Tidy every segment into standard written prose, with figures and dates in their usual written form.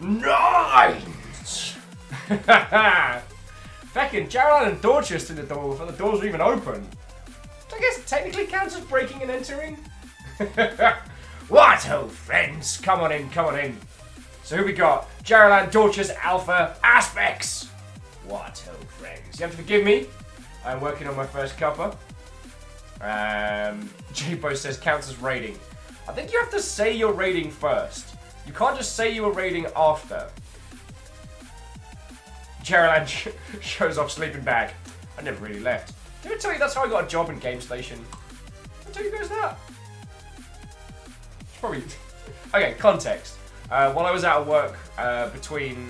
Nines! Feckin', Gerald and Dorchester stood at the door before the doors were even open. I guess technically counts as breaking and entering. What ho, friends? Come on in, come on in. So who we got? Gerald and Dorchester's alpha aspects. What ho, friends? You have to forgive me. I'm working on my first cuppa. J-Bo says counts as raiding. I think you have to say your raiding first. You can't just say you were raiding after. Gerald shows off sleeping bag. I never really left. Did I tell you that's how I got a job in Game Station? Did I tell you guys that? It's probably... Okay, context. While I was out of work, between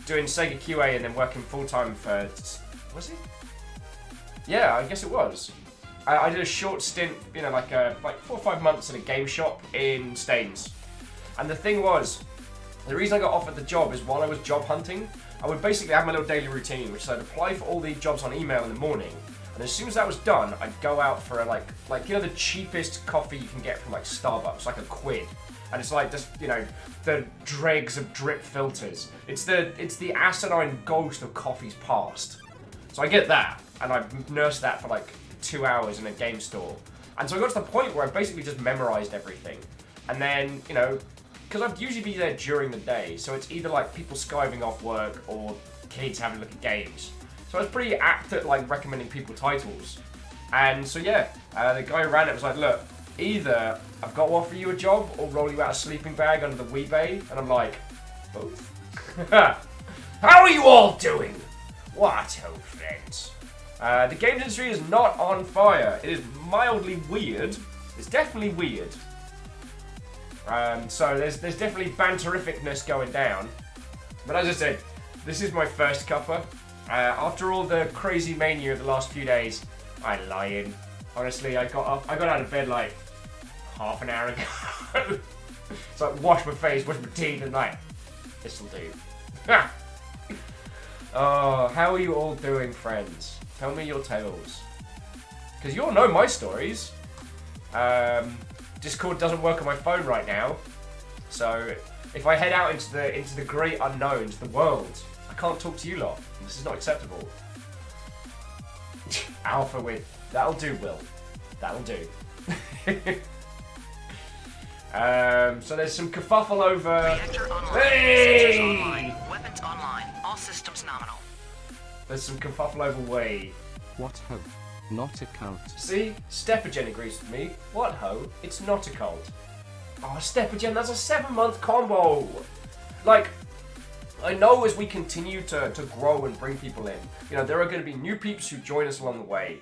doing Sega QA and then working full-time for... Was it? Yeah, I guess it was. I did a short stint, you know, like 4 or 5 months in a game shop in Staines. And the thing was, the reason I got offered the job is while I was job hunting, I would basically have my little daily routine, which is I'd apply for all the jobs on email in the morning, and as soon as that was done, I'd go out for like you know the cheapest coffee you can get from like Starbucks, like £1, and it's like just the dregs of drip filters. It's the asinine ghost of coffee's past. So I get that, and I nursed that for like 2 hours in a game store, and so I got to the point where I basically just memorized everything, and then because I'd usually be there during the day, so it's either like people skiving off work or kids having a look at games. So I was pretty apt at like recommending people titles. And so yeah, the guy who ran it was like, look, either I've got to offer you a job or roll you out a sleeping bag under the wee bay. And I'm like, both? How are you all doing? What ho, friends? The games industry is not on fire. It is mildly weird. It's definitely weird. So there's definitely banterificness going down. But as I said, this is my first cuppa. After all the crazy mania of the last few days, I'm lying. Honestly, I got out of bed like half an hour ago. So I washed my face, washed my teeth, and like, this'll do. Oh, how are you all doing, friends? Tell me your tales. Because you all know my stories. Discord doesn't work on my phone right now, so if I head out into the great unknown, into the world, I can't talk to you lot. This is not acceptable. Alpha with that'll do, Will. That'll do. So there's some kerfuffle over. Reactor online. Hey! Sensors online. Weapons online. All systems nominal. There's some kerfuffle over way. What ho? Not a cult. See? Stepagen agrees with me. What ho? It's not a cult. Oh, Stepagen, that's a 7-month combo! Like, I know as we continue to grow and bring people in, there are going to be new peeps who join us along the way.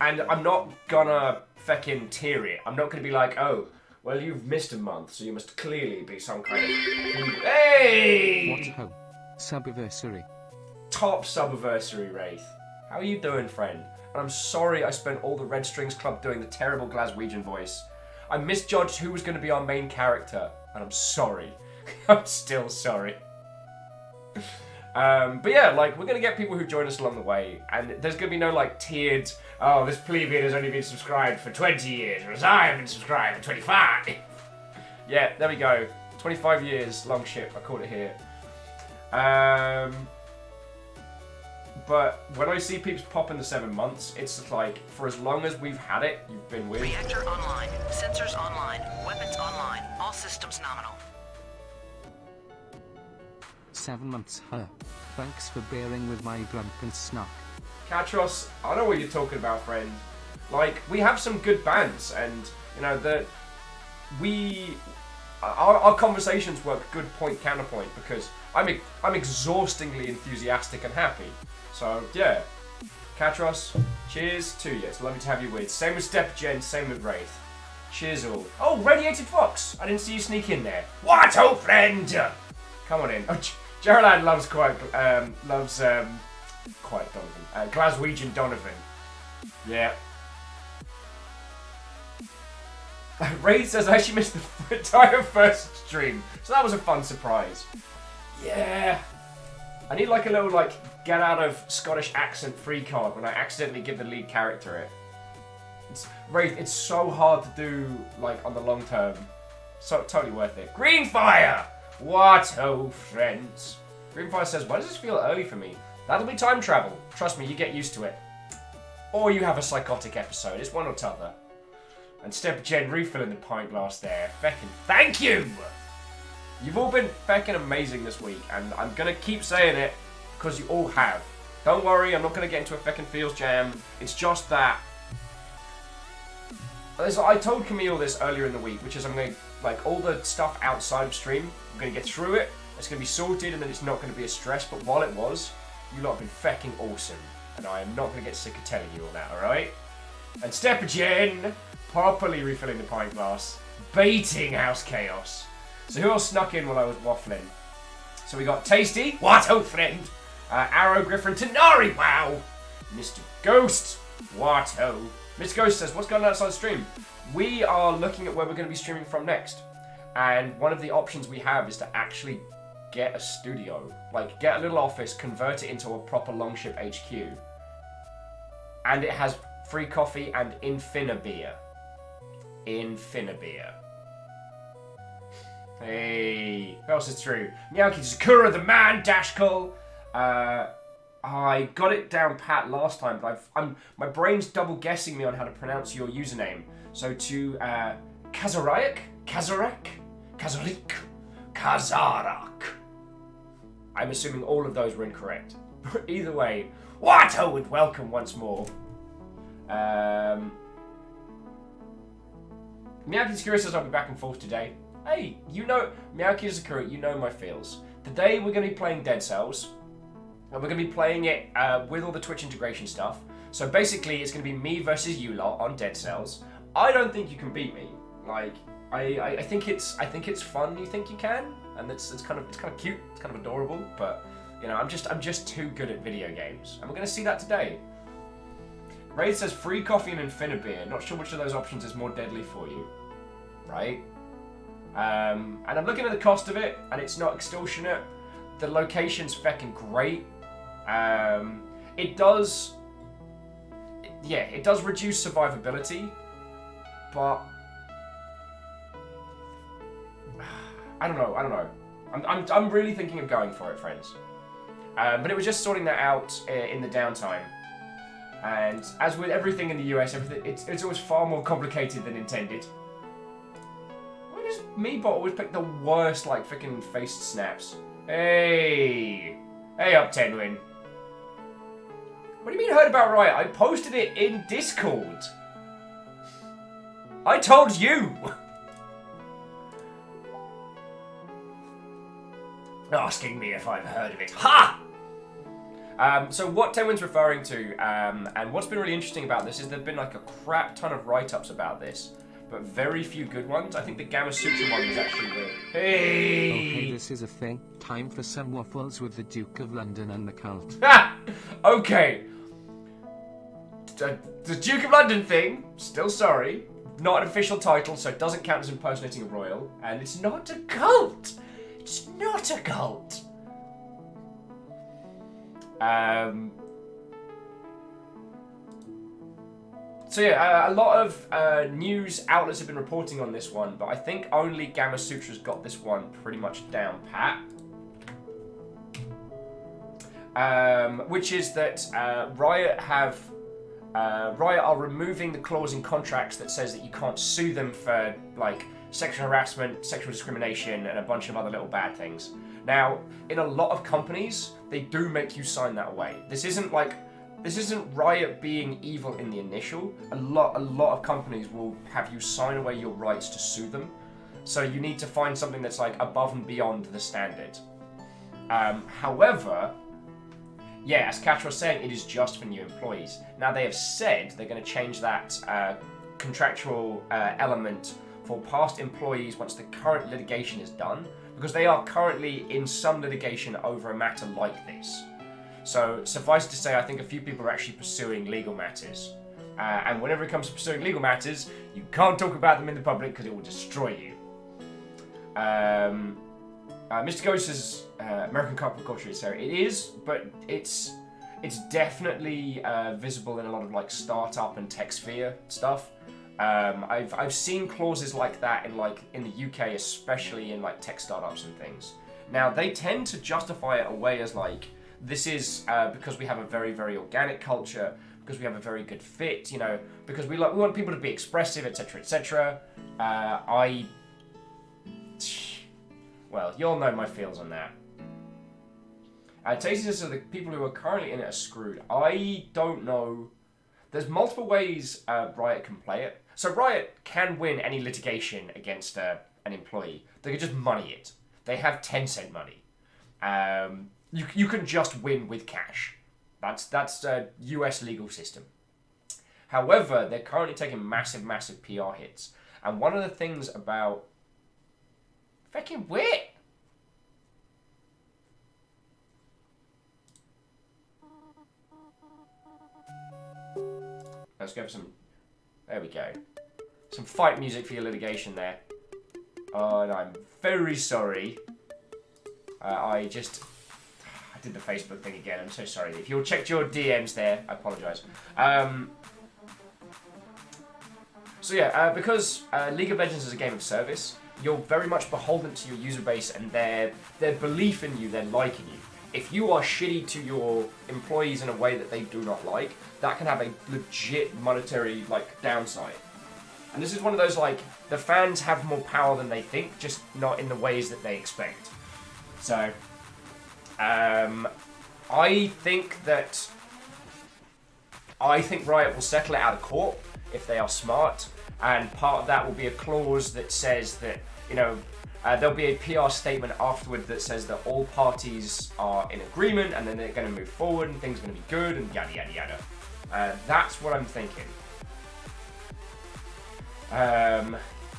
And I'm not gonna feckin' tier it. I'm not gonna be like, oh, well, you've missed a month, so you must clearly be some kind of... Hey! What ho? Subiversary. Top subiversary, Wraith. How are you doing, friend? And I'm sorry I spent all the Red Strings Club doing the terrible Glaswegian voice. I misjudged who was going to be our main character, and I'm sorry. I'm still sorry. But yeah, like, we're going to get people who join us along the way, and there's going to be no, like, tiered, oh, this plebeian has only been subscribed for 20 years, whereas I have been subscribed for 25. Yeah, there we go. 25 years, long ship, I called it here. But when I see peeps pop in the 7 months, it's like, for as long as we've had it, you've been with. Reactor online. Sensors online. Weapons online. All systems nominal. 7 months, huh? Thanks for bearing with my drunken snark. Katros, I know what you're talking about, friend. Like, we have some good bands, and, our conversations work good point, counterpoint, because I'm exhaustingly enthusiastic and happy. So, yeah. Katros, cheers to you. It's lovely to have you with. Same with Stepgen, same with Wraith. Cheers all. Oh, Radiated Fox! I didn't see you sneak in there. What, old friend? Come on in. Oh, Gerald loves Donovan. Glaswegian Donovan. Yeah. Wraith says I actually missed the entire first stream, so that was a fun surprise. Yeah. I need like a little get out of Scottish accent free card when I accidentally give the lead character it. Wraith, it's so hard to do on the long term. So totally worth it. Green fire! What ho, friends. Greenfire says, why does this feel early for me? That'll be time travel. Trust me, you get used to it. Or you have a psychotic episode. It's one or t'other. And Step Jen refilling the pint glass there. Feckin' thank you! You've all been feckin' amazing this week, and I'm gonna keep saying it because you all have. Don't worry, I'm not gonna get into a feckin' feels jam. It's just that. I told Camille this earlier in the week, which is I'm gonna, like, all the stuff outside of stream, I'm gonna get through it. It's gonna be sorted, and then it's not gonna be a stress. But while it was, you lot have been fecking awesome, and I am not gonna get sick of telling you all that. All right? And Step Jen properly refilling the pint glass, baiting House Chaos. So who else snuck in while I was waffling? So we got Tasty, what oh friend, Arrow Griffin, Tanari, wow, Mr. Ghost, what oh. Mr. Ghost says, what's going on outside the stream? We are looking at where we're going to be streaming from next. And one of the options we have is to actually get a studio. Like, get a little office, convert it into a proper Longship HQ. And it has free coffee and Infinibeer. Infinibeer. Hey, who else is true? Miyaki Sakura, the man, Dashkull. I got it down pat last time, but my brain's double guessing me on how to pronounce your username. So to Kazarak, Kazarik, Kazarak. I'm assuming all of those were incorrect. Either way, Watto and welcome once more. Miyaki Sakura says I'll be back and forth today. Hey, you know, Miyaki Sakura, you know my feels. Today we're going to be playing Dead Cells. And we're going to be playing it with all the Twitch integration stuff. So basically, it's going to be me versus you lot on Dead Cells. I don't think you can beat me. Like, I think it's fun. You think you can, and it's kind of cute. It's kind of adorable. But you know, I'm just too good at video games, and we're going to see that today. Raid says free coffee and Infinibeer. Not sure which of those options is more deadly for you, right? And I'm looking at the cost of it, and it's not extortionate. The location's feckin' great. It does reduce survivability, but I don't know. I'm really thinking of going for it, friends. But it was just sorting that out in the downtime. And as with everything in the US, it's always far more complicated than intended. Why does Meebot always pick the worst, like, freaking faced snaps? Hey up, Tenwin. What do you mean heard about Riot? I posted it in Discord. I told you. Asking me if I've heard of it. Ha! So what Tenwin's referring to, and what's been really interesting about this is there've been like a crap ton of write-ups about this, but very few good ones. I think the Gamma Sutra one was actually the... Hey! Okay, this is a thing. Time for some waffles with the Duke of London and the cult. Ha! Okay. The Duke of London thing, still sorry. Not an official title, so it doesn't count as impersonating a royal. And it's not a cult. It's not a cult. So yeah, a lot of news outlets have been reporting on this one, but I think only Gamma Sutra's got this one pretty much down pat. Which is that Riot are removing the clause in contracts that says that you can't sue them for like sexual harassment, sexual discrimination, and a bunch of other little bad things. Now, in a lot of companies, they do make you sign that away. This isn't Riot being evil in the initial. A lot of companies will have you sign away your rights to sue them. So you need to find something that's like above and beyond the standard. However, yeah, as Katra was saying, it is just for new employees. Now they have said they're going to change that contractual element for past employees once the current litigation is done, because they are currently in some litigation over a matter like this. So suffice it to say, I think a few people are actually pursuing legal matters. And whenever it comes to pursuing legal matters, you can't talk about them in the public because it will destroy you. Mr. Ghost says American corporate culture is there. It is, but it's definitely visible in a lot of like startup and tech sphere stuff. I've seen clauses like that in the UK, especially in like tech startups and things. Now they tend to justify it away as like, this is because we have a very, very organic culture, because we have a very good fit, you know, because we want people to be expressive, etc., etc. Well, you'll know my feels on that. Tasty says, so the people who are currently in it are screwed. I don't know. There's multiple ways Riot can play it. So Riot can win any litigation against an employee. They can just money it. They have 10-cent money. You can just win with cash. That's a US legal system. However, they're currently taking massive, massive PR hits. And one of the things about... Fucking wit! Let's go for some... There we go. Some fight music for your litigation there. Oh, and I'm very sorry. I did the Facebook thing again. I'm so sorry. If you'll check your DMs there, I apologise. So yeah, because League of Legends is a game of service, you're very much beholden to your user base and their belief in you, their liking you. If you are shitty to your employees in a way that they do not like, that can have a legit monetary downside. And this is one of those the fans have more power than they think, just not in the ways that they expect. So, I think Riot will settle it out of court if they are smart, and part of that will be a clause that says that, you know, there'll be a PR statement afterward that says that all parties are in agreement and then they're going to move forward and things are going to be good and yada yada yada. That's what I'm thinking.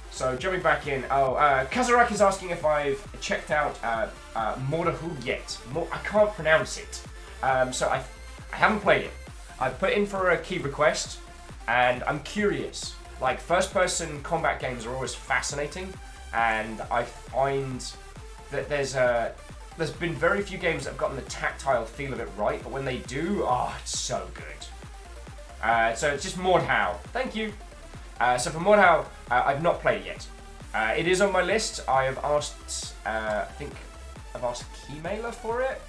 So jumping back in, Kazarak is asking if I've checked out Mordahu yet. I can't pronounce it. So I haven't played it. I've put in for a key request and I'm curious. First-person combat games are always fascinating, and I find that there's been very few games that have gotten the tactile feel of it right, but when they do, it's so good. So it's just Mordhau. Thank you. So for Mordhau, I've not played it yet. It is on my list. I have asked, I think I've asked Keymailer for it.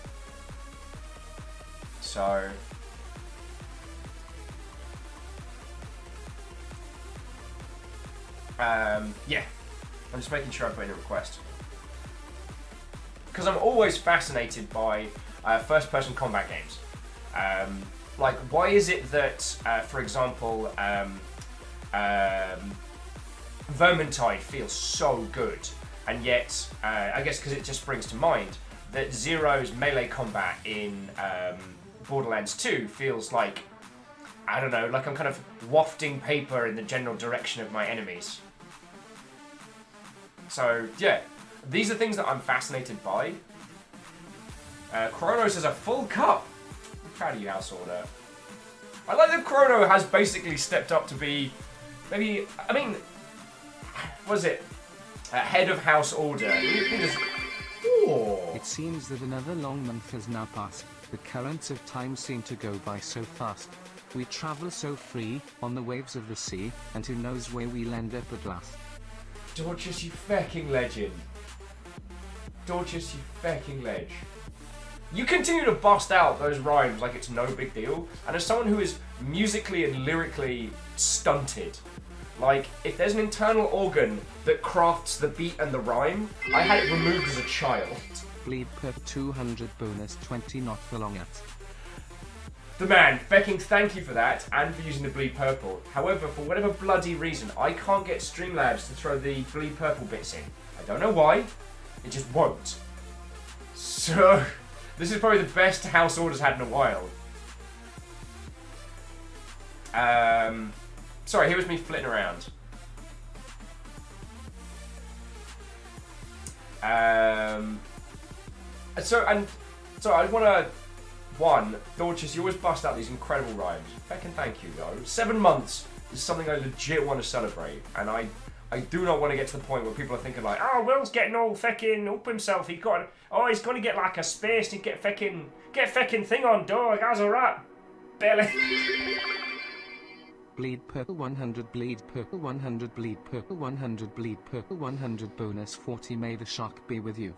So... yeah, I'm just making sure I put in a request. Because I'm always fascinated by first-person combat games. Why is it that, for example, Vermintide feels so good, and yet, I guess because it just springs to mind, that Zero's melee combat in Borderlands 2 feels like, I don't know, like I'm kind of wafting paper in the general direction of my enemies. So, yeah, these are things that I'm fascinated by. Chronos has a full cup. I'm proud of you, House Order. I like that Chrono has basically stepped up to be, maybe, I mean, what is it? Head of House Order. It seems that another long month has now passed. The currents of time seem to go by so fast. We travel so free, on the waves of the sea, and who knows where we'll end up at last. Dorcas, you fucking legend. Dorcas, you fucking ledge. You continue to bust out those rhymes like it's no big deal, and as someone who is musically and lyrically stunted, if there's an internal organ that crafts the beat and the rhyme, I had it removed as a child. Bleed per 200 bonus 20 not for long at. The man, Becking, thank you for that, and for using the Bleed Purple. However, for whatever bloody reason, I can't get Streamlabs to throw the Bleed Purple bits in. I don't know why, it just won't. So, this is probably the best House Order's had in a while. Sorry, here was me flitting around. So I want to... One, Dorcas, you always bust out these incredible rhymes. Fucking thank you, though. 7 months is something I legit want to celebrate, and I do not want to get to the point where people are thinking oh, Will's getting all fucking up himself. He's going to get a space to get fucking thing on, dog. That's alright, Billy. Bleed purple 100 bleed purple 100 bleed purple 100 bleed purple 100 bonus 40 may the shark be with you.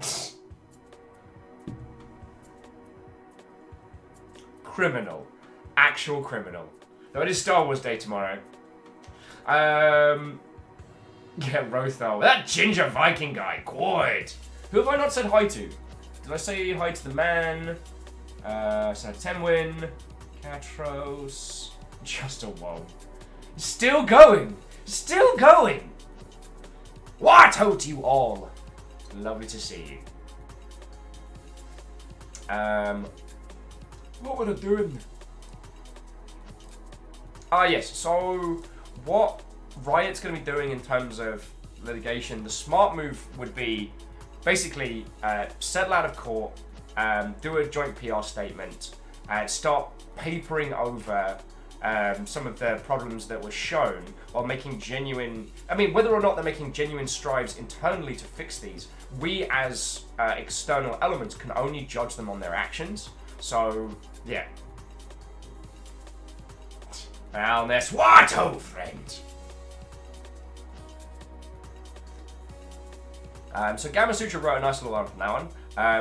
Criminal. Actual criminal. Though it is Star Wars Day tomorrow. Yeah, Rothal. That ginger Viking guy. Good. Who have I not said hi to? Did I say hi to the man? Temwin. Catros. Just a whoa. Still going. Still going. What ho to you all. Lovely to see you. What were they doing? Yes, so what Riot's going to be doing in terms of litigation, the smart move would be basically settle out of court, do a joint PR statement, and start papering over some of the problems that were shown while making genuine... I mean, whether or not they're making genuine strides internally to fix these, we as external elements can only judge them on their actions. So, yeah. Well, that's what, old friend? So Gamma Sutra wrote a nice little line from that one.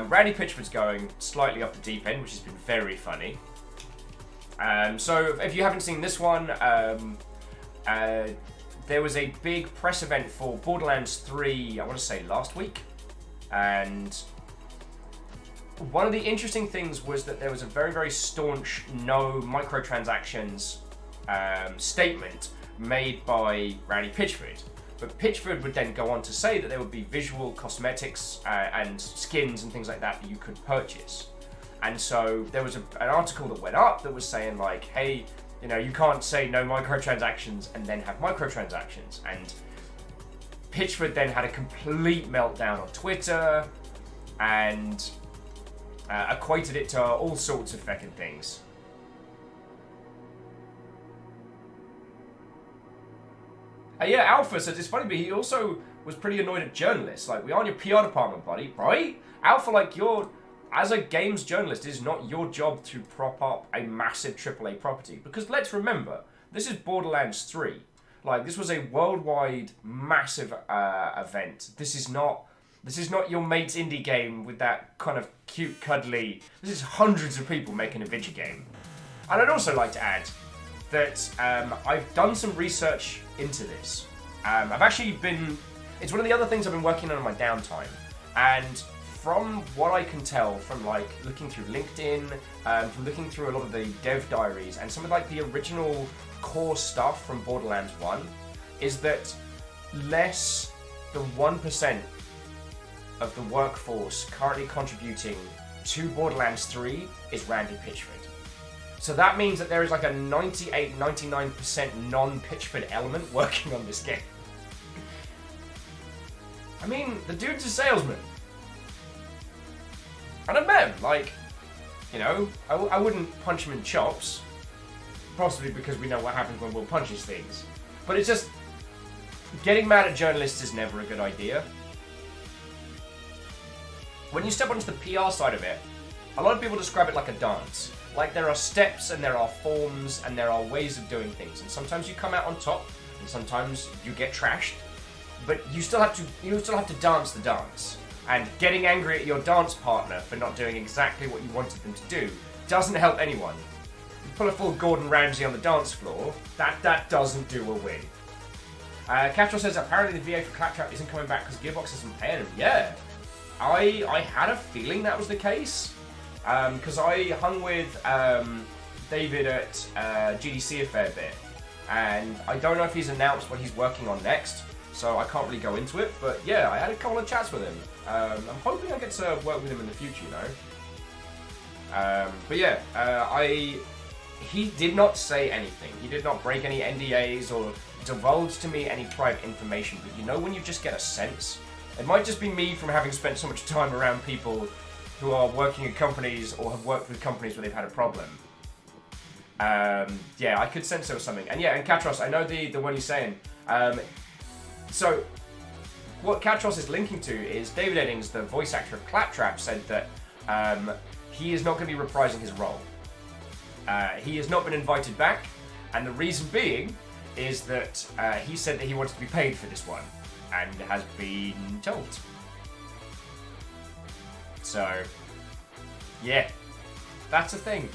Randy Pitchford's going slightly up the deep end, which has been very funny. So if you haven't seen this one, there was a big press event for Borderlands 3, I want to say last week. And one of the interesting things was that there was a very, very staunch no microtransactions statement made by Randy Pitchford. But Pitchford would then go on to say that there would be visual cosmetics and skins and things like that you could purchase. And so there was an article that went up that was saying like, hey, you know, you can't say no microtransactions and then have microtransactions. And Pitchford then had a complete meltdown on Twitter and equated it to all sorts of fucking things. Yeah, Alpha says it's funny, but he also was pretty annoyed at journalists. Like, we aren't your PR department, buddy, right? Alpha, like, as a games journalist, it is not your job to prop up a massive AAA property. Because let's remember, this is Borderlands 3. Like, this was a worldwide, massive event. This is not your mate's indie game with that kind of cute, cuddly... This is hundreds of people making a video game. And I'd also like to add that I've done some research into this. I've actually been... It's one of the other things I've been working on in my downtime. And from what I can tell from like looking through LinkedIn, from looking through a lot of the dev diaries and some of like the original core stuff from Borderlands 1, is that less than 1% of the workforce currently contributing to Borderlands 3 is Randy Pitchford. So that means that there is like a 98-99% non-Pitchford element working on this game. I mean, the dude's a salesman. And I met him, like, you know, I wouldn't punch him in chops. Possibly because we know what happens when Will punches things. But it's just, getting mad at journalists is never a good idea. When you step onto the PR side of it, a lot of people describe it like a dance. Like, there are steps and there are forms and there are ways of doing things. And sometimes you come out on top and sometimes you get trashed. But you still have to dance the dance. And getting angry at your dance partner for not doing exactly what you wanted them to do doesn't help anyone. You pull a full Gordon Ramsay on the dance floor, that doesn't do a win. Catro says apparently the VA for Claptrap isn't coming back because Gearbox isn't paying him. Yeah, I had a feeling that was the case. Because I hung with David at GDC a fair bit, and I don't know if he's announced what he's working on next, so I can't really go into it, but yeah, I had a couple of chats with him. I'm hoping I get to work with him in the future, you know. But yeah, he did not say anything. He did not break any NDAs or divulge to me any private information, but you know when you just get a sense? It might just be me from having spent so much time around people who are working at companies or have worked with companies where they've had a problem. Yeah, I could sense there was something. And yeah, and Katros, I know the one he's saying. So, what Katros is linking to is David Eddings, the voice actor of Claptrap, said that he is not going to be reprising his role. He has not been invited back, and the reason being is that he said that he wanted to be paid for this one, and has been told. So, yeah, that's a thing.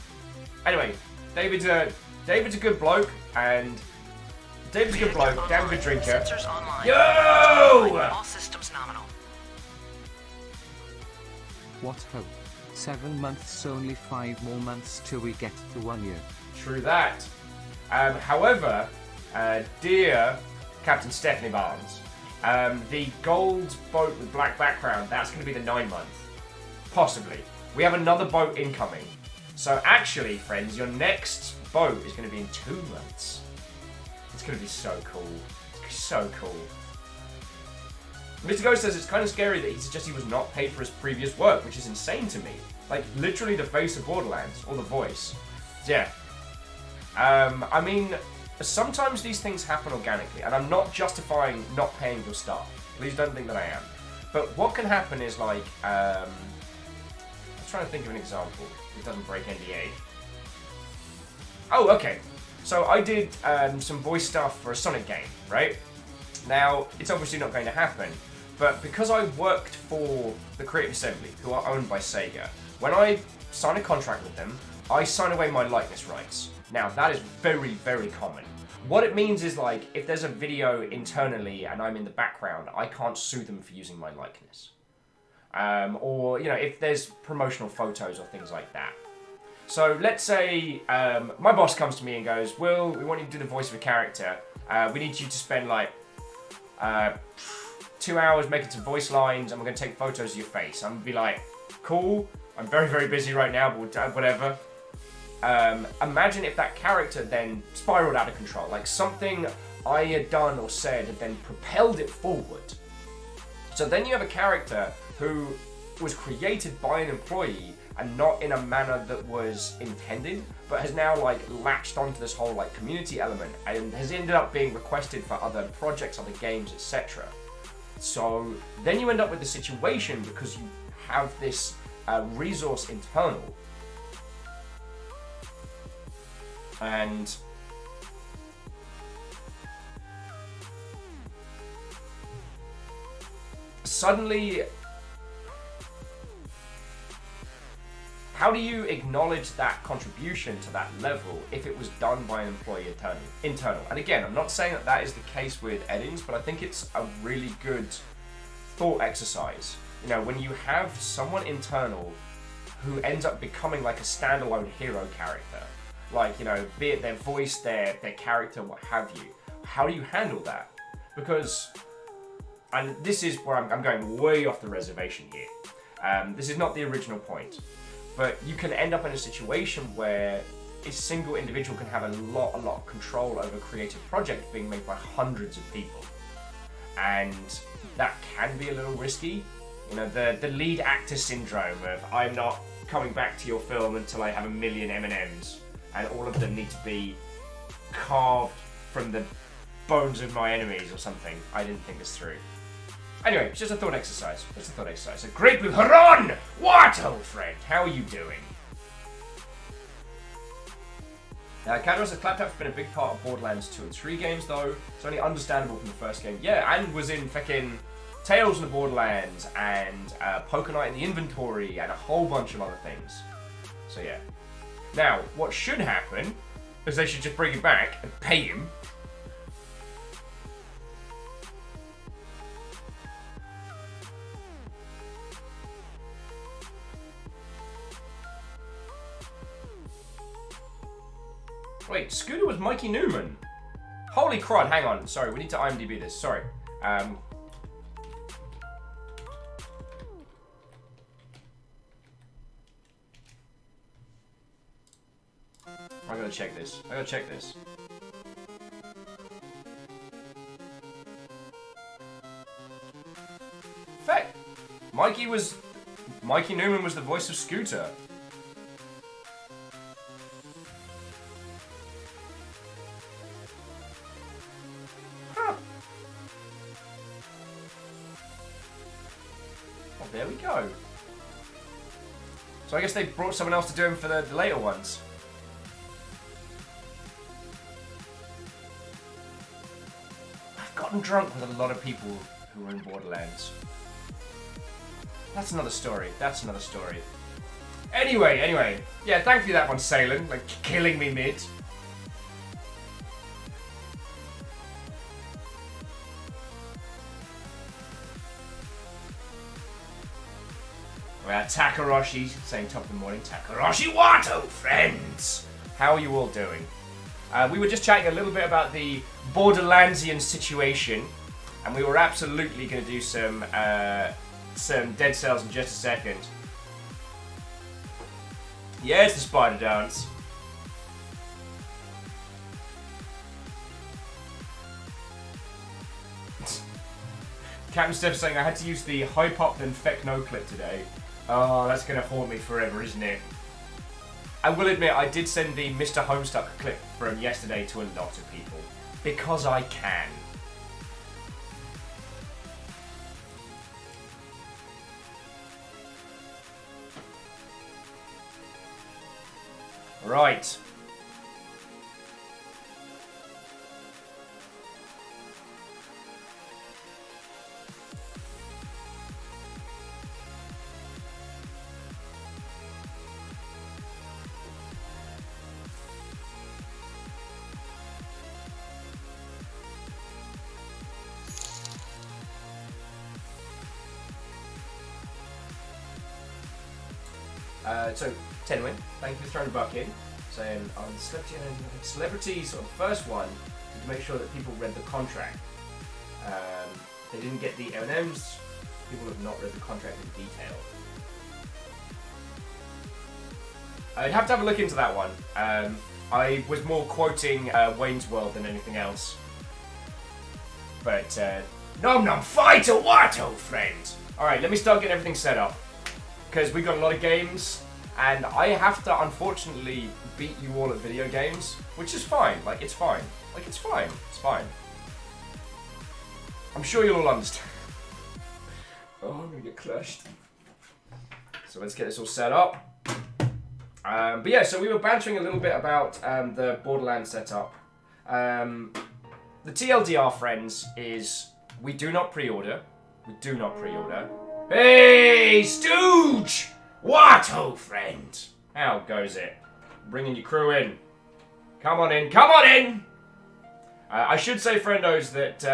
Anyway, David's a good bloke, and David's a good bloke, damn good drinker. Sensors online. Yo! All systems nominal. What hope? 7 months, only 5 more months till we get to 1 year. True that. However, dear Captain Stephanie Barnes, the gold boat with black background, that's going to be the 9 month. Possibly. We have another boat incoming. So actually, friends, your next boat is going to be in 2 months. It's going to be so cool. It's going to be so cool. Mr. Ghost says it's kind of scary that he suggests he was not paid for his previous work, which is insane to me. Like, literally the face of Borderlands, or the voice. Yeah. I mean, sometimes these things happen organically, and I'm not justifying not paying your staff. Please don't think that I am. But what can happen is, like, I was trying to think of an example that doesn't break NDA. Oh, okay. So I did some voice stuff for a Sonic game, right? Now, it's obviously not going to happen, but because I worked for the Creative Assembly, who are owned by Sega, when I sign a contract with them, I sign away my likeness rights. Now, that is very, very common. What it means is, like, if there's a video internally and I'm in the background, I can't sue them for using my likeness. Or, you know, if there's promotional photos or things like that. So, let's say my boss comes to me and goes, Will, we want you to do the voice of a character. We need you to spend, like, 2 hours making some voice lines, and we're going to take photos of your face. I'm going to be like, cool, I'm very, very busy right now, but whatever. Imagine if that character then spiraled out of control. Like, something I had done or said had then propelled it forward. So then you have a character who was created by an employee and not in a manner that was intended, but has now, like, latched onto this whole, like, community element and has ended up being requested for other projects, other games, etc. So then you end up with a situation, because you have this resource internal, and suddenly, how do you acknowledge that contribution to that level if it was done by an employee internal? And again, I'm not saying that that is the case with Eddings, but I think it's a really good thought exercise. You know, when you have someone internal who ends up becoming like a standalone hero character, like, you know, be it their voice, their character, what have you, how do you handle that? Because, and this is where I'm going way off the reservation here. This is not the original point. But you can end up in a situation where a single individual can have a lot of control over a creative project being made by hundreds of people. And that can be a little risky. You know, the lead actor syndrome of, I'm not coming back to your film until I have 1 million M&Ms, and all of them need to be carved from the bones of my enemies or something. I didn't think this through. Anyway, it's just a thought exercise. Just a thought exercise. A great blue Haran! What, old friend? How are you doing? Cadro says Claptrap's been a big part of Borderlands 2 and 3 games, though. It's only understandable from the first game. Yeah, and was in fucking Tales in the Borderlands and Poker Night in the Inventory and a whole bunch of other things. So yeah. Now, what should happen is they should just bring him back and pay him. Wait, Scooter was Mikey Newman. Holy crud, hang on. Sorry, we need to IMDb this. Sorry. I gotta check this. In fact, Mikey Newman was the voice of Scooter. There we go. So I guess they brought someone else to do him for the later ones. gotten drunk with a lot of people who were in Borderlands. That's another story. That's another story. Anyway. Yeah, thank you for that one, Salen. Like, killing me mid. Well, Takarashi saying top of the morning. Takarashi Wato, friends! How are you all doing? We were just chatting a little bit about the Borderlandsian situation, and we were absolutely going to do some Dead Cells in just a second. Yeah, it's the spider dance. Captain Steph saying I had to use the hype up then feck no clip today. Oh, that's going to haunt me forever, isn't it? I will admit, I did send the Mr. Homestuck clip from yesterday to a lot of people. Because I can. Right. So, Tenwin, thank you for throwing a buck in, saying on celebrity sort of first one to make sure that people read the contract. They didn't get the M&Ms. People have not read the contract in detail. I'd have to have a look into that one. I was more quoting Wayne's World than anything else. But, nom nom fight a Wato, friend! Alright, let me start getting everything set up. Because we've got a lot of games, and I have to, unfortunately, beat you all at video games, which is fine. Like, it's fine. Like, it's fine. It's fine. I'm sure you'll all understand. Oh, I'm gonna get crushed. So let's get this all set up. But yeah, so we were bantering a little bit about the Borderlands setup. The TLDR, friends, is we do not pre-order. We do not pre-order. Hey, Stooge! Wato, friend! How goes it? Bringing your crew in. Come on in, come on in! I should say, friendos, that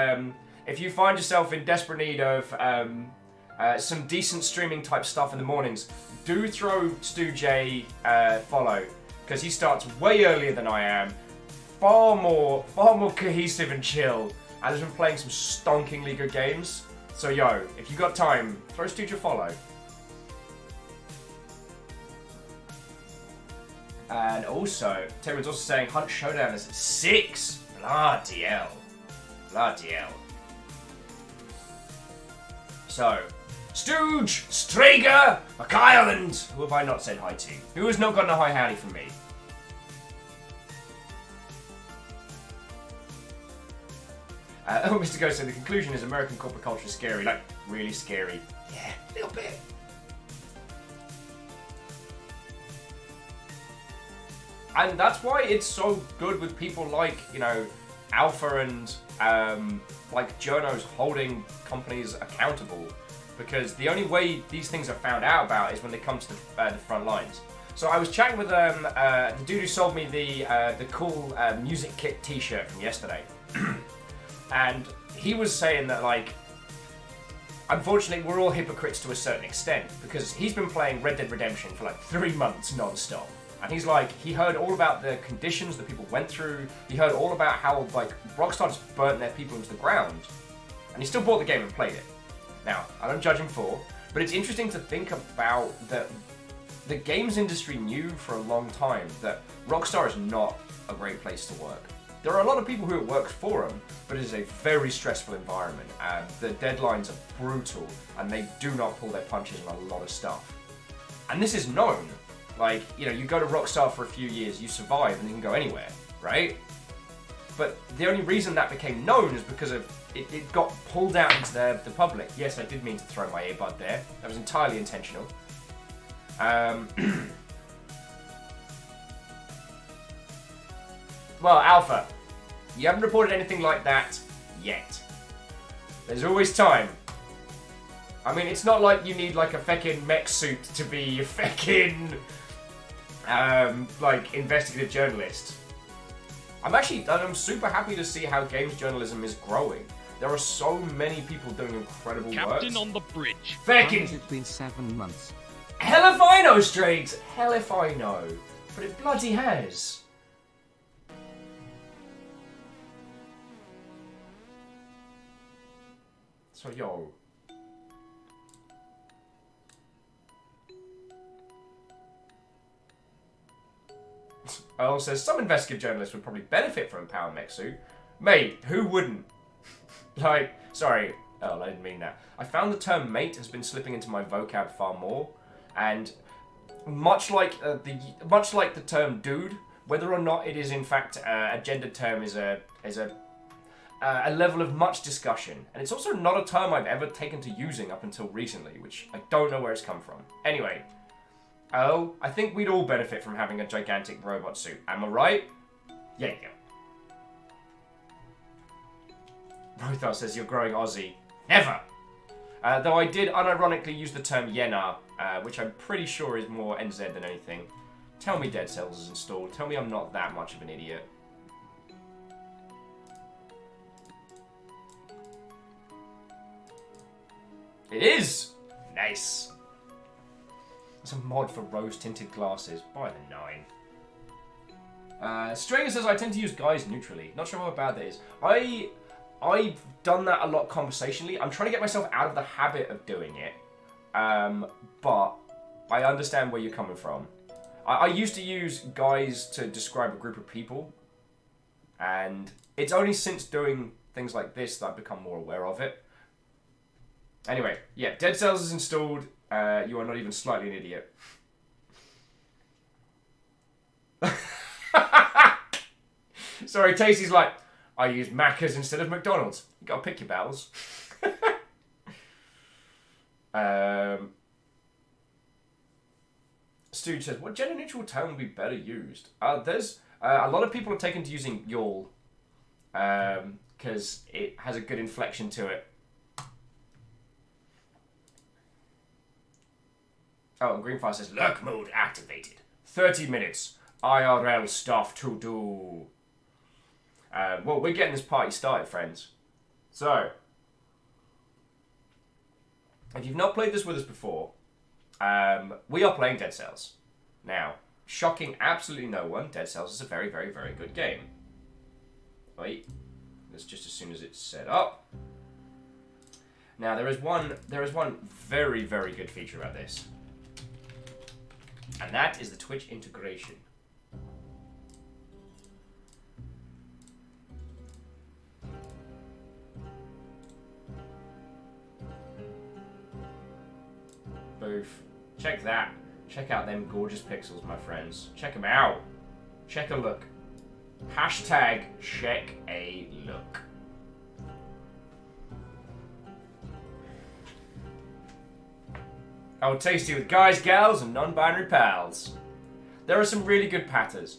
if you find yourself in desperate need of some decent streaming type stuff in the mornings, do throw Stooge a follow, because he starts way earlier than I am, far more cohesive and chill, and has been playing some stonkingly good games. So yo, if you got time, throw Stooge a follow. And also, Terran's also saying Hunt Showdown is at 6. Bloody hell. Bloody hell. So, Stooge, Strager, McIreland, who have I not said hi to? Who has not gotten a hi howdy from me? Oh, Mr. Ghost said the conclusion is American corporate culture is scary. Like, really scary. Yeah, a little bit. And that's why it's so good with people like, you know, Alpha and, like, Journos holding companies accountable. Because the only way these things are found out about is when they come to the front lines. So I was chatting with the dude who sold me the cool music kit t-shirt from yesterday. And he was saying that, like, unfortunately, we're all hypocrites to a certain extent, because he's been playing Red Dead Redemption for like 3 months non-stop. And he's like, he heard all about the conditions that people went through. He heard all about how, like, Rockstar just burnt their people into the ground. And he still bought the game and played it. Now, I don't judge him for, but it's interesting to think about that the games industry knew for a long time that Rockstar is not a great place to work. There are a lot of people who it works for them, but it is a very stressful environment, and the deadlines are brutal, and they do not pull their punches on a lot of stuff. And this is known. Like, you know, you go to Rockstar for a few years, you survive, and you can go anywhere, right? But the only reason that became known is because of it got pulled out into the public. Yes, I did mean to throw my earbud there. That was entirely intentional. Well, Alpha, you haven't reported anything like that yet. There's always time. I mean, it's not like you need like a feckin' mech suit to be a feckin' like investigative journalist. I'm super happy to see how games journalism is growing. There are so many people doing incredible work. Captain on the bridge. How Feckin'. has it been 7 months? Hell if I know, Straight! Hell if I know. But it bloody has. So, yo. Earl says, some investigative journalists would probably benefit from a power mech suit. Mate, who wouldn't? Like, sorry, Earl, I didn't mean that. I found the term mate has been slipping into my vocab far more, and much like the term dude, whether or not it is in fact a gendered term is a level of much discussion, and it's also not a term I've ever taken to using up until recently, which I don't know where it's come from. Anyway, Earl, I think we'd all benefit from having a gigantic robot suit. Am I right? Yeah, you go. Rothar says you're growing Aussie. Never! Though I did unironically use the term Yenar, which I'm pretty sure is more NZ than anything. Tell me Dead Cells is installed. Tell me I'm not that much of an idiot. It is! Nice. It's a mod for rose-tinted glasses. By the 9. Stringer says I tend to use guys neutrally. Not sure how bad that is. I've done that a lot conversationally. I'm trying to get myself out of the habit of doing it. But I understand where you're coming from. I used to use guys to describe a group of people. And it's only since doing things like this that I've become more aware of it. Anyway, yeah, Dead Cells is installed. You are not even slightly an idiot. Sorry, Tasty's like, I use Macca's instead of McDonald's. You gotta pick your battles. Stu says, what gender neutral term would be better used? There's a lot of people are taken to using y'all. Because it has a good inflection to it. Oh, and Greenfire says, lurk mode activated. 30 minutes. IRL stuff to do. Well, we're getting this party started, friends. So, if you've not played this with us before, we are playing Dead Cells. Now, shocking absolutely no one, Dead Cells is a very, very, very good game. Wait, that's just as soon as it's set up. Now, there is one very, very good feature about this. And that is the Twitch integration. Boof. Check that. Check out them gorgeous pixels, my friends. Check them out. Check a look. Hashtag check a look. Oh, tasty with guys, gals, and non-binary pals. There are some really good patters.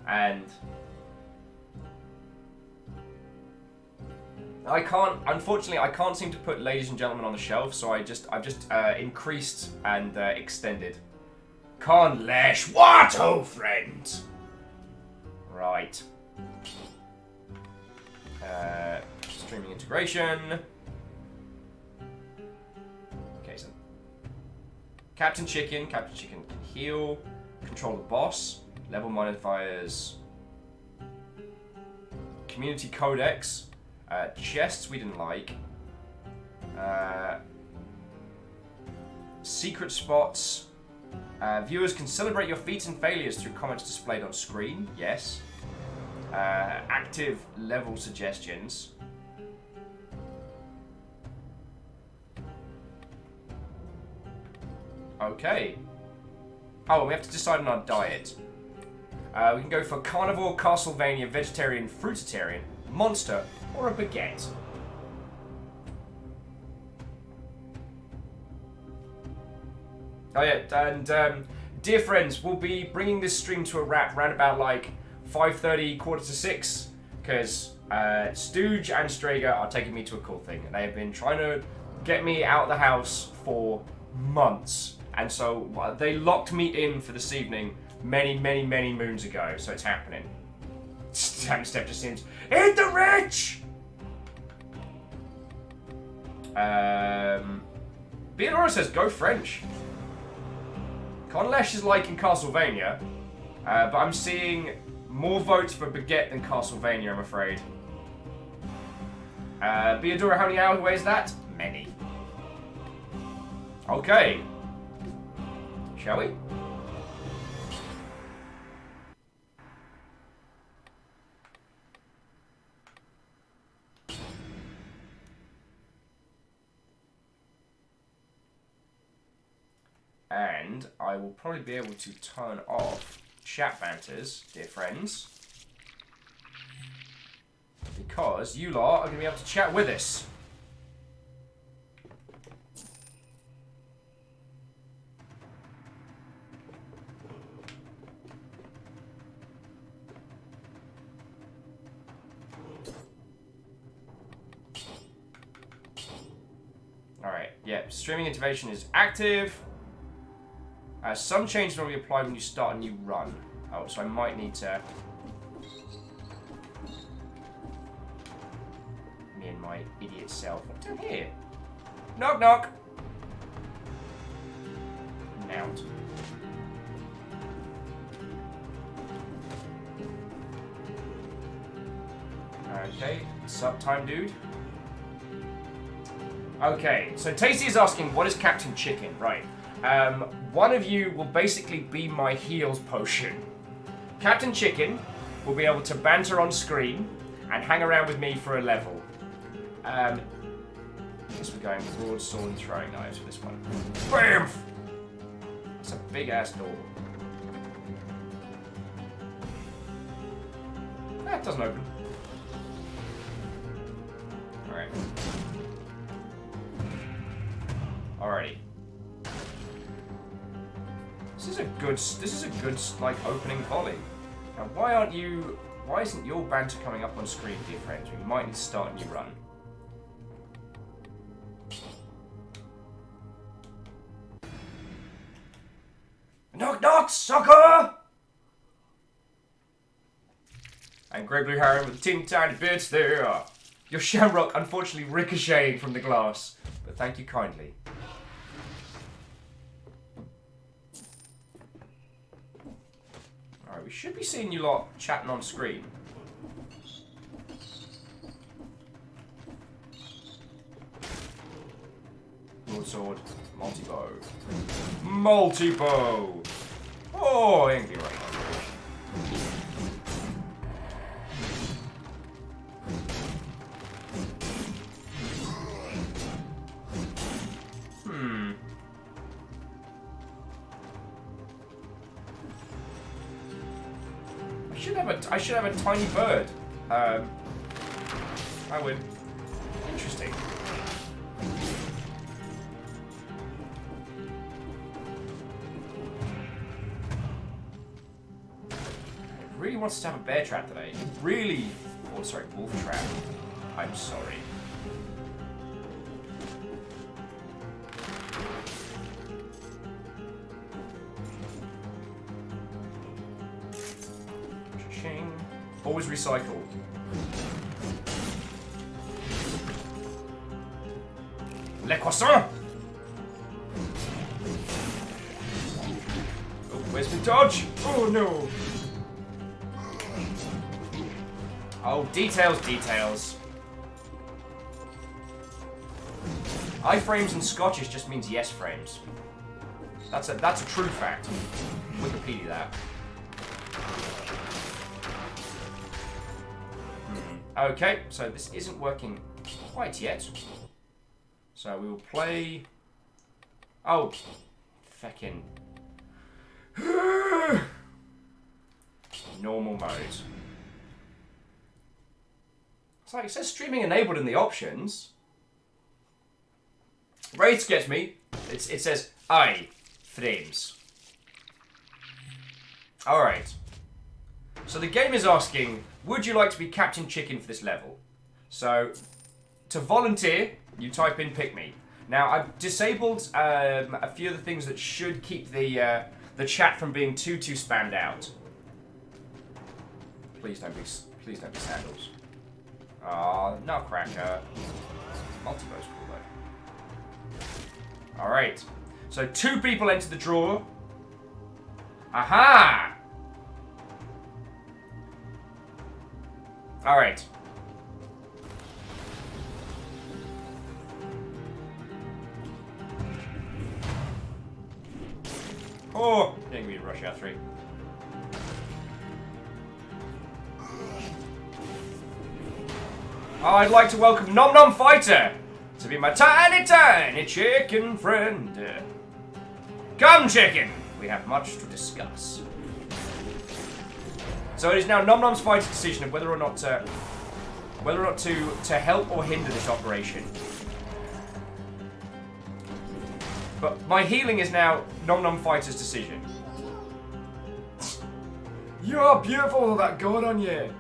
And unfortunately, I can't seem to put ladies and gentlemen on the shelf, so I've just increased and extended. Con lesh what, oh friend? Right. Streaming integration. Okay, so Captain Chicken can heal, control the boss, level modifiers, community codex. Chests we didn't like. Secret spots. Viewers can celebrate your feats and failures through comments displayed on screen. Yes. Active level suggestions. Okay. Oh, we have to decide on our diet. We can go for carnivore, Castlevania, vegetarian, fruitarian, monster, or a baguette. Oh yeah, and dear friends, we'll be bringing this stream to a wrap round about like 5:30, 5:45. because Stooge and Strager are taking me to a cool thing. And they have been trying to get me out of the house for months. And so they locked me in for this evening many, many, many moons ago. So it's happening. Damn Steph just seems, eat the rich! Beadora says, go French. Conlesh is like in Castlevania, but I'm seeing more votes for Baguette than Castlevania, I'm afraid. Beadora, how many hours away is that? Many. Okay. Shall we? And I will probably be able to turn off chat banters, dear friends, because you lot are going to be able to chat with us. Alright, yeah, streaming intervention is active. Some changes will be applied when you start a new run. Oh, so I might need to... Me and my idiot self. What's down here? Knock, knock! Out. Okay, sup time, dude? Okay, so Tasty is asking, what is Captain Chicken? Right. One of you will basically be my heals potion. Captain Chicken will be able to banter on screen and hang around with me for a level. I guess we're going broadsword and throwing knives for this one. BAM! That's a big ass door. It doesn't open. Alright. Alrighty. This is a good like opening volley. Now why isn't your banter coming up on screen, dear friends? We might need to start a new run. Knock knock, sucker! And Grey Blue Heron with the teeny tiny bits there. Your shamrock unfortunately ricocheting from the glass, but thank you kindly. Alright, we should be seeing you lot chatting on screen. Broadsword, multi-bow. Multi-bow! Oh, angry right now. I should have a tiny bird. I would. Interesting. It really wants to have a bear trap today. Really. Oh, sorry, wolf trap. I'm sorry. Always recycle. Le croissant! Oh, where's my dodge? Oh no! Oh, details, details. I-frames in Scottish just means yes frames. That's a true fact. Wikipedia that. Okay, so this isn't working quite yet. So we will play... Oh, feckin'. Normal mode. It's like, it says streaming enabled in the options. Rates gets me. It says frames. Alright. So the game is asking, would you like to be Captain Chicken for this level? So, to volunteer, you type in pick me. Now, I've disabled a few of the things that should keep the chat from being too spammed out. Please don't be sandals. Aw, nutcracker. Multiverse cool though. Alright. So 2 people enter the draw. Aha! Alright. Oh, didn't mean to rush out 3. I'd like to welcome Nom Nom Fighter to be my tiny chicken friend. Come, chicken! We have much to discuss. So it is now Nom Nom's Fighter's decision of whether or not to help or hinder this operation. But my healing is now Nom Nom Fighter's decision. You are beautiful with that gold on you.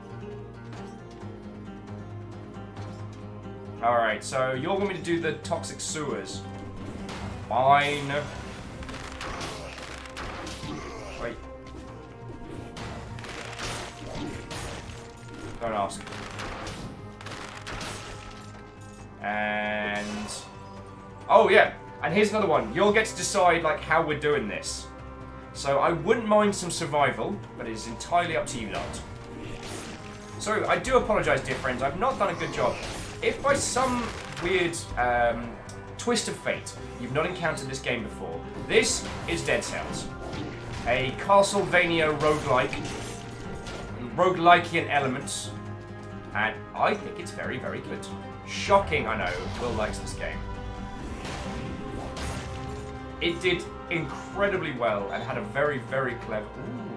Alright, so you're want me to do the toxic sewers. Fine. Wait. Don't ask. And... oh, yeah. And here's another one. You'll get to decide, like, how we're doing this. So I wouldn't mind some survival, but it is entirely up to you lot. So I do apologise, dear friends. I've not done a good job. If by some weird twist of fate you've not encountered this game before, this is Dead Cells. A Castlevania roguelikean elements, and I think it's very, very good. Shocking, I know, Will likes this game. It did incredibly well and had a very, very clever... ooh.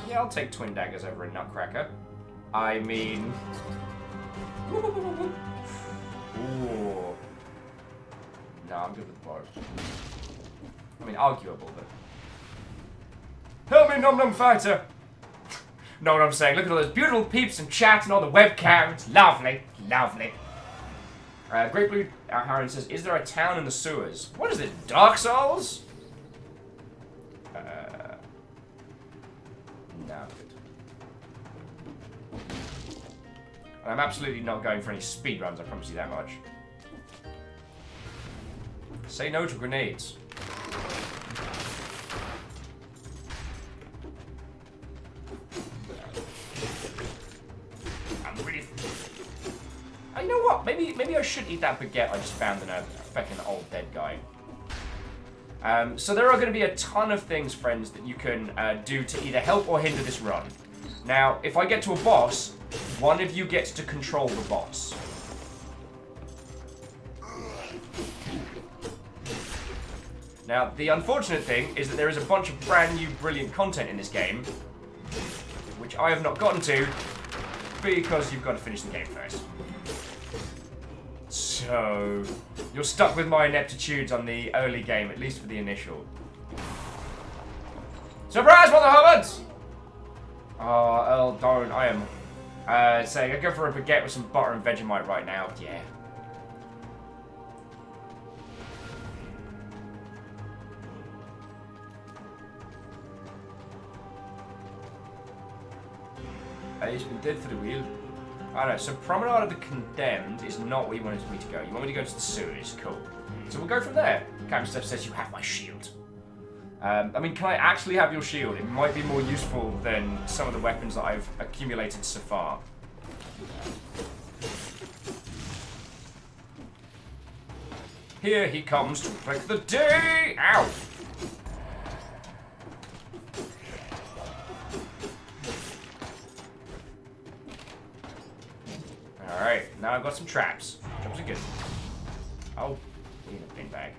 Yeah, I'll take Twin Daggers over a Nutcracker. I mean... ooh. No, I'm good with the bow. I mean, arguable, but... help me, Nom Nom Fighter! Know what I'm saying? Look at all those beautiful peeps and chat and all the webcams. Lovely, lovely. Great Blue Harren says, is there a town in the sewers? What is it, Dark Souls? No, I'm good. And I'm absolutely not going for any speed runs, I promise you that much. Say no to grenades. I'm really... oh, you know what? Maybe I should eat that baguette I just found in a feckin' old dead guy. So there are going to be a ton of things, friends, that you can do to either help or hinder this run. Now, if I get to a boss, one of you gets to control the boss. Now, the unfortunate thing is that there is a bunch of brand new brilliant content in this game, which I have not gotten to, because you've got to finish the game first. So, you're stuck with my ineptitudes on the early game, at least for the initial. Surprise, Mother Hubbards! Oh, Earl, don't. I am saying I go for a baguette with some butter and Vegemite right now. Yeah. He's been dead for the wheel. I don't know, so Promenade of the Condemned is not where you wanted me to go. You want me to go to the sewers, cool. So we'll go from there. Captain Steph says you have my shield. I mean, can I actually have your shield? It might be more useful than some of the weapons that I've accumulated so far. Here he comes to break the day! Ow! Alright, now I've got some traps. Traps are good. Oh, we need a bin bag.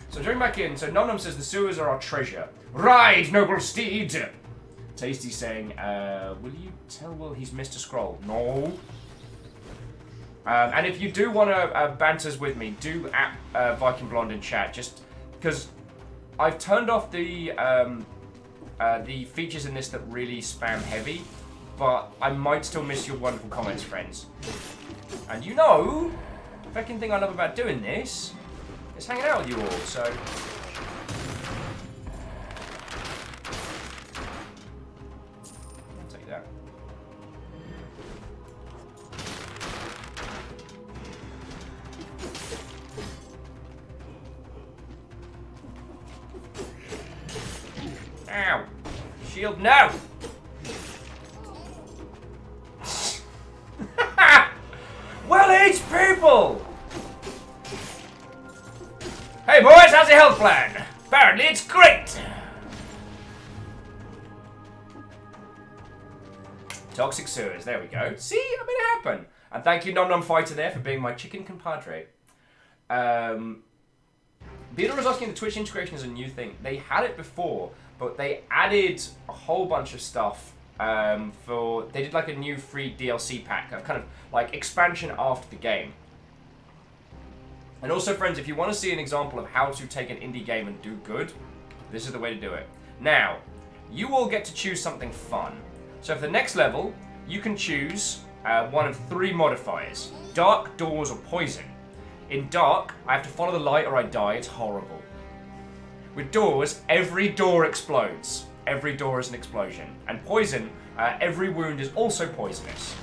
So jumping back in, so Nom Nom says the sewers are our treasure. Ride, noble steed! Tasty saying, will you tell Will he's missed a scroll? No. And if you do want to banters with me, do at Viking Blonde in chat, just because I've turned off the features in this that really spam heavy, but I might still miss your wonderful comments, friends. And you know, the second thing I love about doing this is hanging out with you all, so... I'll take that. Ow! Shield, no! Well, it's people! Hey boys, how's your health plan? Apparently it's great! Toxic sewers, there we go. See, I made it happen. And thank you, Nom Nom Fighter, there, for being my chicken compadre. Beadle was asking if the Twitch integration is a new thing. They had it before, but they added a whole bunch of stuff they did like a new free DLC pack, a kind of like expansion after the game. And also, friends, if you want to see an example of how to take an indie game and do good, this is the way to do it. Now, you all get to choose something fun. So for the next level, you can choose one of 3 modifiers: dark, doors, or poison. In dark, I have to follow the light or I die. It's horrible. With doors, every door explodes. Every door is an explosion. And poison, every wound is also poisonous.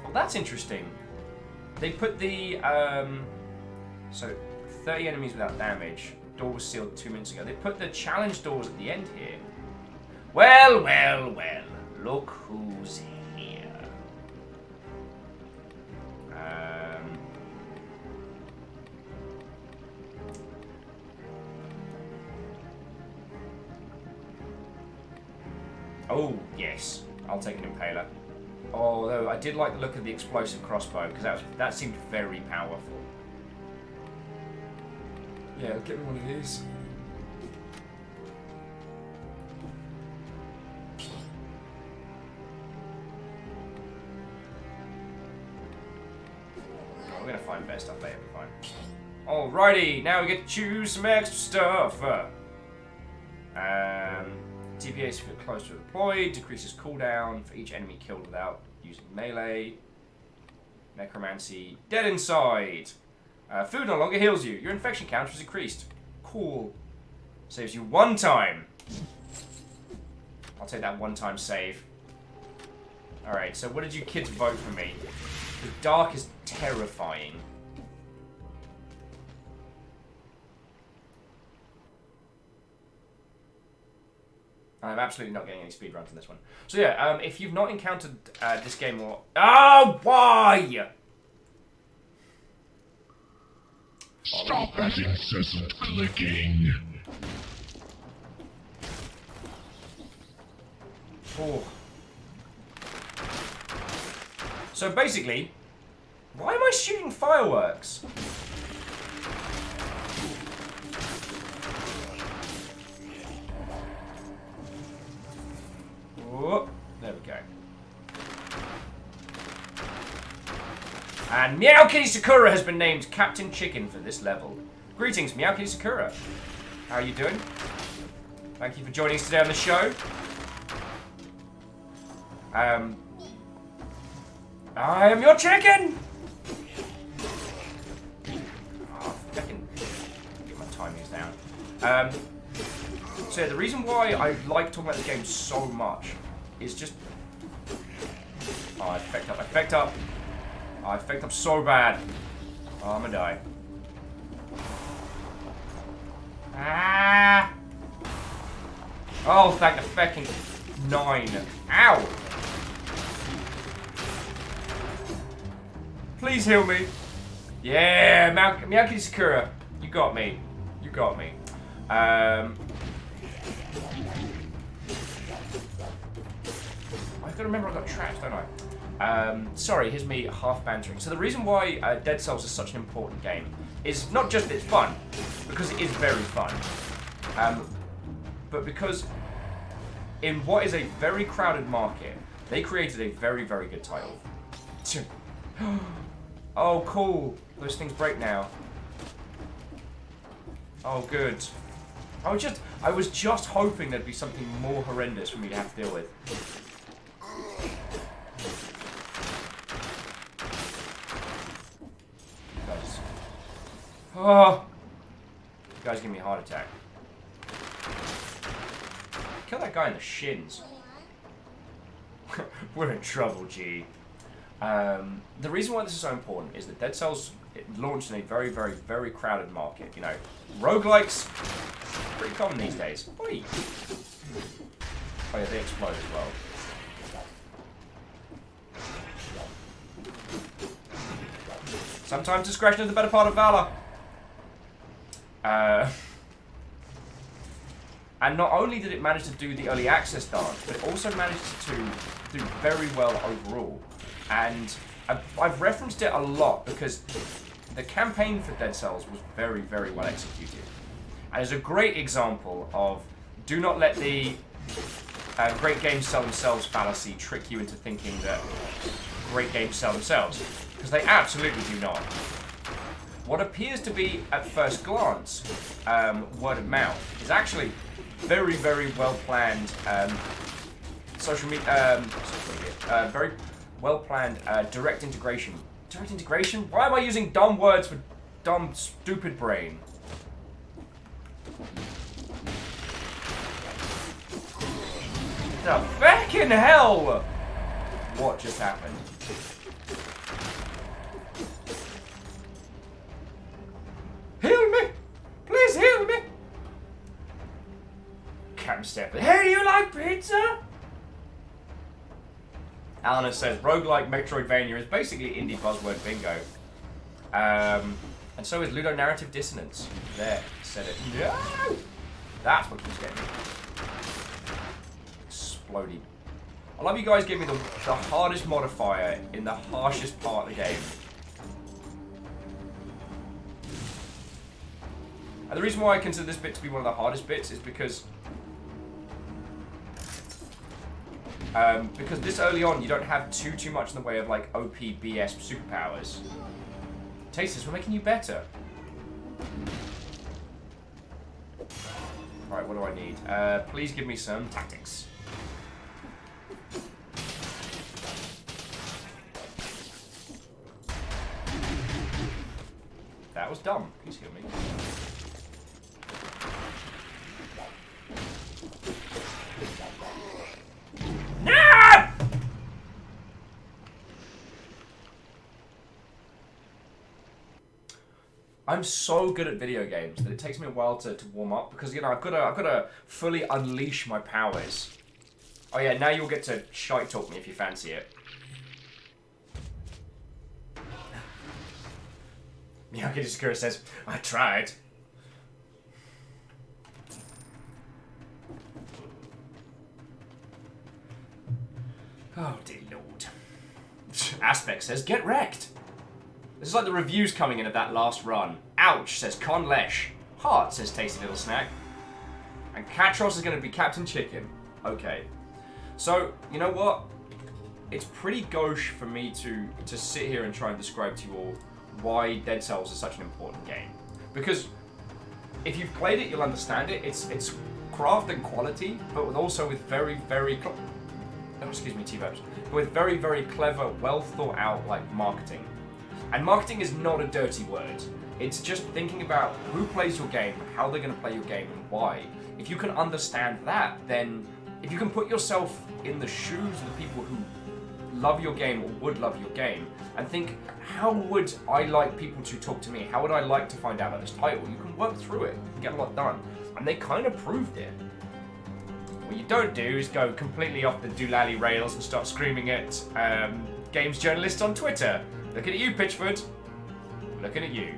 Well, that's interesting. They put the, so 30 enemies without damage. Door was sealed 2 minutes ago. They put the challenge doors at the end here. Well, well, well. Look who's here. Oh, yes. I'll take an impaler. Although I did like the look of the explosive crossbow, because that seemed very powerful. Yeah, get me one of these. Oh, we're going to find better stuff later, we're fine. Alrighty, now we get to choose some extra stuff. TPAs if you're close to a deployed, decreases cooldown for each enemy killed without using melee. Necromancy, dead inside. Food no longer heals you. Your infection counter is increased. Cool. Saves you 1 time. I'll take that 1-time save. Alright, so what did you kids vote for me? The dark is terrifying. I'm absolutely not getting any speedruns on this one. So yeah, if you've not encountered this game or... Oh, why? Stop that incessant clicking. Oh. So basically, why am I shooting fireworks? Oh, there we go. And Meow Kitty Sakura has been named Captain Chicken for this level. Greetings, Meow Kitty Sakura. How are you doing? Thank you for joining us today on the show. I am your chicken! Oh, I can get my timings down. So yeah, the reason why I like talking about this game so much is just... Oh, I fecked up, I fecked up. Oh, I fecked up so bad. Oh, I'm gonna die. Ah! Oh, thank the fecking 9. Ow! Please heal me. Yeah, Miyaki Sakura. You got me. You got me. I've got to remember I got trapped, don't I? Sorry, here's me half bantering. So the reason why Dead Cells is such an important game is not just it's fun, because it is very fun, but because in what is a very crowded market, they created a very, very good title. Oh, cool. Those things break now. Oh, good. I was just hoping there'd be something more horrendous for me to have to deal with. Guys. Oh! You guys give me a heart attack. Kill that guy in the shins. We're in trouble, G. The reason why this is so important is that Dead Cells launched in a very, very, very crowded market. You know, roguelikes, pretty common these days. Oi. Oh yeah, they explode as well. Sometimes discretion is the better part of valor. And not only did it manage to do the early access dance, but it also managed to do very well overall. And I've referenced it a lot because the campaign for Dead Cells was very, very well executed. And it's a great example of do not let the great games sell themselves fallacy trick you into thinking that great games sell themselves. Because they absolutely do not. What appears to be, at first glance, word of mouth is actually very, very well planned social media, very well planned direct integration. Direct integration? Why am I using dumb words for dumb, stupid brain? The feckin' hell! What just happened? Heal me! Please heal me! Cam Stepper. Hey, do you like pizza? Alana says, roguelike Metroidvania is basically indie buzzword bingo. And so is ludonarrative dissonance. There, said it. No! That's what keeps getting me. Exploding. I love you guys give me the hardest modifier in the harshest part of the game. And the reason why I consider this bit to be one of the hardest bits is because this early on you don't have too much in the way of like OP BS superpowers. Taste this, we're making you better. Alright, what do I need? Please give me some tactics. That was dumb. Please heal me. No! I'm so good at video games that it takes me a while to warm up because, you know, I've got to fully unleash my powers. Oh yeah, now you'll get to shite talk me if you fancy it. Miyake Sakura says, I tried. Oh dear lord. Aspect says, get wrecked. This is like the reviews coming in of that last run. Ouch, says Con Lesh. Heart, says Tasty Little Snack. And Katros is going to be Captain Chicken. Okay. So, you know what? It's pretty gauche for me to sit here and try and describe to you all why Dead Cells is such an important game. Because if you've played it, you'll understand it. It's craft and quality, but also with very, very... Oh, excuse me, T-Verbs. With very, very clever, well thought out, like, marketing. And marketing is not a dirty word. It's just thinking about who plays your game, how they're going to play your game, and why. If you can understand that, then if you can put yourself in the shoes of the people who love your game or would love your game, and think, how would I like people to talk to me? How would I like to find out about this title? You can work through it and get a lot done. And they kind of proved it. What you don't do is go completely off the doolally rails and start screaming at games journalists on Twitter. Looking at you, Pitchford. Looking at you.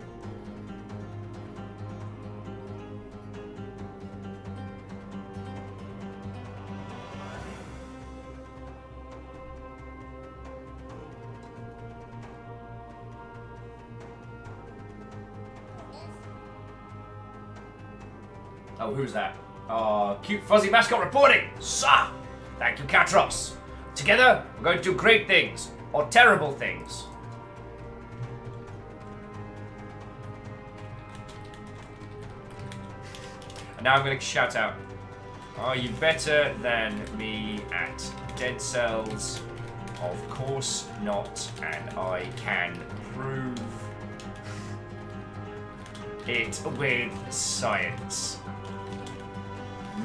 Oh, who's that? Oh, cute fuzzy mascot reporting! Sir! Thank you, Katros. Together, we're going to do great things. Or terrible things. And now I'm going to shout out, are you better than me at Dead Cells? Of course not, and I can prove it with science.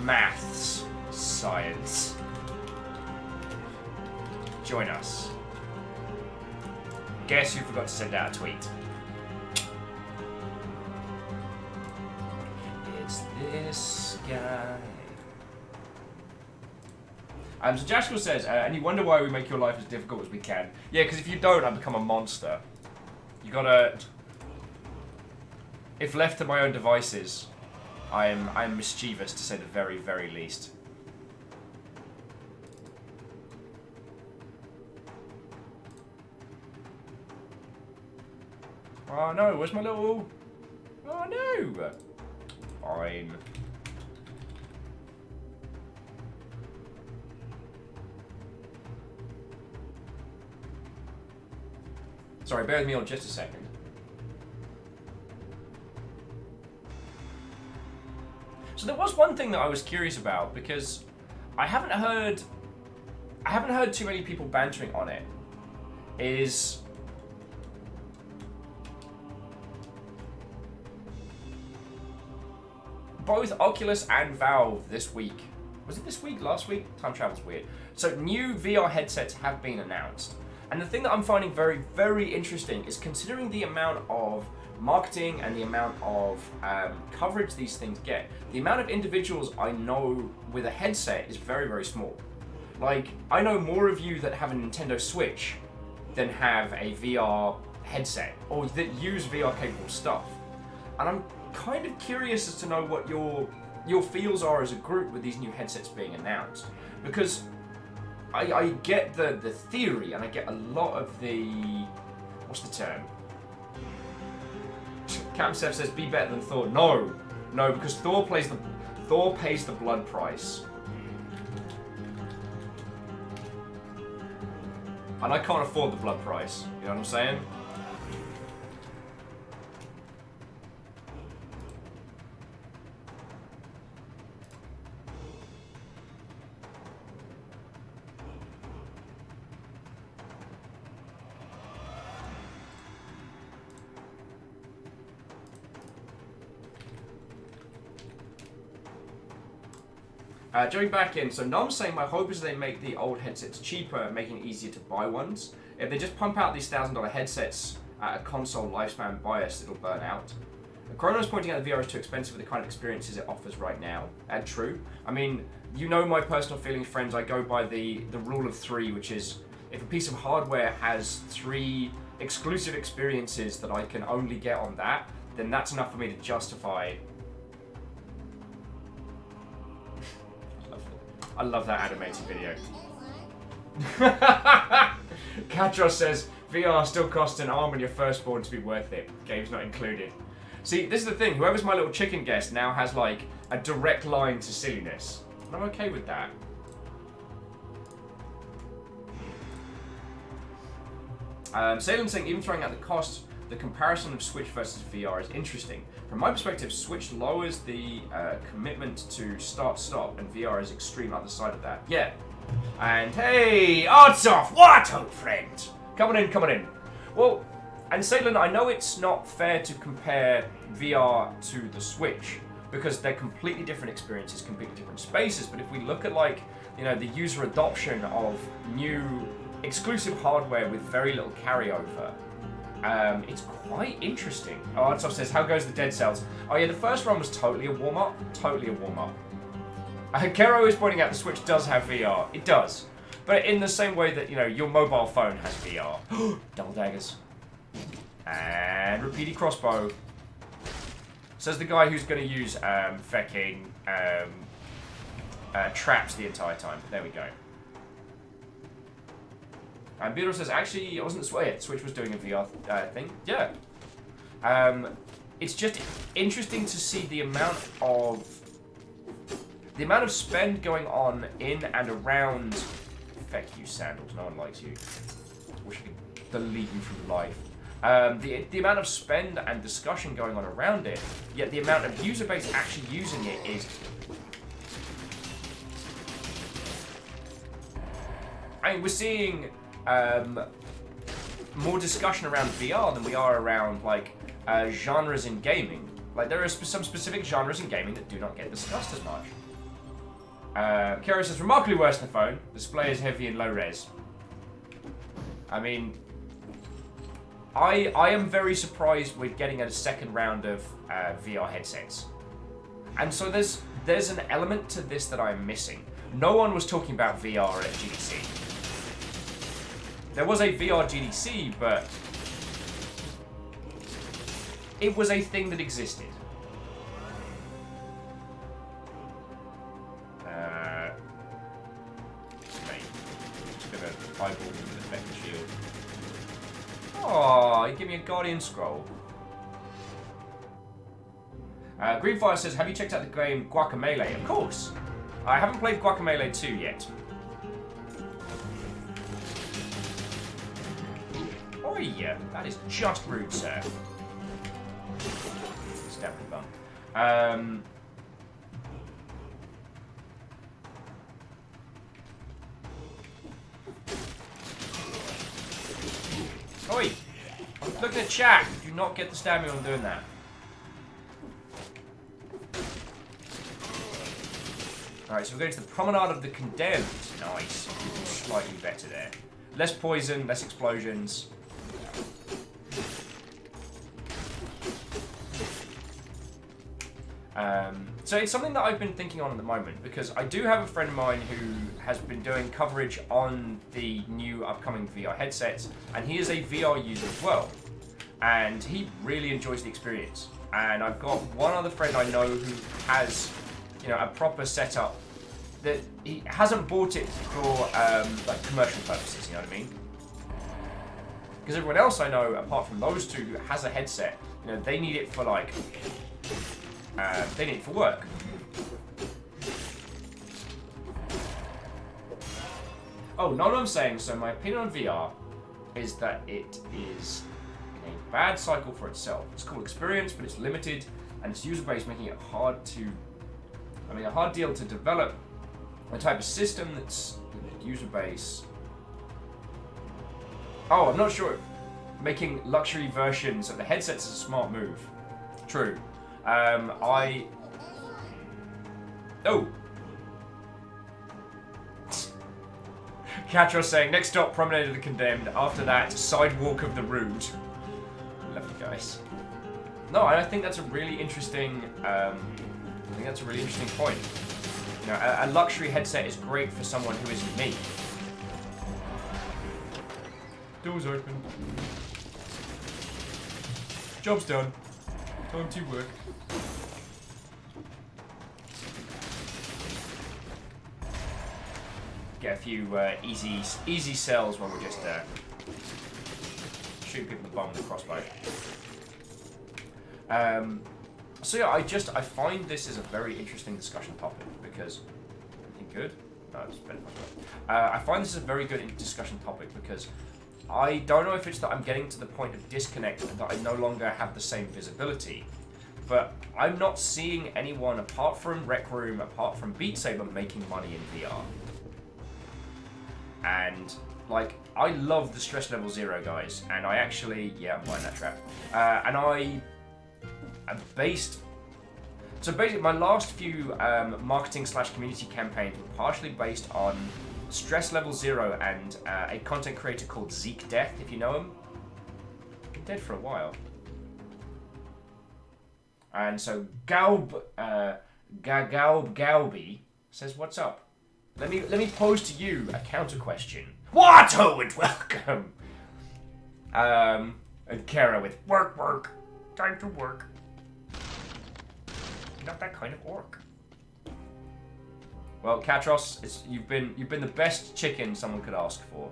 Maths science. Join us. Guess who forgot to send out a tweet? It's this guy. So Jashkal says, and you wonder why we make your life as difficult as we can. Yeah, because if you don't, I become a monster. You gotta... If left to my own devices, I'm mischievous to say the very, very least. Oh no, where's my little... Oh no! Fine. Sorry, bear with me on just a second. So there was one thing that I was curious about, because I haven't heard too many people bantering on it. Is both Oculus and Valve this week. Was it this week? Last week? Time travel's weird. So new VR headsets have been announced. And the thing that I'm finding very, very interesting is considering the amount of marketing and the amount of coverage these things get, the amount of individuals I know with a headset is very, very small. Like, I know more of you that have a Nintendo Switch than have a VR headset, or that use VR capable stuff. And I'm kind of curious as to know what your feels are as a group with these new headsets being announced. Because I get the theory, and I get a lot of the... What's the term? Camsef says, be better than Thor. No, because Thor pays the blood price. And I can't afford the blood price. You know what I'm saying? Jumping back in, so Nom's saying my hope is they make the old headsets cheaper, making it easier to buy ones. If they just pump out these $1,000 headsets at a console lifespan bias, it'll burn out. Chrono's pointing out that VR is too expensive for the kind of experiences it offers right now. And true. I mean, you know my personal feelings, friends. I go by the rule of 3, which is if a piece of hardware has 3 exclusive experiences that I can only get on that, then that's enough for me to justify. I love that animated video. Katros says, VR still costs an arm on your firstborn to be worth it. Game's not included. See, this is the thing. Whoever's my little chicken guest now has, like, a direct line to silliness. And I'm okay with that. Salem's saying, even throwing out the cost, the comparison of Switch versus VR is interesting. From my perspective, Switch lowers the commitment to start-stop, and VR is extreme other side of that. Yeah. And hey, odds off! What, old friend? Come on in. Well, and Salen, I know it's not fair to compare VR to the Switch, because they're completely different experiences, completely different spaces, but if we look at, like, you know, the user adoption of new exclusive hardware with very little carryover, it's quite interesting. Oh, Artsoft says, how goes the Dead Cells? Oh yeah, the first run was totally a warm-up. Kero is pointing out the Switch does have VR. It does. But in the same way that, you know, your mobile phone has VR. Double daggers. And repeaty crossbow. Says the guy who's going to use fecking traps the entire time. There we go. And Beetle says, actually, it wasn't Switch. Switch was doing a VR thing. Yeah. It's just interesting to see the amount of spend going on in and around. Feck you, Sandals. No one likes you. Wish I could delete you from life. The amount of spend and discussion going on around it, yet the amount of user base actually using it is... I mean, we're seeing more discussion around VR than we are around, like, genres in gaming. Like, there are some specific genres in gaming that do not get discussed as much. Kira says, remarkably worse than the phone. Display is heavy and low res. I mean, I am very surprised we're getting a second round of VR headsets. And so there's an element to this that I'm missing. No one was talking about VR at GDC. There was a VR GDC, but it was a thing that existed. Just gonna eyeball him with a Vector Shield. Oh, he gave me a Guardian Scroll. Greenfire says, have you checked out the game Guacamelee? Of course. I haven't played Guacamelee 2 yet. Oh yeah, that is just rude, sir. Stab the bum. Oi! I'm looking at chat. Do not get the stab me when I'm doing that. Alright, so we're going to the Promenade of the Condemned. Nice. Slightly better there. Less poison, less explosions. So it's something that I've been thinking on at the moment, because I do have a friend of mine who has been doing coverage on the new upcoming VR headsets, and he is a VR user as well. And he really enjoys the experience. And I've got one other friend I know who has, you know, a proper setup that he hasn't bought it for like commercial purposes, you know what I mean? Because everyone else I know, apart from those two, who has a headset, you know, they need it for like, they need it for work. Oh, not what I'm saying. So my opinion on VR is that it is in a bad cycle for itself. It's called experience, but it's limited, and its user base making it hard to, I mean, a hard deal to develop a type of system that's user base. Oh, I'm not sure. Making luxury versions of the headsets is a smart move. True. Oh! Catcher saying, next stop, Promenade of the Condemned. After that, Sidewalk of the Rude. Lovely, guys. No, I think that's a really interesting, point. You know, a luxury headset is great for someone who isn't me. Doors open. Job's done. Time to work. Get a few easy sells when we're just shooting people with the bomb with the crossbow. So yeah, I find this is a very interesting discussion topic because anything good? No, it's better. I find this is a very good discussion topic because I don't know if it's that I'm getting to the point of disconnect and that I no longer have the same visibility, but I'm not seeing anyone apart from Rec Room, apart from Beat Saber, making money in VR. And like, I love the Stress Level 0 guys, and I actually, yeah, I'm buying that trap. And I based. So basically, my last few marketing/community campaigns were partially based on Stress Level 0 and a content creator called Zeke Death, if you know him. Been dead for a while. And so Galby says, "What's up? Let me pose to you a counter question. What? Oh, and welcome." And Kara with work, time to work. Not that kind of orc. Well, Katros, you've been the best chicken someone could ask for,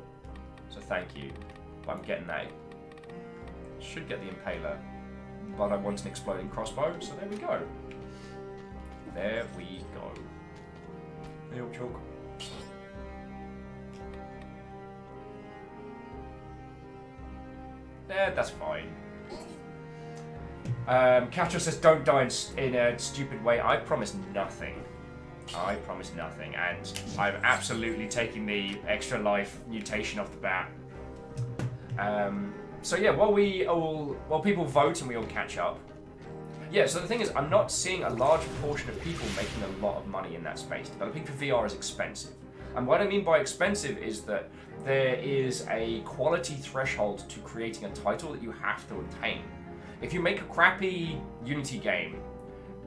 so thank you. But I'm getting that. Should get the impaler, but I want an exploding crossbow, so there we go. There we go. Hey, old chalk. That's fine. Catcher says, don't die in a stupid way. I promise nothing. I promise nothing. And I'm absolutely taking the extra life mutation off the bat. So yeah, while people vote and we all catch up. Yeah, so the thing is, I'm not seeing a large proportion of people making a lot of money in that space. Developing for VR is expensive. And what I mean by expensive is that there is a quality threshold to creating a title that you have to attain. If you make a crappy Unity game,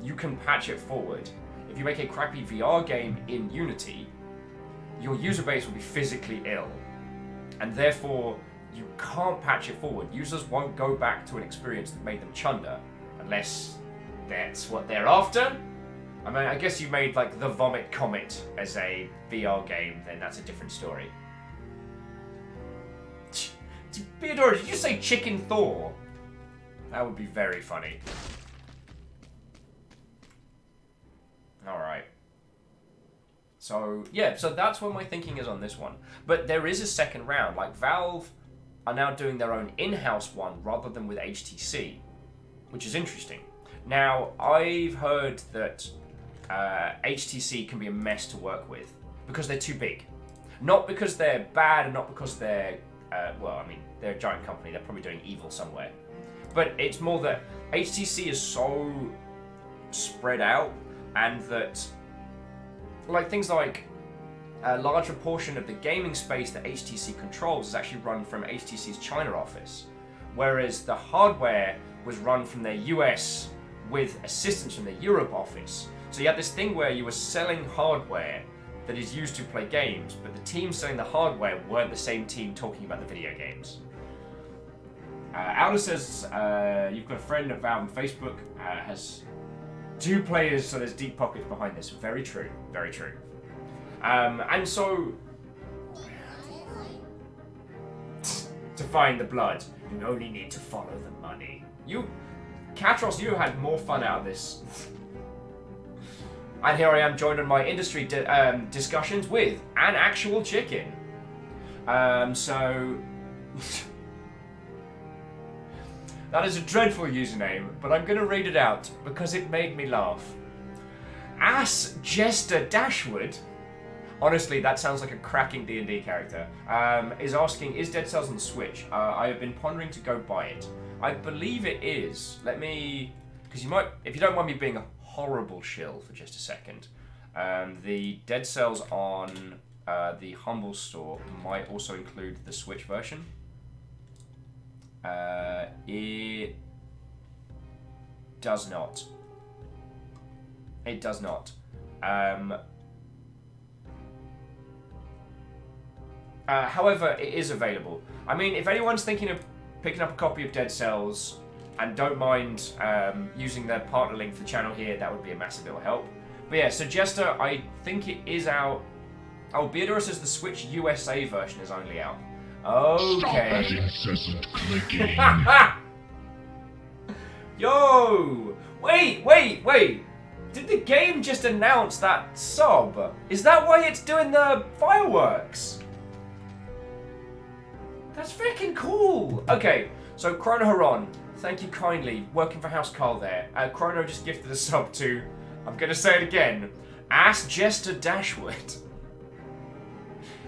you can patch it forward. If you make a crappy VR game in Unity, your user base will be physically ill. And therefore, you can't patch it forward. Users won't go back to an experience that made them chunder, unless that's what they're after. I mean, I guess you made like the Vomit Comet as a VR game, then that's a different story. Theodora, did you say Chicken Thor? That would be very funny. Alright. So, yeah, so that's what my thinking is on this one. But there is a second round. Like, Valve are now doing their own in-house one rather than with HTC, which is interesting. Now, I've heard that HTC can be a mess to work with because they're too big. Not because they're bad and not because they're, well, I mean, they're a giant company. They're probably doing evil somewhere. But it's more that HTC is so spread out, and that like things like a larger portion of the gaming space that HTC controls is actually run from HTC's China office, whereas the hardware was run from their US with assistance from their Europe office. So you had this thing where you were selling hardware that is used to play games, but the team selling the hardware weren't the same team talking about the video games. Aldo says, you've got a friend at Valve on Facebook, has 2 players, so there's deep pockets behind this. Very true, very true. And so, to find the blood, you only need to follow the money. Katros, you had more fun out of this. And here I am joined on my industry discussions with an actual chicken. So... That is a dreadful username, but I'm going to read it out because it made me laugh. Ass Jester Dashwood, honestly, that sounds like a cracking D&D character, is asking, is Dead Cells on the Switch? I have been pondering to go buy it. I believe it is. Let me... Because you might... If you don't mind me being a horrible shill for just a second, the Dead Cells on the Humble store might also include the Switch version. It does not. It does not. However, it is available. I mean, if anyone's thinking of picking up a copy of Dead Cells and don't mind using the partner link for the channel here, that would be a massive bit of help. But yeah, so Jester, I think it is out. Oh, Beadora says the Switch USA version is only out. Okay. Stop that incessant clicking. Yo! Wait! Did the game just announce that sub? Is that why it's doing the fireworks? That's freaking cool! Okay, so Chrono Haron, thank you kindly, working for House Carl there. Chrono just gifted a sub to, I'm gonna say it again, Ass Jester Dashwood.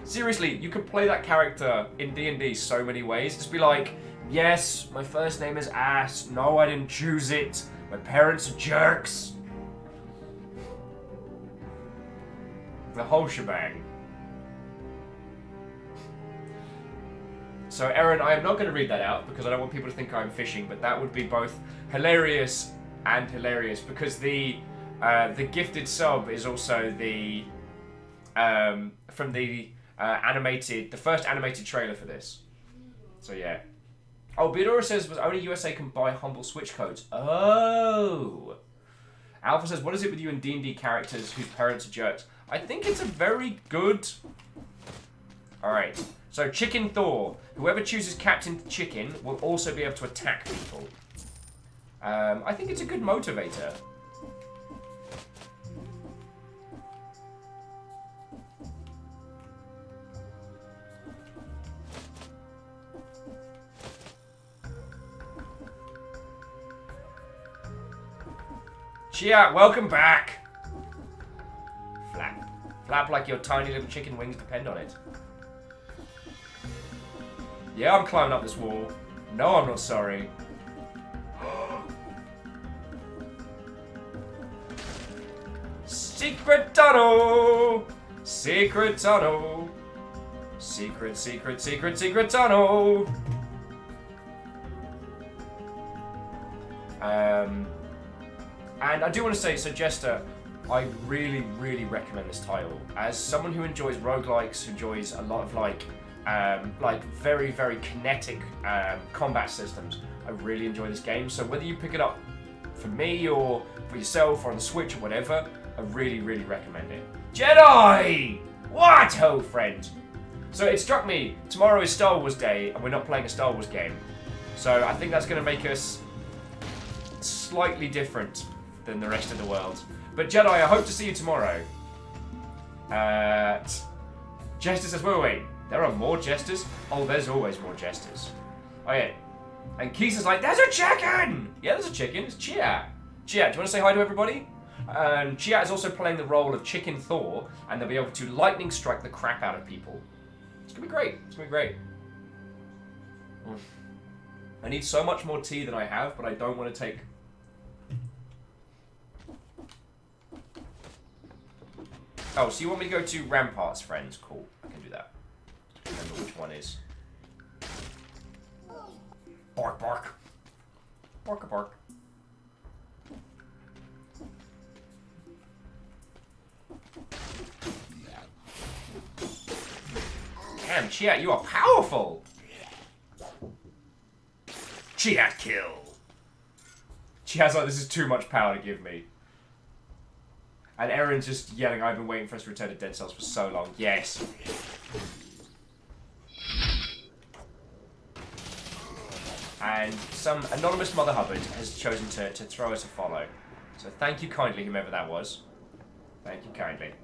Seriously, you could play that character in D&D so many ways. Just be like, yes, my first name is Ass. No, I didn't choose it. My parents are jerks. The whole shebang. So, Aaron, I am not going to read that out because I don't want people to think I'm fishing, but that would be both hilarious and hilarious because the gifted sub is also the from the the first animated trailer for this. So yeah. Oh, Beadora says only USA can buy Humble Switch codes. Oh. Alpha says, what is it with you and D&D characters whose parents are jerks? I think it's a very good... Alright. So Chicken Thor. Whoever chooses Captain Chicken will also be able to attack people. I think it's a good motivator. Chia, welcome back. Flap. Flap like your tiny little chicken wings depend on it. Yeah, I'm climbing up this wall. No, I'm not sorry. Secret tunnel! Secret tunnel! Secret, secret, secret, secret tunnel! And I do want to say, so Jester, I really, really recommend this title. As someone who enjoys roguelikes, who enjoys a lot of like very, very kinetic combat systems, I really enjoy this game. So whether you pick it up for me or for yourself or on the Switch or whatever, I really, really recommend it. Jedi! What ho, friend? So it struck me, tomorrow is Star Wars Day and we're not playing a Star Wars game. So I think that's going to make us slightly different than the rest of the world. But Jedi, I hope to see you tomorrow. Jester says, wait, there are more Jesters? Oh, there's always more Jesters. Oh yeah. And Keith is like, there's a chicken! Yeah, there's a chicken, it's Chia. Chia, do you want to say hi to everybody? Chia is also playing the role of Chicken Thor, and they'll be able to lightning strike the crap out of people. It's gonna be great, it's gonna be great. I need so much more tea than I have, but I don't want to take... Oh, so you want me to go to Ramparts, friends? Cool, I can do that. Remember which one is. Bark, bark. Bark, bark. Damn, Chia, you are powerful! Chia kill! Chia's like, this is too much power to give me. And Erin's just yelling, I've been waiting for us to return to Dead Cells for so long. Yes. And some anonymous Mother Hubbard has chosen to throw us a follow. So thank you kindly, whomever that was. Thank you kindly.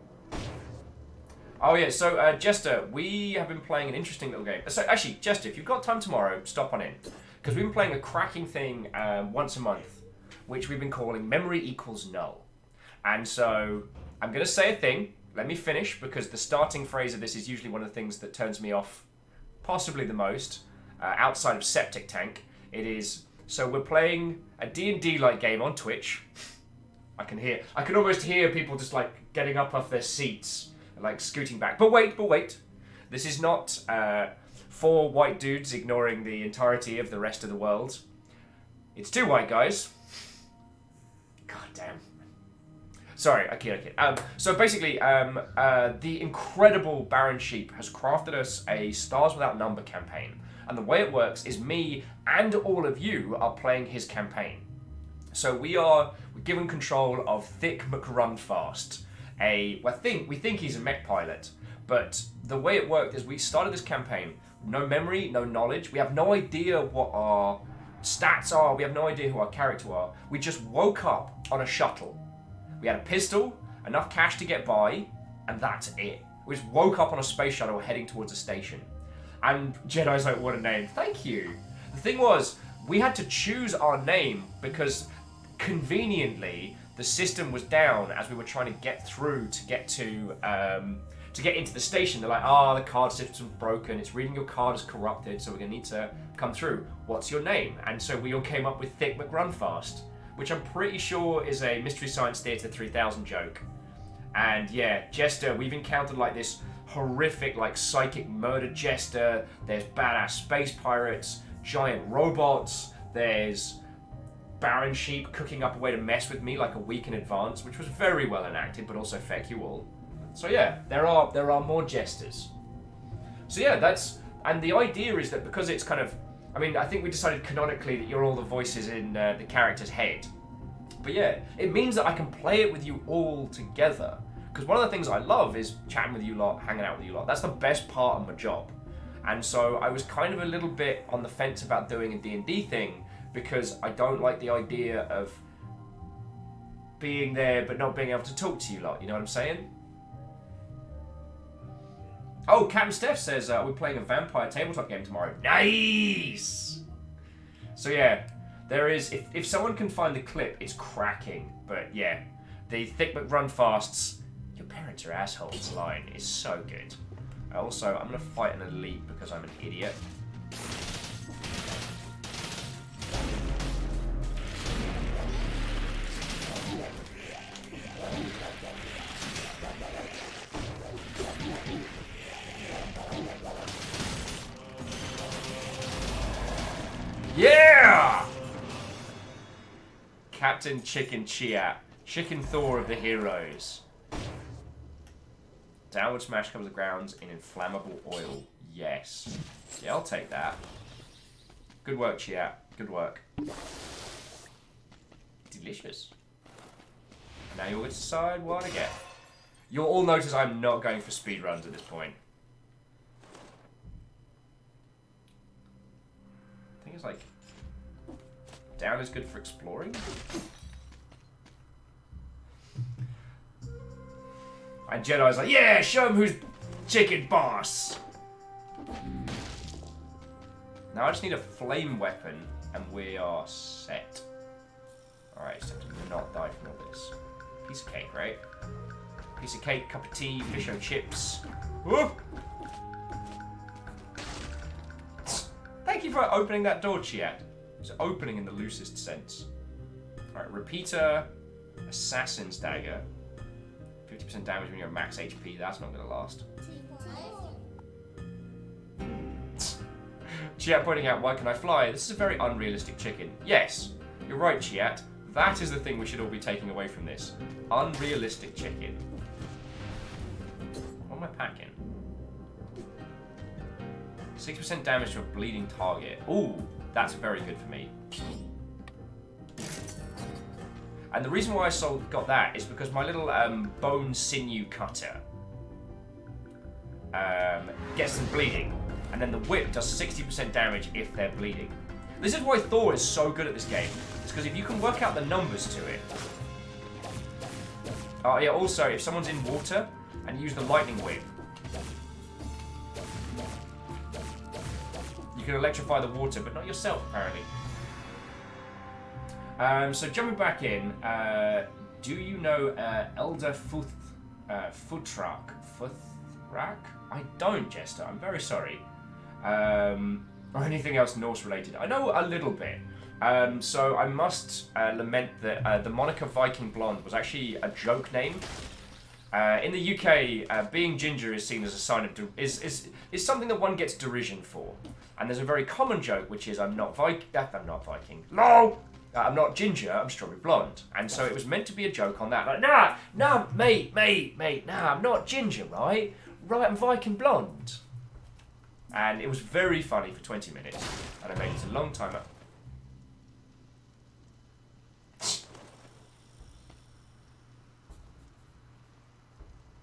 Oh yeah, so Jester, we have been playing an interesting little game. So actually, Jester, if you've got time tomorrow, stop on in. Because we've been playing a cracking thing once a month, which we've been calling Memory Equals Null. And so, I'm going to say a thing, let me finish, because the starting phrase of this is usually one of the things that turns me off possibly the most, outside of Septic Tank. It is, so we're playing a D&D-like game on Twitch. I can almost hear people just like getting up off their seats, like scooting back. But wait. This is not 4 white dudes ignoring the entirety of the rest of the world. It's 2 white guys. God damn. Sorry, I kid. So basically, the incredible Baron Sheep has crafted us a Stars Without Number campaign. And the way it works is me and all of you are playing his campaign. So we're given control of Thick McRunfast. We think he's a mech pilot. But the way it worked is we started this campaign, no memory, no knowledge. We have no idea what our stats are. We have no idea who our character are. We just woke up on a shuttle. We had a pistol, enough cash to get by, and that's it. We just woke up on a space shuttle heading towards a station. And Jedi's like, what a name. Thank you. The thing was, we had to choose our name because conveniently the system was down as we were trying to get through to get into the station. They're like, the card system's broken. It's reading your card as corrupted, so we're going to need to come through. What's your name? And so we all came up with Thick McRunfast, which I'm pretty sure is a Mystery Science Theater 3000 joke. And yeah, Jester, we've encountered like this horrific like psychic murder Jester. There's badass space pirates, giant robots, there's Baron Sheep cooking up a way to mess with me like a week in advance, which was very well enacted, but also feck you all. So yeah, there are more Jesters. So yeah, and the idea is that because it's kind of, I think we decided canonically that you're all the voices in the character's head. But yeah, it means that I can play it with you all together. Because one of the things I love is chatting with you lot, hanging out with you lot. That's the best part of my job. And so I was kind of a little bit on the fence about doing a D&D thing because I don't like the idea of being there but not being able to talk to you lot. You know what I'm saying? Oh, Captain Steph says we're playing a vampire tabletop game tomorrow. Nice! So yeah, There is, if someone can find the clip, it's cracking. But yeah, the thick but run fasts, your parents are assholes line is so good. Also, I'm going to fight an elite because I'm an idiot. Yeah! Captain Chicken Chia. Chicken Thor of the heroes. Downward smash covers the grounds in inflammable oil. Yes. Yeah, I'll take that. Good work, Chia. Good work. Delicious. Now you'll get to decide what to get. You'll all notice I'm not going for speed runs at this point. I think it's like... down is good for exploring? And Jedi's like, yeah, show him who's chicken boss. Now I just need a flame weapon, and we are set. Alright, it's time to not die from all this. Piece of cake, right? Piece of cake, cup of tea, fish and chips. Woo! Thank you for opening that door, Chiat. It's opening in the loosest sense. Alright, repeater, assassin's dagger. 50% damage when you're at max HP, that's not going to last. Chiat pointing out, why can I fly? This is a very unrealistic chicken. Yes, you're right, Chiat. That is the thing we should all be taking away from this. Unrealistic chicken. What am I packing? 6% damage to a bleeding target. Ooh, that's very good for me. And the reason why I got that is because my little bone sinew cutter gets them bleeding, and then the whip does 60% damage if they're bleeding. This is why Thor is so good at this game. It's because if you can work out the numbers to it. Oh yeah, also if someone's in water and you use the lightning whip, you can electrify the water, but not yourself apparently. So jumping back in, do you know Elder Futrak? Futhrak? I don't, Jester. I'm very sorry. Or anything else Norse related. I know a little bit. So I must lament that the moniker Viking Blonde was actually a joke name. In the UK, being ginger is seen as a sign of is something that one gets derision for. And there's a very common joke, which is I'm not Viking. No. I'm not ginger, I'm strawberry blonde. And so it was meant to be a joke on that. Like, nah, mate, nah, I'm not ginger, right? Right, I'm Viking blonde. And it was very funny for 20 minutes. And I made it a long time up.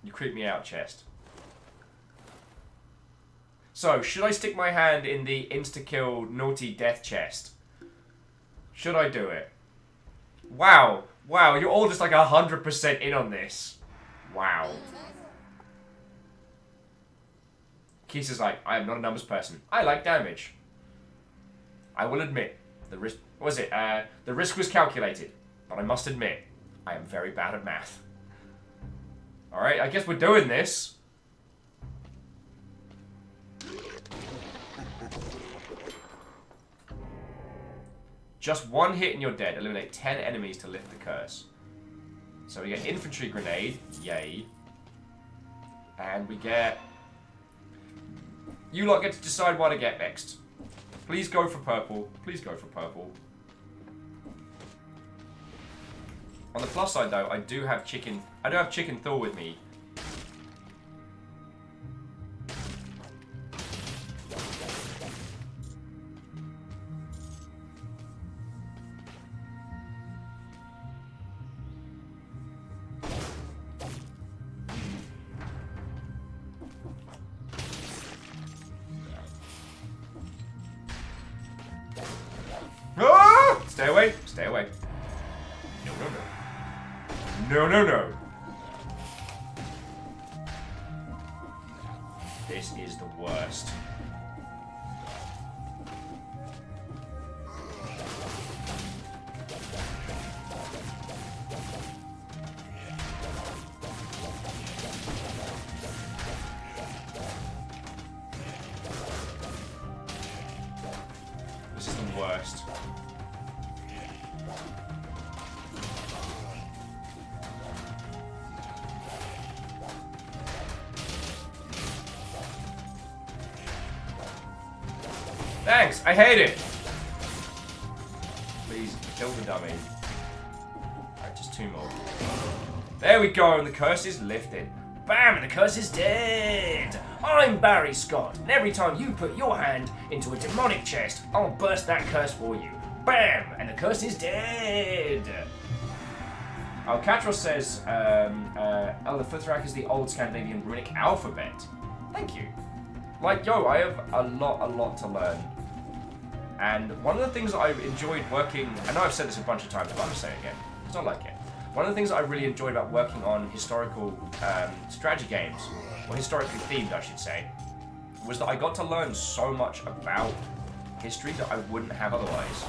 You creep me out, chest. So, should I stick my hand in the insta-kill naughty death chest? Should I do it? Wow, you're all just like 100% in on this. Wow. Kisa's like, I am not a numbers person. I like damage. I will admit, the risk, what was it? The risk was calculated, but I must admit, I am very bad at math. Alright, I guess we're doing this. Just one hit and you're dead. Eliminate 10 enemies to lift the curse. So we get infantry grenade. Yay. And we get... You lot get to decide what to get next. Please go for purple. Please go for purple. On the plus side though, I do have Chicken Thor with me. Stay away. Stay away. No, no, no. No, no, no. This is the worst. Thanks, I hate it. Please, kill the dummy. Alright, just 2 more. There we go, and the curse is lifted. Bam, and the curse is dead. I'm Barry Scott, and every time you put your hand into a demonic chest, I'll burst that curse for you. Bam, and the curse is dead. Oh, Catros says, Elder Futhrak is the old Scandinavian runic alphabet. Thank you. Like, yo, I have a lot to learn. And one of the things that I enjoyed working, I know I've said this a bunch of times, but I'm going to say it again, because I like it. One of the things that I really enjoyed about working on historical strategy games, or historically themed, I should say, was that I got to learn so much about history that I wouldn't have otherwise.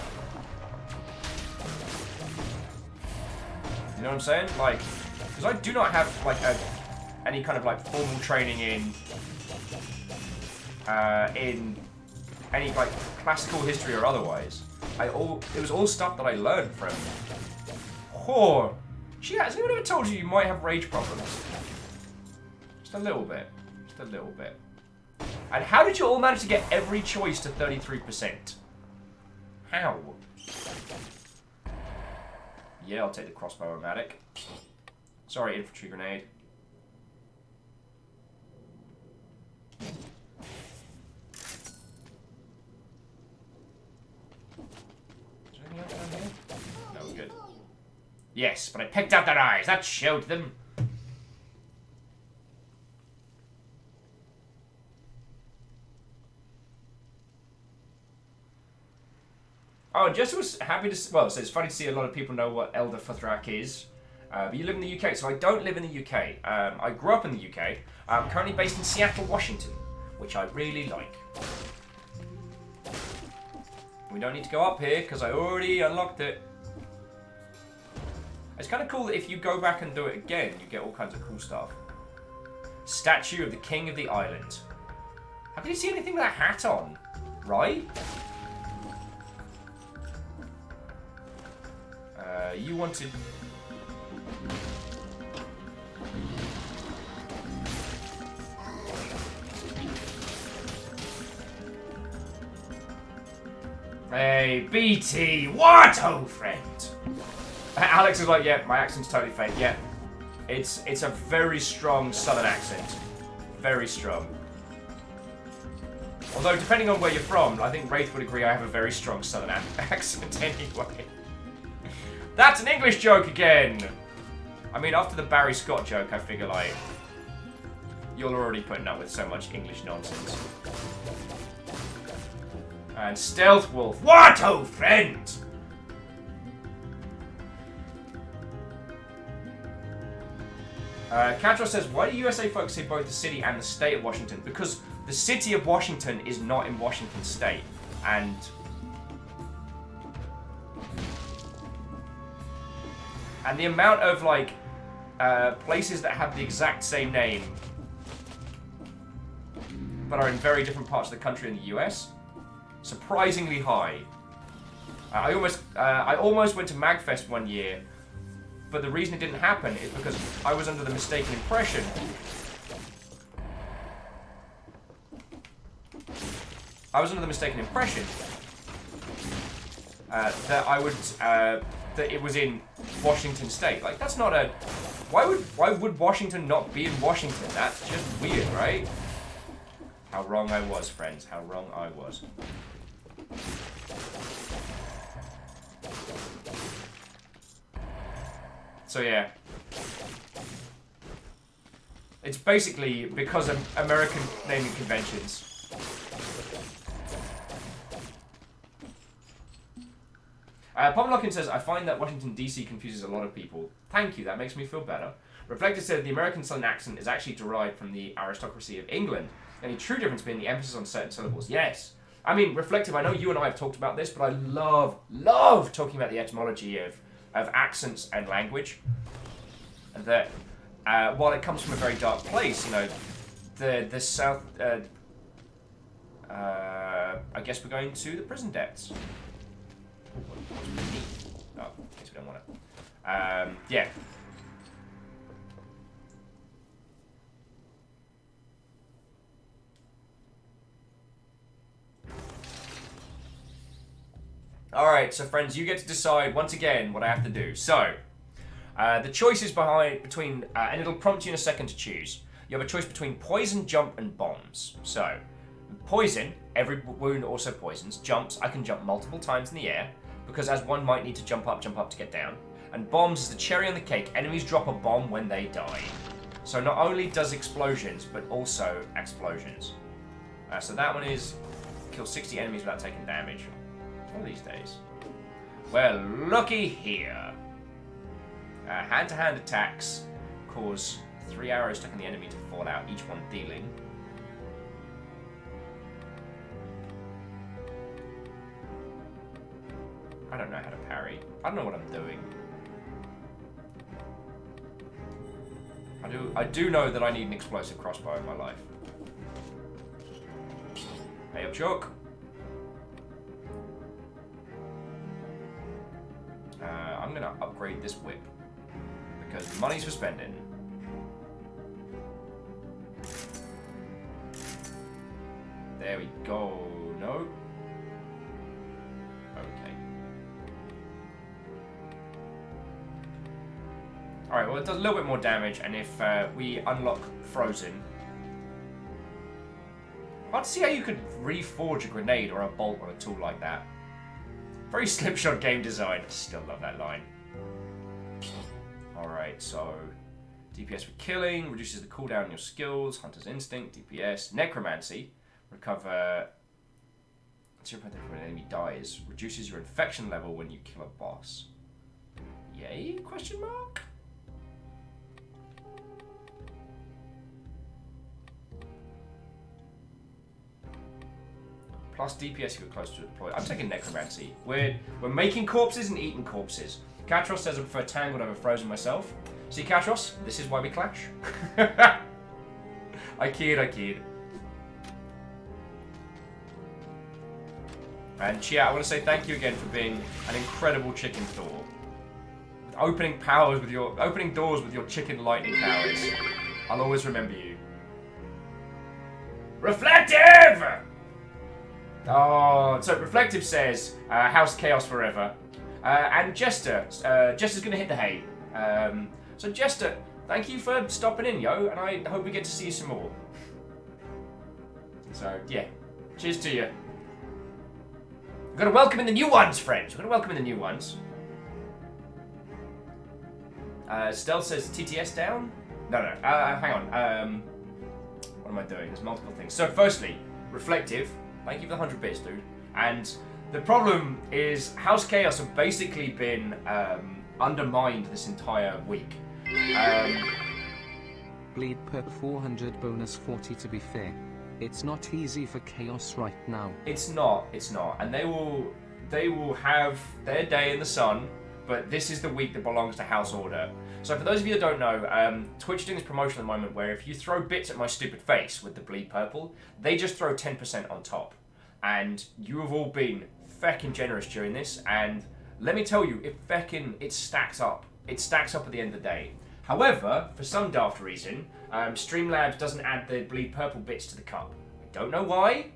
You know what I'm saying? Like, because I do not have like any kind of like formal training in any like classical history or otherwise. It was all stuff that I learned from. Oh, has anyone ever told you might have rage problems? Just a little bit. Just a little bit. And how did you all manage to get every choice to 33%? How? Yeah, I'll take the crossbow-o-matic. Sorry, infantry grenade. Is there anything else down here? No, good. Yes, but I picked out their eyes. That showed them. Oh, Jess was happy to... Well, so it's funny to see a lot of people know what Elder Futhrak is. But you live in the UK, so I don't live in the UK. I grew up in the UK. I'm currently based in Seattle, Washington, which I really like. We don't need to go up here, because I already unlocked it. It's kind of cool that if you go back and do it again, you get all kinds of cool stuff. Statue of the King of the Island. How can you see anything with a hat on? Right? You wanted... Hey, BT, what, old friend? Alex is like, yeah, my accent's totally fake. Yeah, it's a very strong southern accent. Very strong. Although, depending on where you're from, I think Wraith would agree I have a very strong southern accent anyway. That's an English joke again! I mean, after the Barry Scott joke, I figure, like, you're already putting up with so much English nonsense. And Stealth Wolf, what, old friend? Catro says, why do USA folks say both the city and the state of Washington? Because the city of Washington is not in Washington state. And the amount of, like, places that have the exact same name but are in very different parts of the country in the US, surprisingly high. I almost went to MagFest one year, but the reason it didn't happen is because I was under the mistaken impression that it was in Washington State. Like, that's not a... Why would Washington not be in Washington? That's just weird, right? How wrong I was, friends. How wrong I was. So yeah. It's basically because of American naming conventions. Pomlockin says, I find that Washington DC confuses a lot of people. Thank you, that makes me feel better. Reflector said the American Southern accent is actually derived from the aristocracy of England. Any true difference being the emphasis on certain syllables. Yes. I mean, Reflective, I know you and I have talked about this, but I love talking about the etymology of accents and language. And that, while it comes from a very dark place, you know, the South, I guess we're going to the prison depths. Oh, in case we don't want it. Yeah. Alright, so friends, you get to decide once again what I have to do. So, the choice is between, and it'll prompt you in a second to choose. You have a choice between poison, jump, and bombs. So, poison, every wound also poisons. Jumps, I can jump multiple times in the air, because as one might need to jump up to get down. And bombs is the cherry on the cake. Enemies drop a bomb when they die. So not only does explosions, but also explosions. So that one is kill 60 enemies without taking damage. One of these days. Well, looky here. Hand-to-hand attacks cause 3 arrows stuck in the enemy to fall out, each one dealing. I don't know how to parry. I don't know what I'm doing. I do know that I need an explosive crossbow in my life. Hey up, Chuck. I'm gonna upgrade this whip because money's for spending. There we go. No. Okay. Alright, well it does a little bit more damage, and if we unlock Frozen... Hard to see how you could reforge a grenade or a bolt on a tool like that. Very slipshod game design. Still love that line. Alright, so... DPS for killing, reduces the cooldown on your skills, Hunter's Instinct, DPS, Necromancy, recover 0.3 when an enemy dies, reduces your infection level when you kill a boss. Yay? Question mark? Plus DPS if you're close to deploy. I'm taking Necromancy. We're making corpses and eating corpses. Katros says I prefer Tangled over Frozen myself. See, Katros, this is why we clash. I kid. And Chia, I want to say thank you again for being an incredible chicken Thor. Opening doors with your chicken lightning powers. I'll always remember you. Reflective! Oh, so Reflective says, House Chaos forever. And Jester, Jester's gonna hit the hay. So Jester, thank you for stopping in, yo, and I hope we get to see you some more. So, yeah, cheers to you. We're gonna welcome in the new ones, friends. We're gonna welcome in the new ones. Stealth says TTS down? No, hang on. What am I doing? There's multiple things. So, firstly, Reflective. Thank you for the 100 bits, dude. And the problem is House Chaos have basically been undermined this entire week. Bleed per 400 bonus 40 to be fair. It's not easy for Chaos right now. It's not. And they will have their day in the sun, but this is the week that belongs to House Order. So for those of you that don't know, Twitch is doing this promotion at the moment where if you throw bits at my stupid face with the bleed purple, they just throw 10% on top. And you have all been feckin' generous during this, and let me tell you, it stacks up. It stacks up at the end of the day. However, for some daft reason, Streamlabs doesn't add the bleed purple bits to the cup. I don't know why,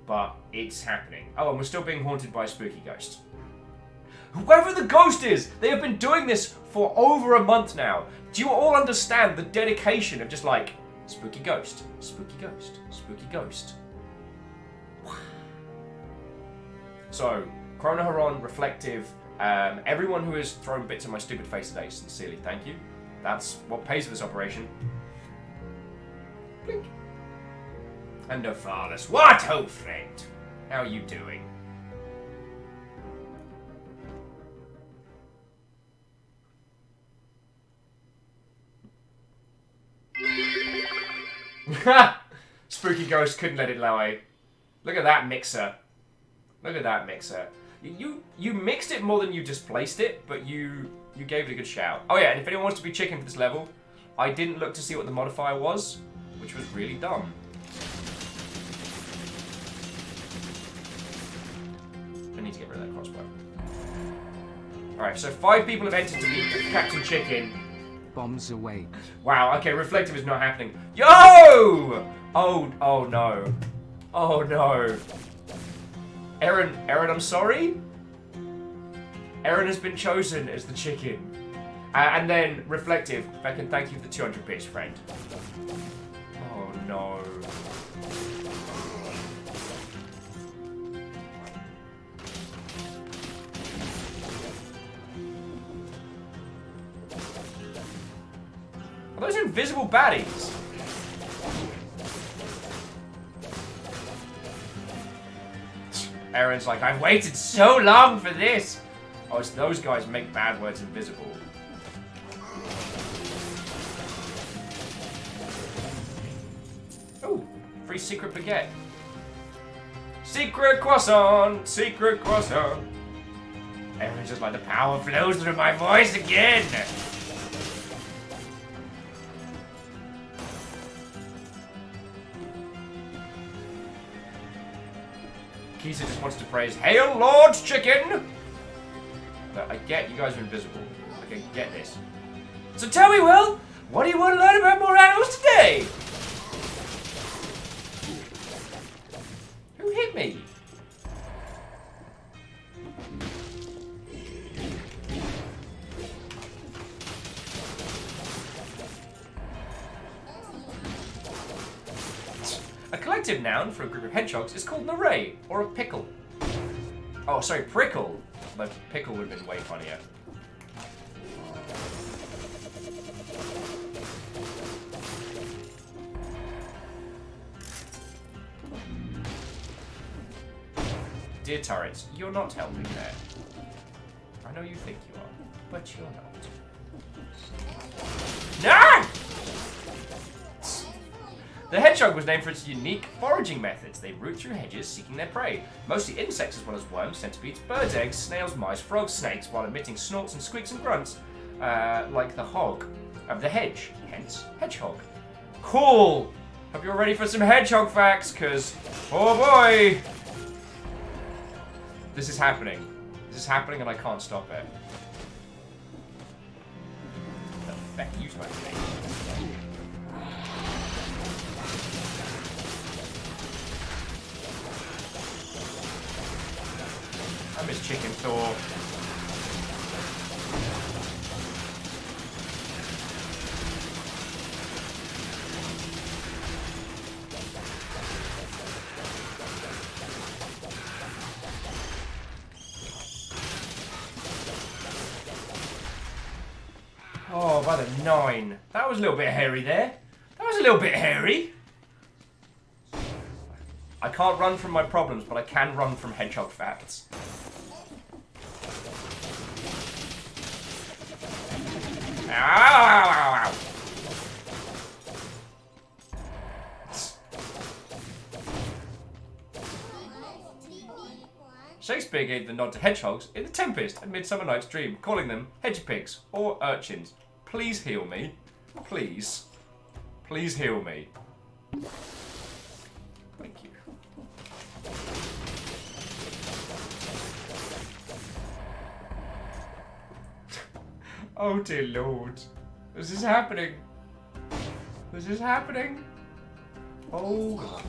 but it's happening. Oh, and we're still being haunted by a spooky ghost. Whoever the ghost is, they have been doing this for over a month now. Do you all understand the dedication of just like, spooky ghost, spooky ghost, spooky ghost? So, Chrono Heron, Reflective, everyone who has thrown bits of my stupid face today, sincerely thank you. That's what pays for this operation. Blink. And Ophalis, what ho friend? How are you doing? Spooky ghost couldn't let it lie. Look at that mixer. Look at that mixer. You mixed it more than you displaced it, but you gave it a good shout. Oh yeah, and if anyone wants to be chicken for this level, I didn't look to see what the modifier was, which was really dumb. I need to get rid of that crossbow. Alright, so 5 people have entered to be Captain Chicken. Bombs away. Wow, okay, Reflective is not happening. Yo! Oh no. Oh no. Aaron, I'm sorry. Aaron has been chosen as the chicken. And then, reflective, Beckham, thank you for the 200 bits, friend. Oh no. Are those invisible baddies? Aaron's like, I've waited so long for this! Oh, it's those guys make bad words invisible. Oh, free secret baguette. Secret croissant! Secret croissant! Aaron's just like, the power flows through my voice again! Kisa just wants to praise, Hail Lord Chicken! But I get you guys are invisible. I get this. So tell me, Will, what do you want to learn about more animals today? Who hit me? A collective noun for a group of hedgehogs is called an array, or a pickle. Oh, sorry, prickle. But pickle would have been way funnier. Dear turrets, you're not helping there. I know you think you are, but you're not. No! The hedgehog was named for its unique foraging methods. They root through hedges seeking their prey. Mostly insects as well as worms, centipedes, birds' eggs, snails, mice, frogs, snakes, while emitting snorts and squeaks and grunts like the hog of the hedge, hence hedgehog. Cool! Hope you're ready for some hedgehog facts, because, oh boy! This is happening. This is happening and I can't stop it. Becky, use my name. I miss Chicken Thor. Oh, by the 9. That was a little bit hairy there. That was a little bit hairy. I can't run from my problems, but I can run from hedgehog facts. Ow, ow, ow, ow. Shakespeare gave the nod to hedgehogs in The Tempest and Midsummer Night's Dream, calling them hedge pigs or urchins. Please heal me. Please. Please heal me. Thank you. Oh dear Lord. This is happening. This is happening. Oh God.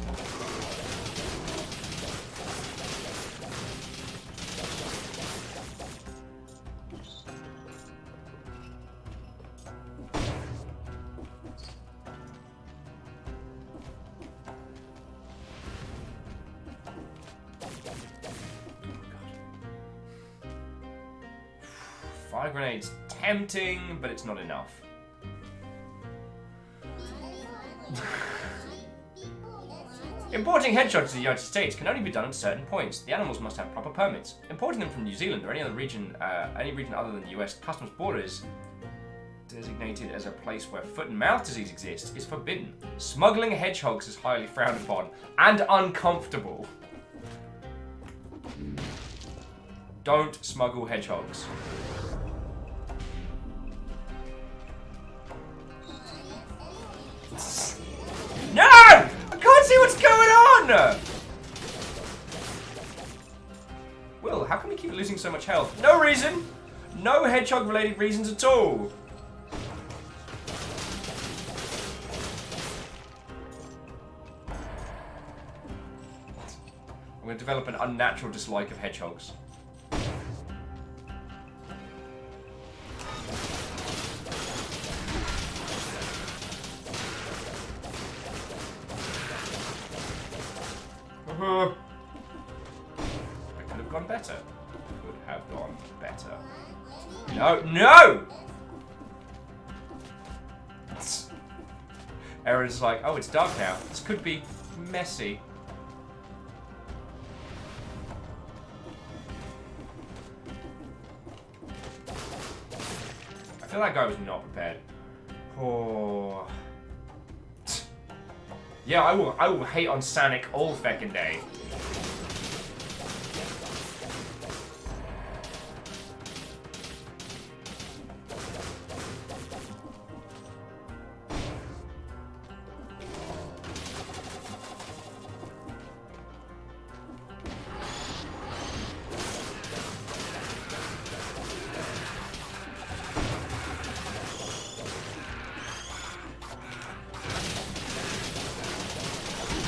Fire grenades tempting, but it's not enough. Importing hedgehogs to the United States can only be done at certain points. The animals must have proper permits. Importing them from New Zealand or any region other than the US customs borders designated as a place where foot and mouth disease exists is forbidden. Smuggling hedgehogs is highly frowned upon and uncomfortable. Don't smuggle hedgehogs. No! I can't see what's going on! Will, how come we keep losing so much health? No reason! No hedgehog-related reasons at all! I'm going to develop an unnatural dislike of hedgehogs. That could have gone better. Could have gone better. No, no! Aaron's like, oh, it's dark now. This could be messy. I feel that guy was not prepared. Oh. Yeah, I will hate on Sanic all feckin' day.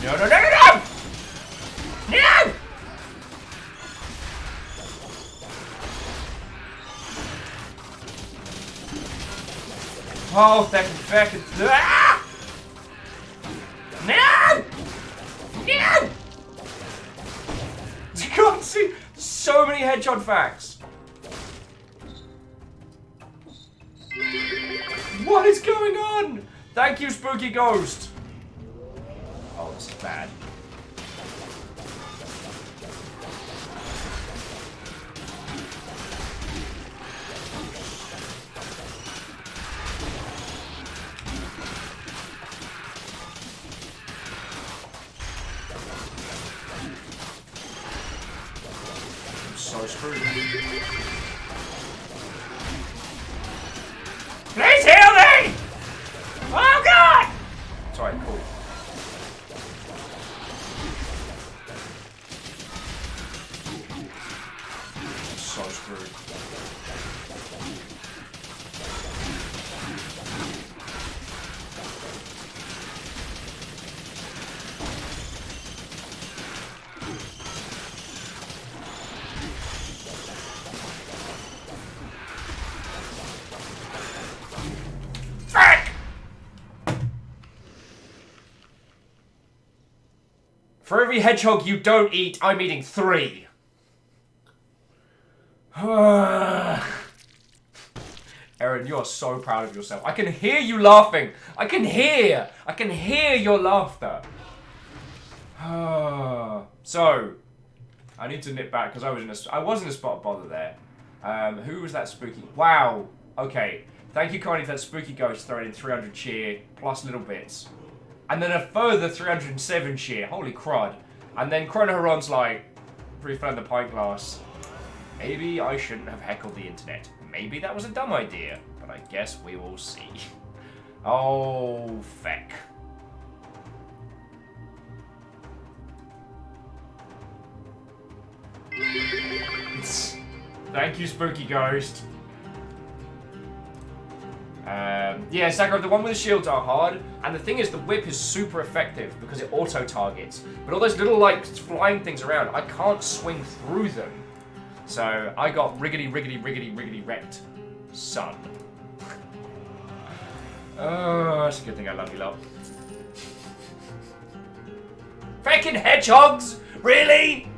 No, no, no, no, no! No! Oh, feckin'. Ah! No! No! You can't see so many headshot facts. What is going on? Thank you, Spooky Ghost. Oh, this is bad. I'm so screwed. Please heal me! Oh God! Sorry, cool. So screwed. Frick! For every hedgehog you don't eat, I'm eating 3. Aaron, you are so proud of yourself. I can hear you laughing. I can hear your laughter. So, I need to nip back because I was in a spot of bother there. Who was that spooky? Wow. Okay. Thank you kindly for that spooky ghost throwing in 300 cheer plus little bits. And then a further 307 cheer. Holy crud. And then Chronoheron's like, refilling the pint glass. Maybe I shouldn't have heckled the internet. Maybe that was a dumb idea, but I guess we will see. Oh, feck. Thank you, Spooky Ghost. Yeah, Sakura, the one with the shields are hard, and the thing is, the whip is super effective because it auto-targets. But all those little, like, flying things around, I can't swing through them. So, I got riggedy wrecked. Son. Oh, it's a good thing I love you lot. Frickin' hedgehogs! Really?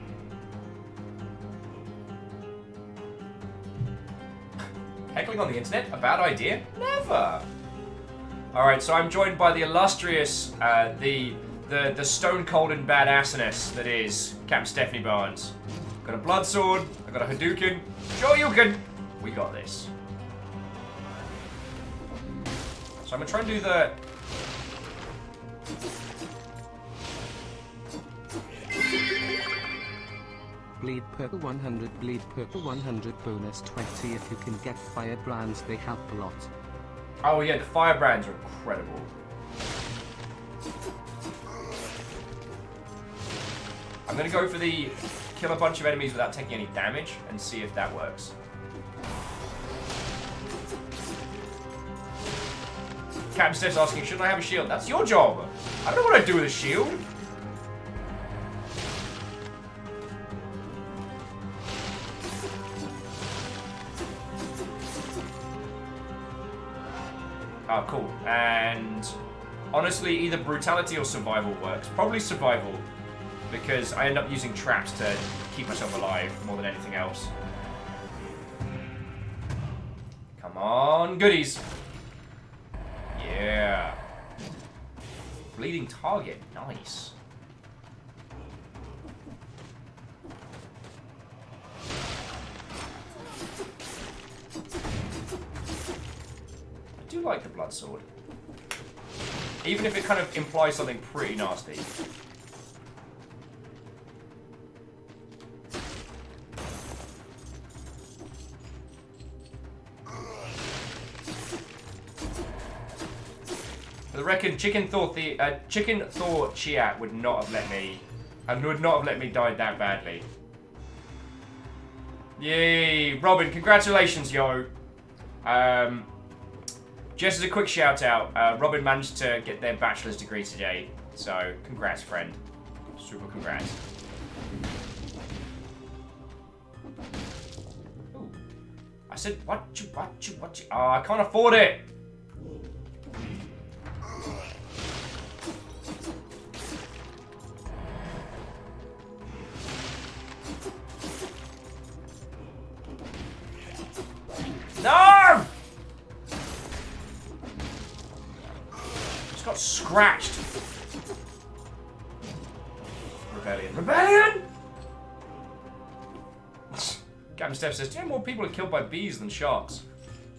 Heckling on the internet? A bad idea? Never! Alright, so I'm joined by the illustrious, the stone cold and badassiness that is Captain Stephanie Barnes. Got a blood sword, I got a Hadouken. Sure you can! We got this. So I'm gonna try and do the... Bleed purple 100, bleed purple 100, bonus 20 if you can get firebrands, they help a lot. Oh yeah, the firebrands are incredible. I'm gonna go for the kill a bunch of enemies without taking any damage and see if that works. Captain Steph's asking, shouldn't I have a shield? That's your job. I don't know what I'd do with a shield. Oh, cool. And honestly, either brutality or survival works. Probably survival, because I end up using traps to keep myself alive more than anything else. Come on, goodies. Yeah. Bleeding target, nice. I do like the blood sword. Even if it kind of implies something pretty nasty. I reckon Chicken Thor Chiat would not have let me, and would not have let me die that badly. Yay, Robin! Congratulations, yo. Just as a quick shout out, Robin managed to get their bachelor's degree today, so congrats, friend. Super congrats. Ooh. I said, what you? Oh, I can't afford it. No! Just got scratched. Rebellion. Rebellion! Captain Steph says, do you know more people are killed by bees than sharks?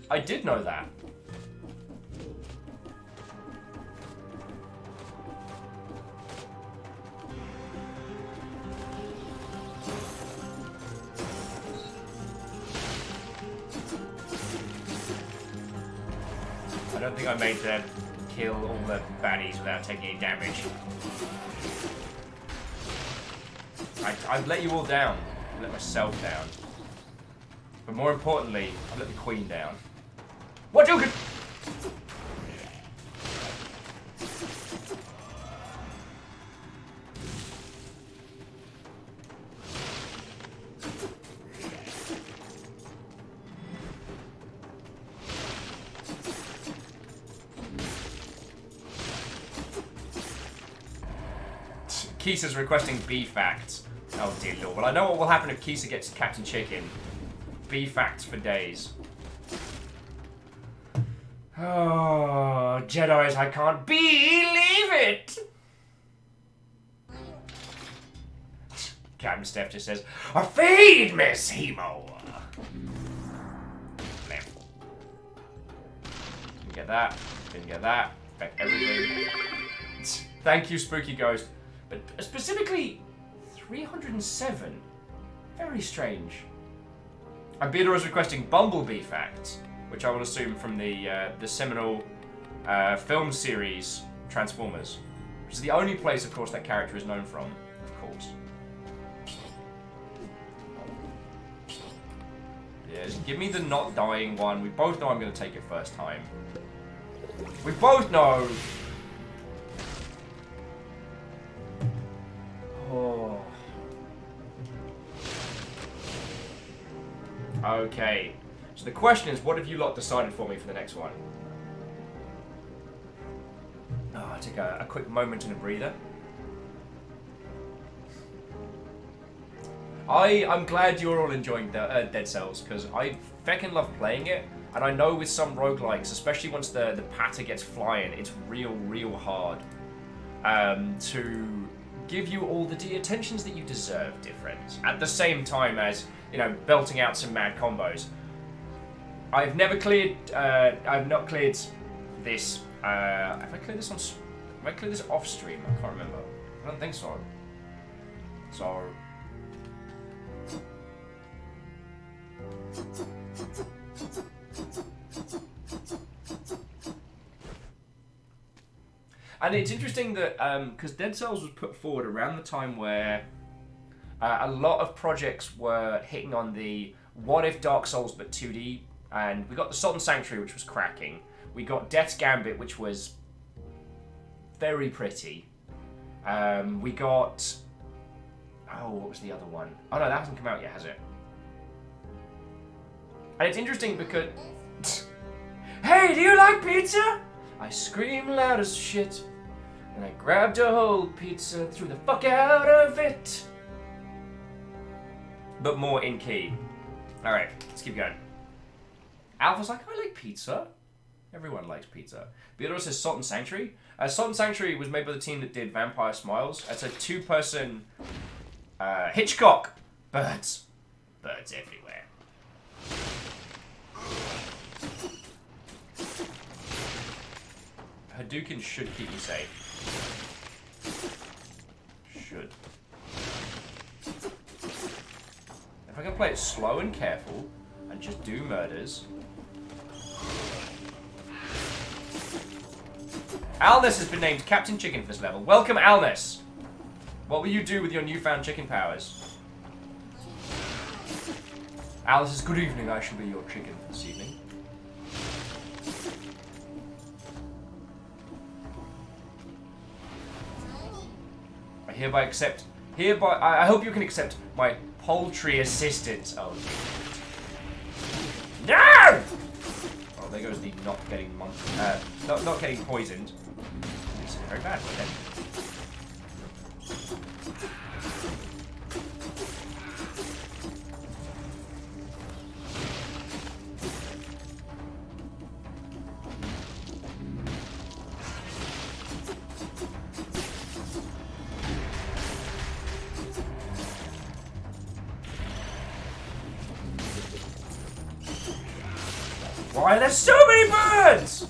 I did know that. I don't think I made them kill all the baddies without taking any damage. I've let you all down. I let myself down. But more importantly, I let the Queen down. What you can... Kisa's requesting bee facts. Oh dear lord. Well, I know what will happen if Kisa gets Captain Chicken. Bee facts for days. Oh, Jedis, I can't believe it! Captain Steph just says, feed Miss Hemo! Didn't get that. Didn't get that. Back everything. Thank you, Spooky Ghost. But specifically, 307. Very strange. Abida is requesting Bumblebee facts, which I will assume from the seminal film series Transformers, which is the only place, of course, that character is known from, of course. Yeah, just give me the not dying one. We both know I'm going to take it first time. We both know. Oh. Okay. So the question is, what have you lot decided for me for the next one? Oh, I take a quick moment and a breather. I'm glad you're all enjoying Dead Cells, because I feckin' love playing it, and I know with some roguelikes, especially once the patter gets flying, it's real hard to give you all the attentions that you deserve, dear friends. At the same time as, you know, belting out some mad combos. I've never cleared, I've not cleared this, have I cleared this on, have I cleared this off stream? I can't remember. I don't think so. So... And it's interesting that, because Dead Cells was put forward around the time where a lot of projects were hitting on the what if Dark Souls but 2D, and we got the Sultan Sanctuary, which was cracking. We got Death's Gambit, which was very pretty. We got... Oh, what was the other one? Oh no, that hasn't come out yet, has it? And it's interesting because... Hey, do you like pizza? I screamed loud as shit, and I grabbed a whole pizza, threw the fuck out of it. But more in key. Alright, let's keep going. Alpha's like, I like pizza. Everyone likes pizza. Theodore says Salt and Sanctuary. Salt and Sanctuary was made by the team that did Vampire Smiles. It's a 2-person Hitchcock. Birds. Birds everywhere. Hadouken should keep you safe. Should. If I can play it slow and careful, and just do murders. Alness has been named Captain Chicken for this level. Welcome, Alness! What will you do with your newfound chicken powers? Alness says, good evening, I shall be your chicken this evening. I hereby accept... I hope you can accept my poultry assistance. Oh, no! Oh, there goes the not getting not getting poisoned. This is very bad for them. Why are there so many birds?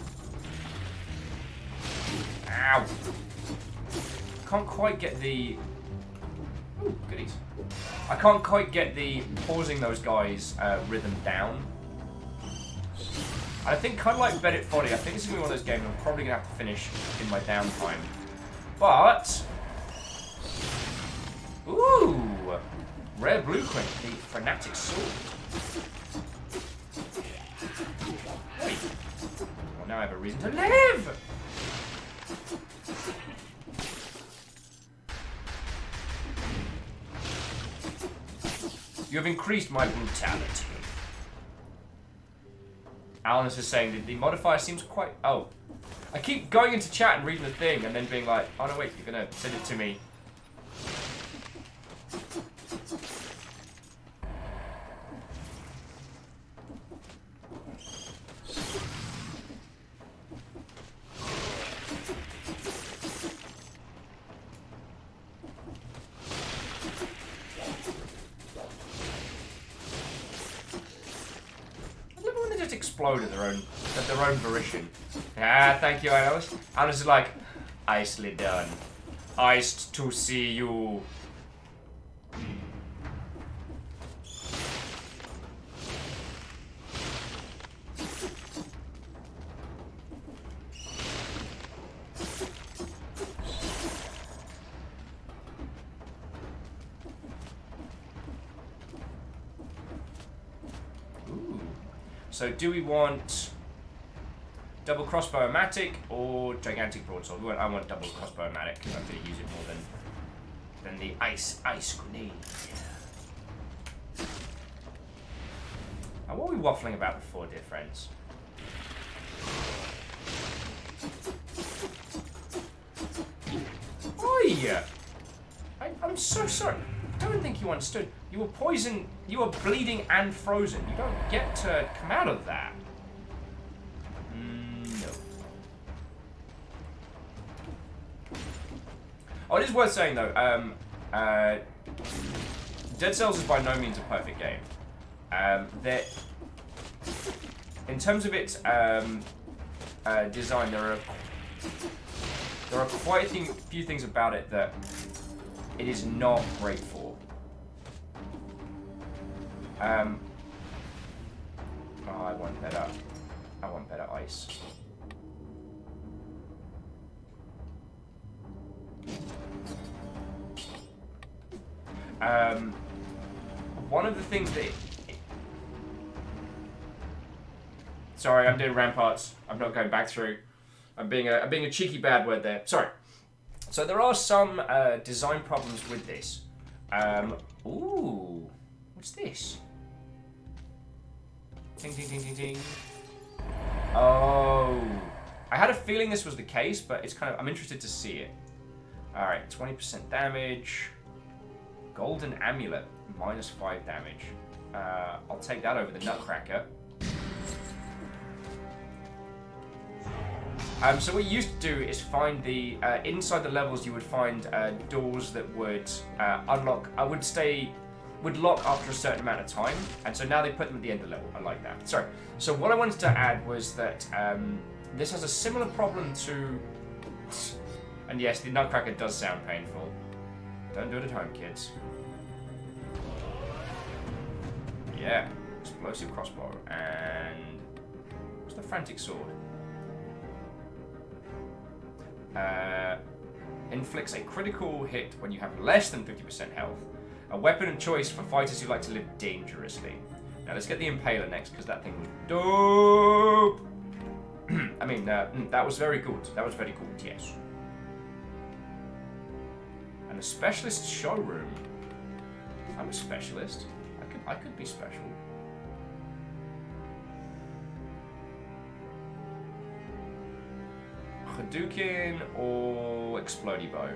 Ow. Can't quite get the... Ooh, goodies. I can't quite get the pausing those guys rhythm down. I think, kind of like Bet It Foddy, I think this is going to be one of those games I'm probably going to have to finish in my downtime. But... Ooh! Rare blueprint, the Fanatic Sword. Wait. Well, now I have a reason to live! You have increased my brutality. Alanus is saying that the modifier seems quite... Oh. I keep going into chat and reading the thing and then being like, oh no wait, you're gonna send it to me. Explode at their own volition. Ah, thank you, Alice. Alice is like, icely done. Iced to see you. So do we want double crossbow-matic or gigantic broadsword? I want double crossbow-matic because I'm going to use it more than the ice grenade. Now, what were we waffling about before, dear friends? Oi! I'm so sorry. I don't think you understood. You were poisoned, you were bleeding and frozen. You don't get to come out of that. No. Oh, it is worth saying though, Dead Cells is by no means a perfect game. In terms of its design, there are quite a few things about it that it is not great for. Oh, I want better ice. One of the things that sorry, I'm doing ramparts. I'm not going back through. I'm being a cheeky bad word there. Sorry. So there are some design problems with this. Ooh, what's this? Ding, ding, ding, ding, ding. Oh. I had a feeling this was the case, but it's kind of... I'm interested to see it. Alright, 20% damage. Golden Amulet, -5 damage. I'll take that over the Nutcracker. So what you used to do is find the... inside the levels you would find doors that would unlock... would lock after a certain amount of time. And so now they put them at the end of the level. I like that. Sorry. So what I wanted to add was that this has a similar problem to... And yes, the Nutcracker does sound painful. Don't do it at home, kids. Yeah. Explosive crossbow. And... what's the frantic sword? Inflicts a critical hit when you have less than 50% health. A weapon of choice for fighters who like to live dangerously. Now let's get the Impaler next, because that thing was dope! I mean, that was very good. That was very good, yes. And a specialist showroom. I'm a specialist. I could be special. Hadouken or Explodey Bow?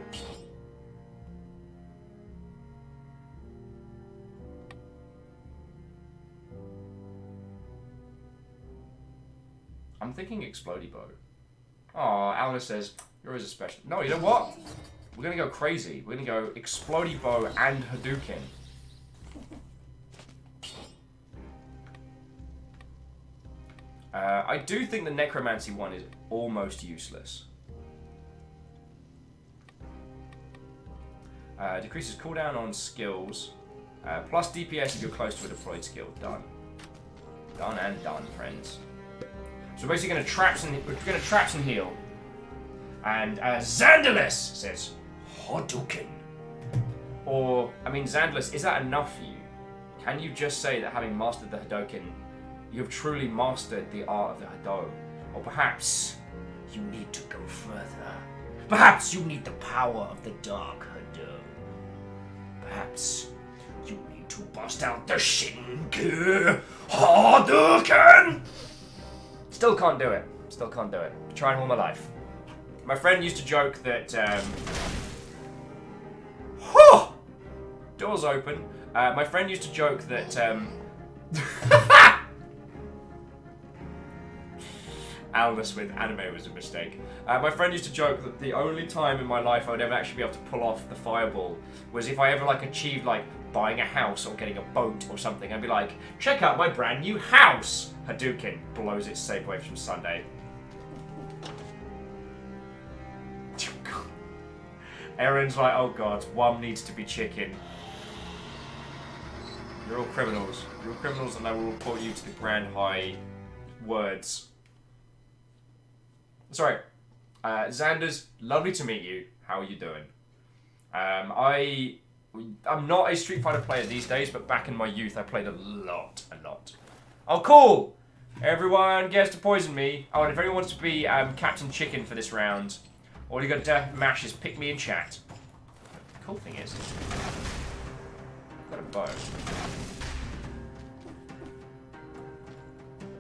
I'm thinking Explodey Bow. Oh, Alna says, you're always a special. No, you know what? We're gonna go crazy. We're gonna go Explodey Bow and Hadouken. I do think the Necromancy one is almost useless. Decreases cooldown on skills. Plus DPS if you're close to a deployed skill. Done. Done and done, friends. So we're basically we're gonna traps and heal. And Xandalus says Hadouken. Or, I mean, Xandalus, is that enough for you? Can you just say that having mastered the Hadouken, you have truly mastered the art of the Hadou? Or perhaps you need to go further. Perhaps you need the power of the Dark Hadou. Perhaps you need to bust out the Shingu Hadouken. Still can't do it. Still can't do it. Trying all my life. My friend used to joke that doors open. My friend used to joke that Albus with anime was a mistake. My friend used to joke that the only time in my life I would ever actually be able to pull off the fireball was if I ever achieved buying a house or getting a boat or something. I'd be like, check out my brand new house! Hadouken blows its safe away from Sunday. Erin's like, oh god, one needs to be chicken. You're all criminals. You're all criminals and I will report you to the Grand High Words. Sorry. Xanders, lovely to meet you. How are you doing? I'm not a Street Fighter player these days, but back in my youth I played a lot. Oh, cool! Everyone gets to poison me. Oh, and if anyone wants to be Captain Chicken for this round, all you got to mash is pick me in chat. The cool thing is, I've got a bow.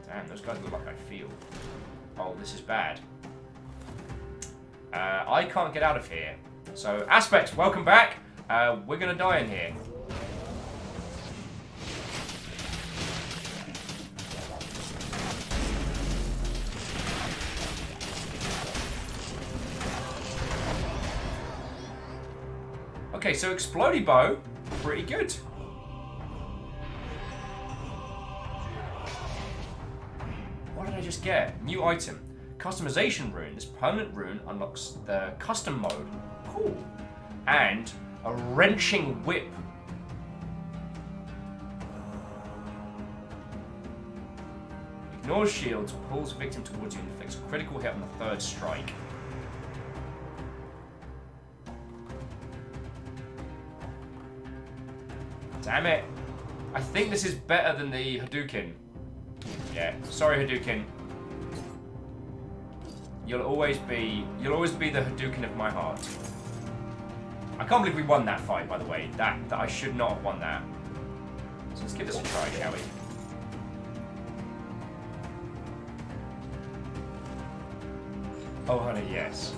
Damn, those guys look like I feel. Oh, this is bad. I can't get out of here. So, Aspect, welcome back. We're gonna die in here. Okay, so Explodey Bow, pretty good. What did I just get? New item. Customization rune. This permanent rune unlocks the custom mode. Cool. And a wrenching whip. Ignores shields, pulls victim towards you, and inflicts a critical hit on the third strike. Damn it. I think this is better than the Hadouken. Yeah, sorry Hadouken. You'll always be the Hadouken of my heart. I can't believe we won that fight, by the way. That I should not have won that. So let's give this a try, shall we? Oh, honey, yes.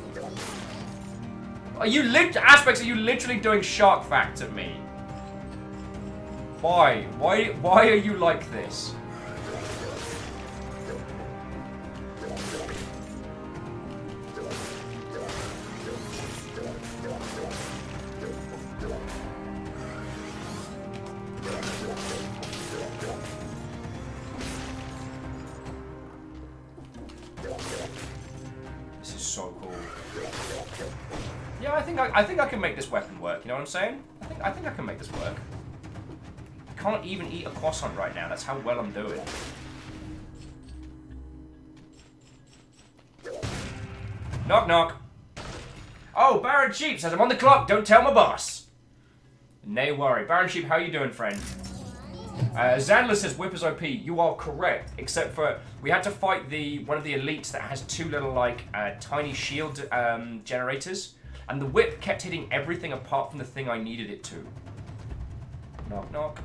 Are you Aspects, are you literally doing shark facts at me? Why? Why are you like this? This is so cool. Yeah, I think I can make this weapon work. You know what I'm saying? I think I can make this work. I can't even eat a croissant right now. That's how well I'm doing. Knock knock. Oh, Baron Sheep says I'm on the clock. Don't tell my boss. Nay worry. Baron Sheep, how you doing, friend? Zandler says whip is OP. You are correct, except for we had to fight one of the elites that has two little like tiny shield generators, and the whip kept hitting everything apart from the thing I needed it to. Knock knock.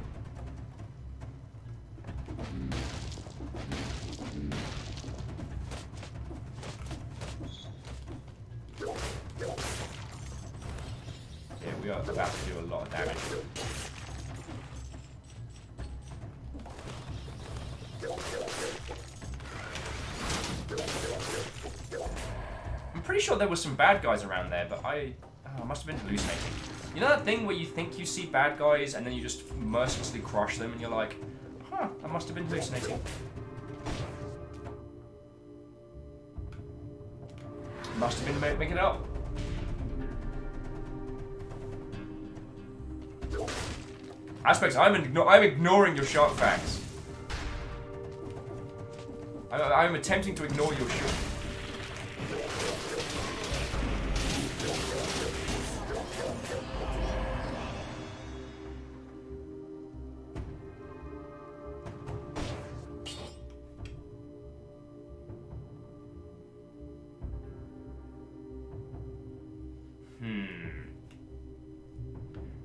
Yeah, we are about to do a lot of damage. I'm pretty sure there were some bad guys around there, but I must have been hallucinating. You know that thing where you think you see bad guys and then you just mercilessly crush them and you're like, huh, I must have been hallucinating. Must have been making it up. Aspects, I'm ignoring your shark facts. I'm attempting to ignore your shit.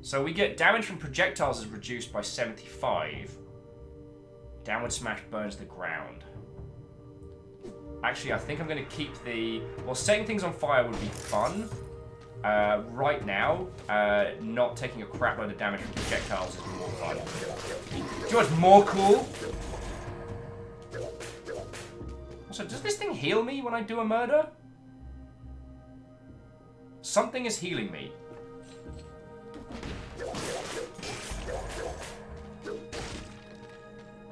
So we get damage from projectiles is reduced by 75. Downward smash burns the ground. Actually, I think I'm going to keep the... Well, setting things on fire would be fun. Right now, not taking a crap load of damage from projectiles is more fun. Do you know what's more cool? Also, does this thing heal me when I do a murder? Something is healing me.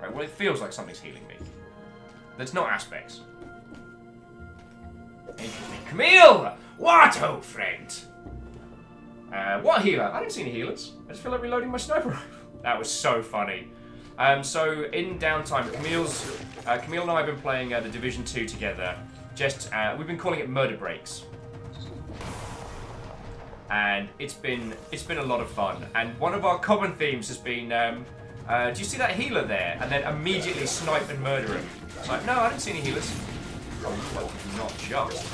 Right, well, it feels like something's healing me. That's not Aspects. Interesting. Camille! What, old friend? What healer? I didn't see any healers. I just feel like reloading my sniper rifle. That was so funny. So in downtime, Camille and I have been playing the Division 2 together. Just we've been calling it murder breaks, and it's been a lot of fun. And one of our common themes has been, do you see that healer there? And then immediately snipe and murder him. It's like, no, I didn't see any healers. Oh, well, not just.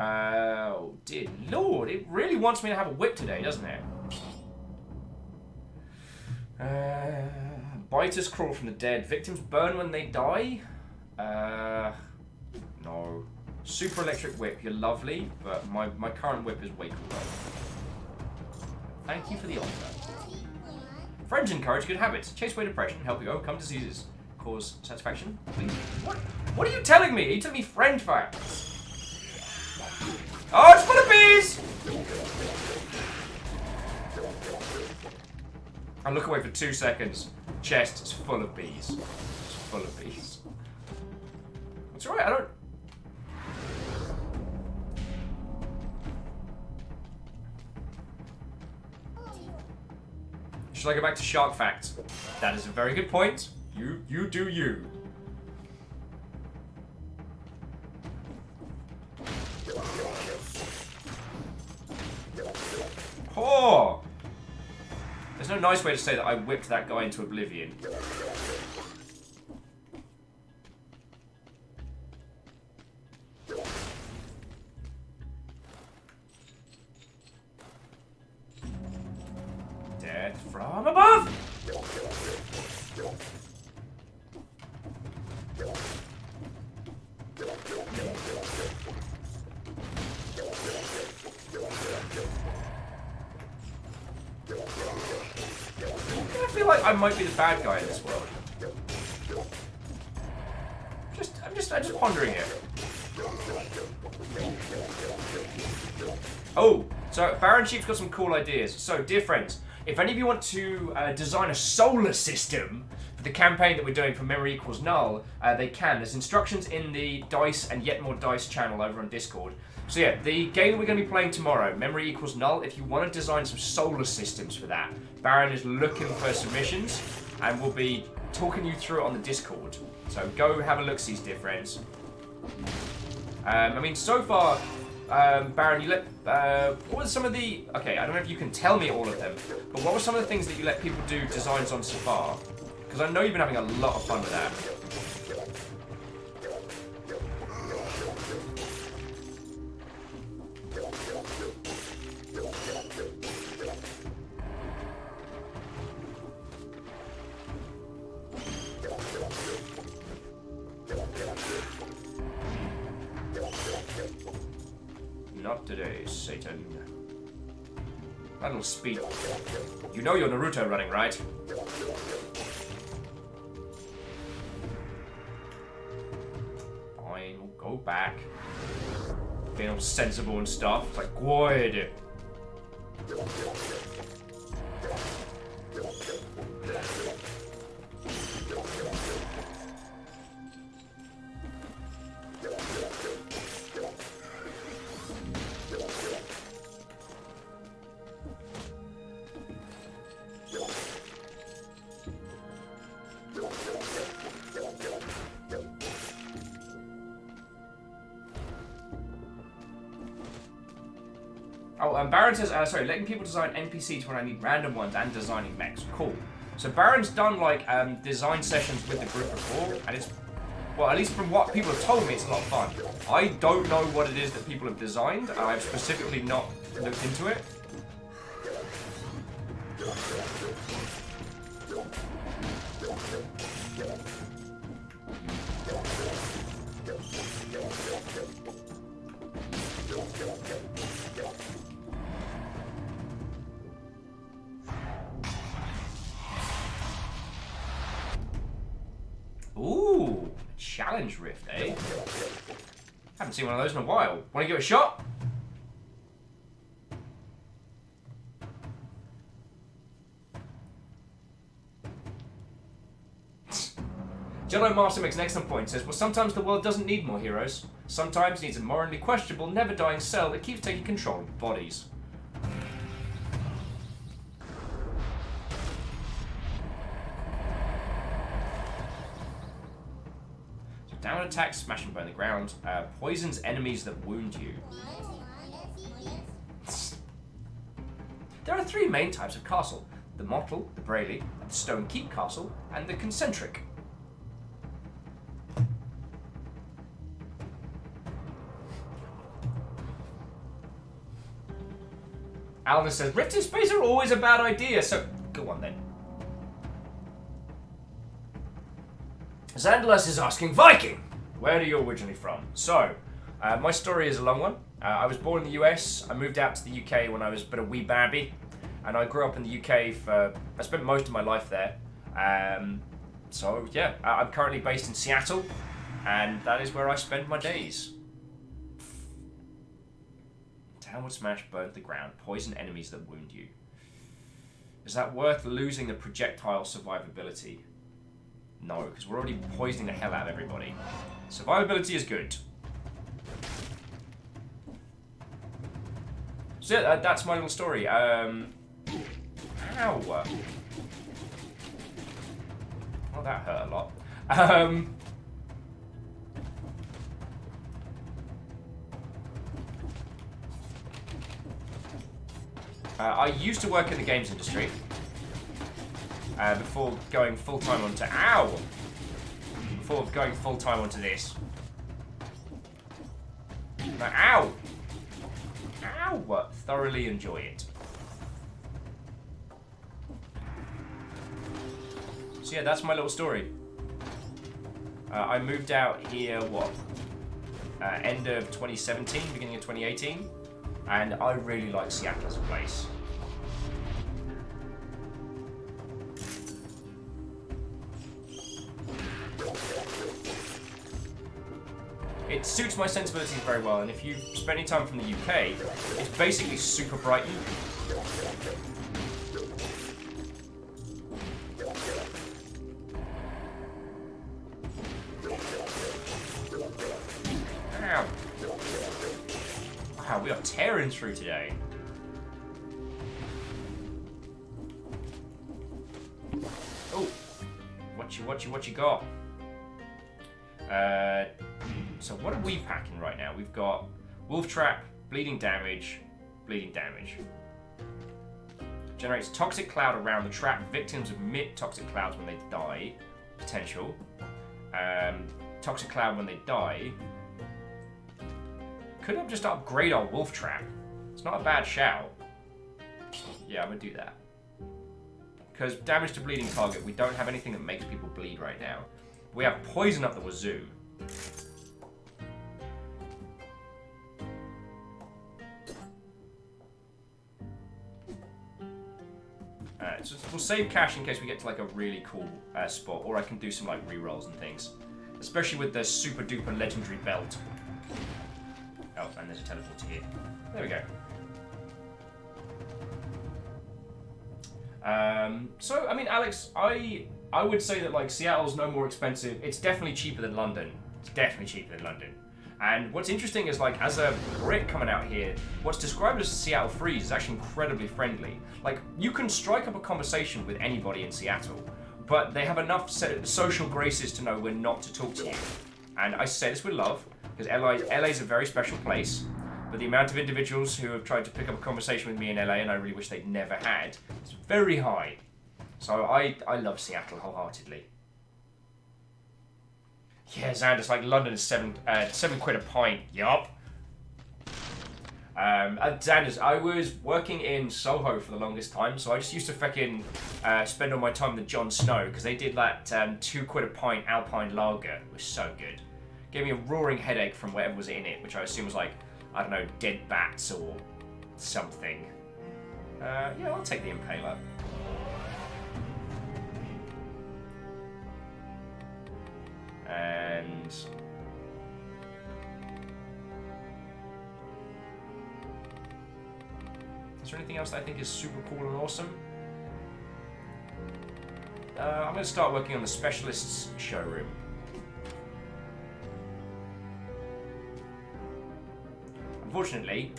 Oh, dear Lord, it really wants me to have a whip today, doesn't it? Biters crawl from the dead. Victims burn when they die? No. Super electric whip, you're lovely, but my current whip is way cooler. Thank you for the offer. Friends encourage good habits. Chase away depression, help you overcome diseases. Cause satisfaction? Please. What are you telling me? Are you telling me friend facts? Oh, it's full of bees! I look away for 2 seconds. Chest is full of bees. It's full of bees. It's alright, I don't... Should I go back to shark facts? That is a very good point. You do you. Oh! There's no nice way to say that I whipped that guy into oblivion. Death from above! I feel like I might be the bad guy in this world. I'm just pondering it. Oh, so Baron Sheep's got some cool ideas. So, dear friends, if any of you want to design a solar system for the campaign that we're doing for Memory Equals Null, they can. There's instructions in the Dice and Yet More Dice channel over on Discord. So yeah, the game we're going to be playing tomorrow, Memory Equals Null, if you want to design some solar systems for that, Baron is looking for submissions, and we'll be talking you through it on the Discord. So go have a look-see, dear friends. I mean, so far, Baron, you let... what were some of the... Okay, I don't know if you can tell me all of them, but what were some of the things that you let people do designs on so far? Because I know you've been having a lot of fun with that. Not today, Satan. That little speed. You know you're Naruto running, right? Fine, we'll go back. Being all sensible and stuff. It's like, good. Oh, Baron says, sorry, letting people design NPCs when I need random ones and designing mechs. Cool. So Baron's done, like, design sessions with the group before, and it's, well, at least from what people have told me, it's a lot of fun. I don't know what it is that people have designed. I've specifically not looked into it. Ooh, challenge rift, eh? Haven't seen one of those in a while. Want to give it a shot? Jedi Master makes an excellent point. Says, well, sometimes the world doesn't need more heroes. Sometimes it needs a morally questionable, never-dying cell that keeps taking control of bodies. Down attack, smash and burn the ground. Poisons enemies that wound you. There are 3 main types of castle. The Mottle, the Brayley, the Stone Keep Castle, and the Concentric. Aldous says, rifts in space are always a bad idea, so go on then. Xandalas is asking, Viking, where are you originally from? So, my story is a long one. I was born in the US. I moved out to the UK when I was but a wee baby, and I grew up in the UK I spent most of my life there. So yeah, I'm currently based in Seattle, and that is where I spend my days. Downward smash, burn to the ground, poison enemies that wound you. Is that worth losing the projectile survivability? No, because we're already poisoning the hell out of everybody. Survivability is good. So yeah, that's my little story. Ow. Well, that hurt a lot. I used to work in the games industry. before going full-time onto... Ow! Before going full-time onto this. Ow! Ow! Thoroughly enjoy it. So yeah, that's my little story. I moved out here, end of 2017, beginning of 2018. And I really like Seattle as a place. It suits my sensibilities very well, and if you've spent any time from the UK, it's basically super Brighton. Ow. Wow, we are tearing through today. Oh, what you got? So what are we packing right now? We've got Wolf Trap, Bleeding Damage. Generates Toxic Cloud around the trap. Victims emit Toxic Clouds when they die. Potential. Toxic Cloud when they die. Could I just upgrade our Wolf Trap? It's not a bad shout. Yeah, I'm gonna do that. Because damage to bleeding target, we don't have anything that makes people bleed right now. We have poison up the wazoo. So we'll save cash in case we get to like a really cool spot, or I can do some like rerolls and things, especially with the super duper legendary belt. Oh, and there's a teleporter here. There we go. So I mean, Alex, I would say that like Seattle's no more expensive. It's definitely cheaper than London. It's definitely cheaper than London. And what's interesting is, like, as a Brit coming out here, what's described as a Seattle freeze is actually incredibly friendly. Like, you can strike up a conversation with anybody in Seattle, but they have enough social graces to know when not to talk to you. And I say this with love, because LA's a very special place, but the amount of individuals who have tried to pick up a conversation with me in LA, and I really wish they'd never had, is very high. So I love Seattle wholeheartedly. Yeah, Xander's like London is £7 quid a pint. Yup. Xander's, I was working in Soho for the longest time, so I just used to fucking spend all my time with Jon Snow because they did that £2 a pint Alpine lager. It was so good. Gave me a roaring headache from whatever was in it, which I assume was like, I don't know, dead bats or something. Yeah, I'll take the Impaler. And is there anything else that I think is super cool and awesome? I'm going to start working on the specialists showroom. Unfortunately,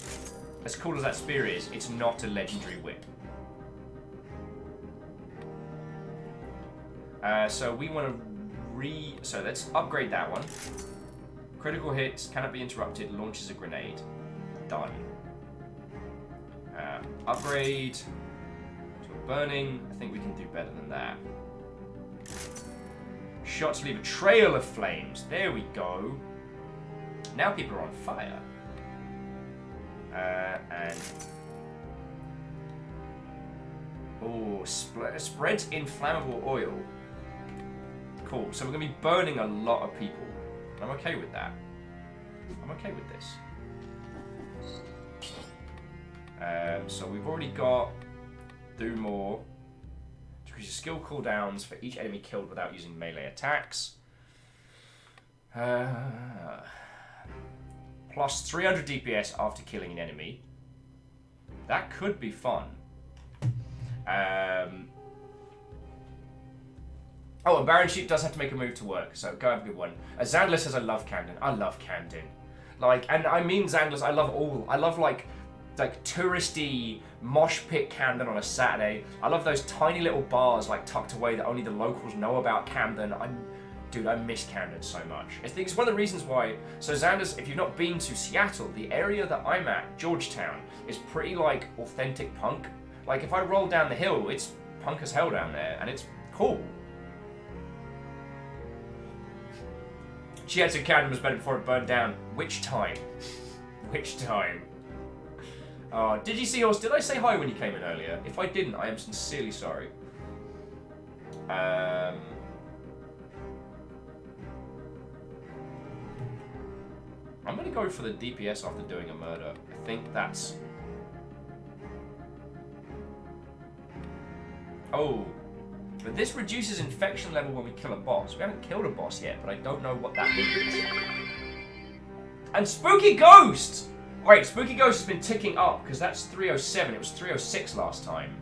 as cool as that spear is, it's not a legendary whip. So we want to so let's upgrade that one. Critical hits, cannot be interrupted, launches a grenade. Done. Upgrade to burning. I think we can do better than that. Shots leave a trail of flames. There we go. Now people are on fire. And oh, spreads inflammable oil. Cool. So we're going to be burning a lot of people. I'm okay with that. I'm okay with this. So we've already got do more. Decreases skill cooldowns for each enemy killed without using melee attacks. Plus 300 DPS after killing an enemy. That could be fun. Oh, and Baron Sheep does have to make a move to work, so go have a good one. Xandler says, I love Camden. I love Camden. Like, and I mean Xandlers, I love all. I love, like touristy mosh pit Camden on a Saturday. I love those tiny little bars, like, tucked away that only the locals know about Camden. Dude, I miss Camden so much. It's one of the reasons why. So Xanders, if you've not been to Seattle, the area that I'm at, Georgetown, is pretty, like, authentic punk. Like, if I roll down the hill, it's punk as hell down there, and it's cool. She had to carry was better before it burned down. Which time? Which time? Oh, did you see us? Did I say hi when you came in earlier? If I didn't, I am sincerely sorry. I'm gonna go for the DPS after doing a murder. I think that's... Oh. But this reduces infection level when we kill a boss. We haven't killed a boss yet, but I don't know what that means. And Spooky Ghost! Wait, Spooky Ghost has been ticking up, because that's 307. It was 306 last time.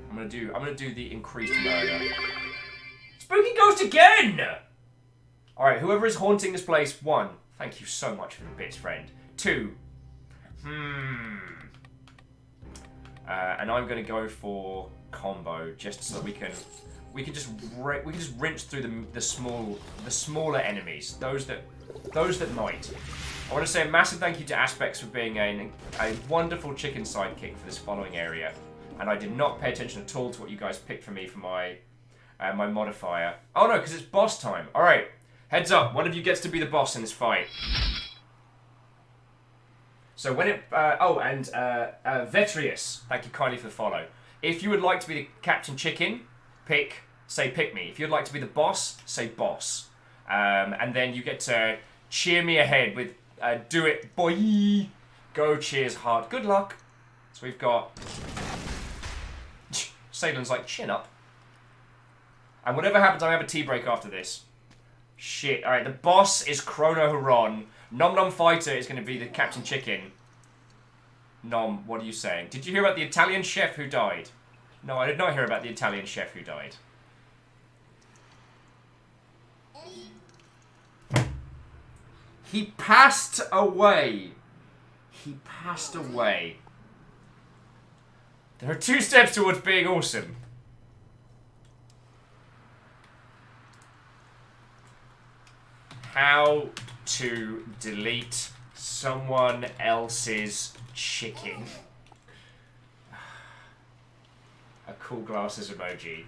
I'm gonna do the increased murder. Spooky Ghost again! Alright, whoever is haunting this place, 1. Thank you so much for the bits, friend. 2. And I'm gonna go for combo, just so that we can just rinse through the smaller enemies, those that might. I want to say a massive thank you to Aspects for being a wonderful chicken sidekick for this following area. And I did not pay attention at all to what you guys picked for me for my my modifier. Oh no, because it's boss time. All right, heads up. One of you gets to be the boss in this fight. So when it... Vetrius, thank you kindly for the follow. If you would like to be the Captain Chicken, say pick me. If you'd like to be the boss, say boss. And then you get to cheer me ahead with do it, boy. Go cheers hard. Good luck. So we've got... Salen's like, chin up. And whatever happens, I have a tea break after this. Shit. Alright, the boss is Chrono Huron. Nom Nom Fighter is going to be the Captain Chicken. Nom, what are you saying? Did you hear about the Italian chef who died? No, I did not hear about the Italian chef who died. He passed away. He passed away. There are 2 steps towards being awesome. How to delete someone else's chicken. A cool glasses emoji.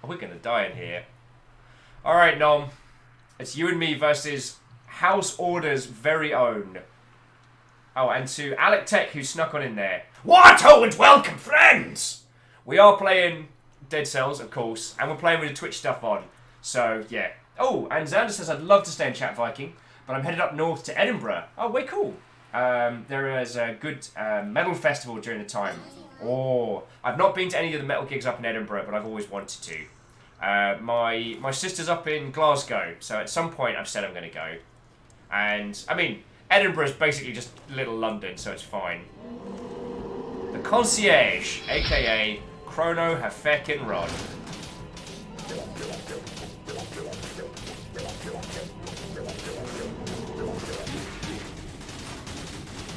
We're gonna die in here. Alright, Nom. It's you and me versus House Order's very own. Oh, and to Alec Tech, who snuck on in there. What? Oh, and welcome, friends! We are playing Dead Cells, of course, and we're playing with the Twitch stuff on. So, yeah. Oh, and Xander says, I'd love to stay in chat, Viking, but I'm headed up north to Edinburgh. Oh, way cool. There is a good metal festival during the time. Oh, I've not been to any of the metal gigs up in Edinburgh, but I've always wanted to. My sister's up in Glasgow, so at some point I've said I'm going to go. And, I mean, Edinburgh's basically just little London, so it's fine. The Concierge, a.k.a. Chrono Hafekin Rod.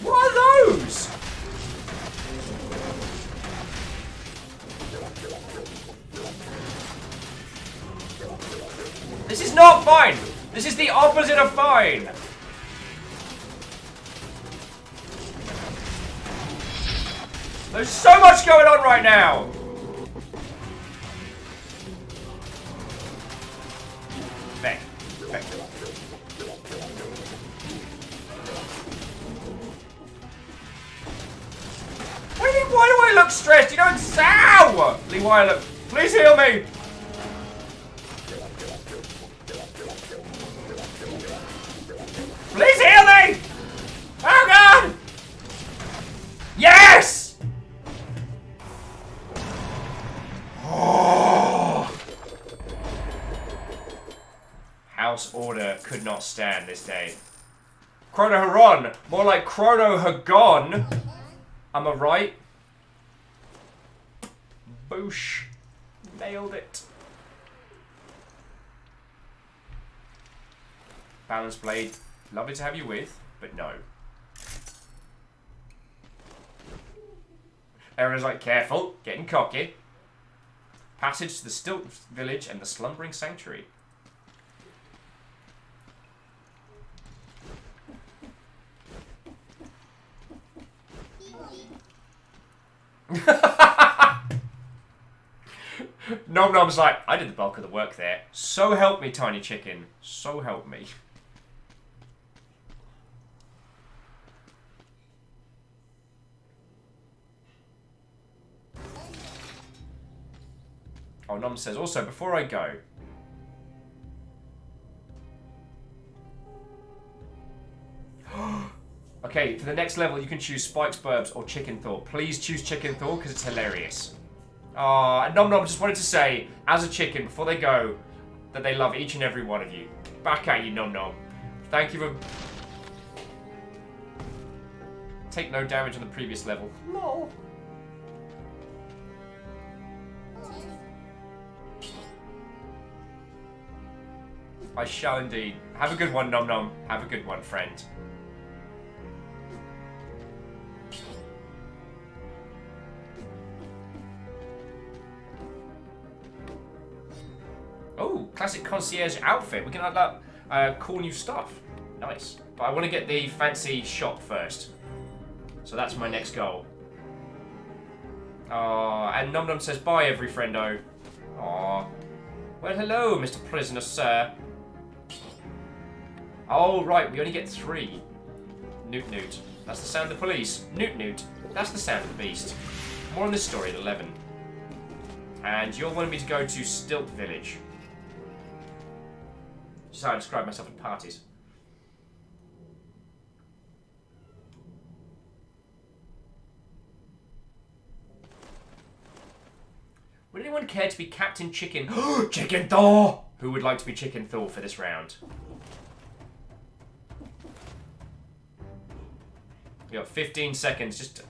What are those? This is not fine! This is the opposite of fine! There's so much going on right now! Back. Back. What do you mean, why do I look stressed? You don't sour! Lee Wyler, please heal me! Please heal me! Oh god! Yes! Oh. House Order could not stand this day. Chrono Huron, more like Chrono Hagon. Am I right? Boosh. Nailed it. Balance blade, lovely to have you with, but no. Everyone's like, careful, getting cocky. Passage to the Stilt Village and the Slumbering Sanctuary. Nom Nom's like, I did the bulk of the work there. So help me, tiny chicken. So help me. Oh, Nom says, also, before I go... Okay, for the next level, you can choose Spike's Burbs or Chicken Thaw. Please choose Chicken Thaw, because it's hilarious. And Nom Nom just wanted to say, as a chicken, before they go, that they love each and every one of you. Back at you, Nom Nom. Thank you for... Take no damage on the previous level. Lol. I shall indeed. Have a good one, Nom Nom. Have a good one, friend. Oh, classic concierge outfit. We can unlock cool new stuff. Nice. But I want to get the fancy shop first. So that's my next goal. And Nom Nom says, bye, every friendo. Aww. Well, hello, Mr. Prisoner, sir. Oh, right, we only get 3. Newt Newt. That's the sound of the police. Newt Newt. That's the sound of the beast. More on this story at 11. And you're wanting me to go to Stilt Village. Just how I describe myself at parties. Would anyone care to be Captain Chicken? Chicken Thaw! Who would like to be Chicken Thaw for this round? You got 15 seconds. Just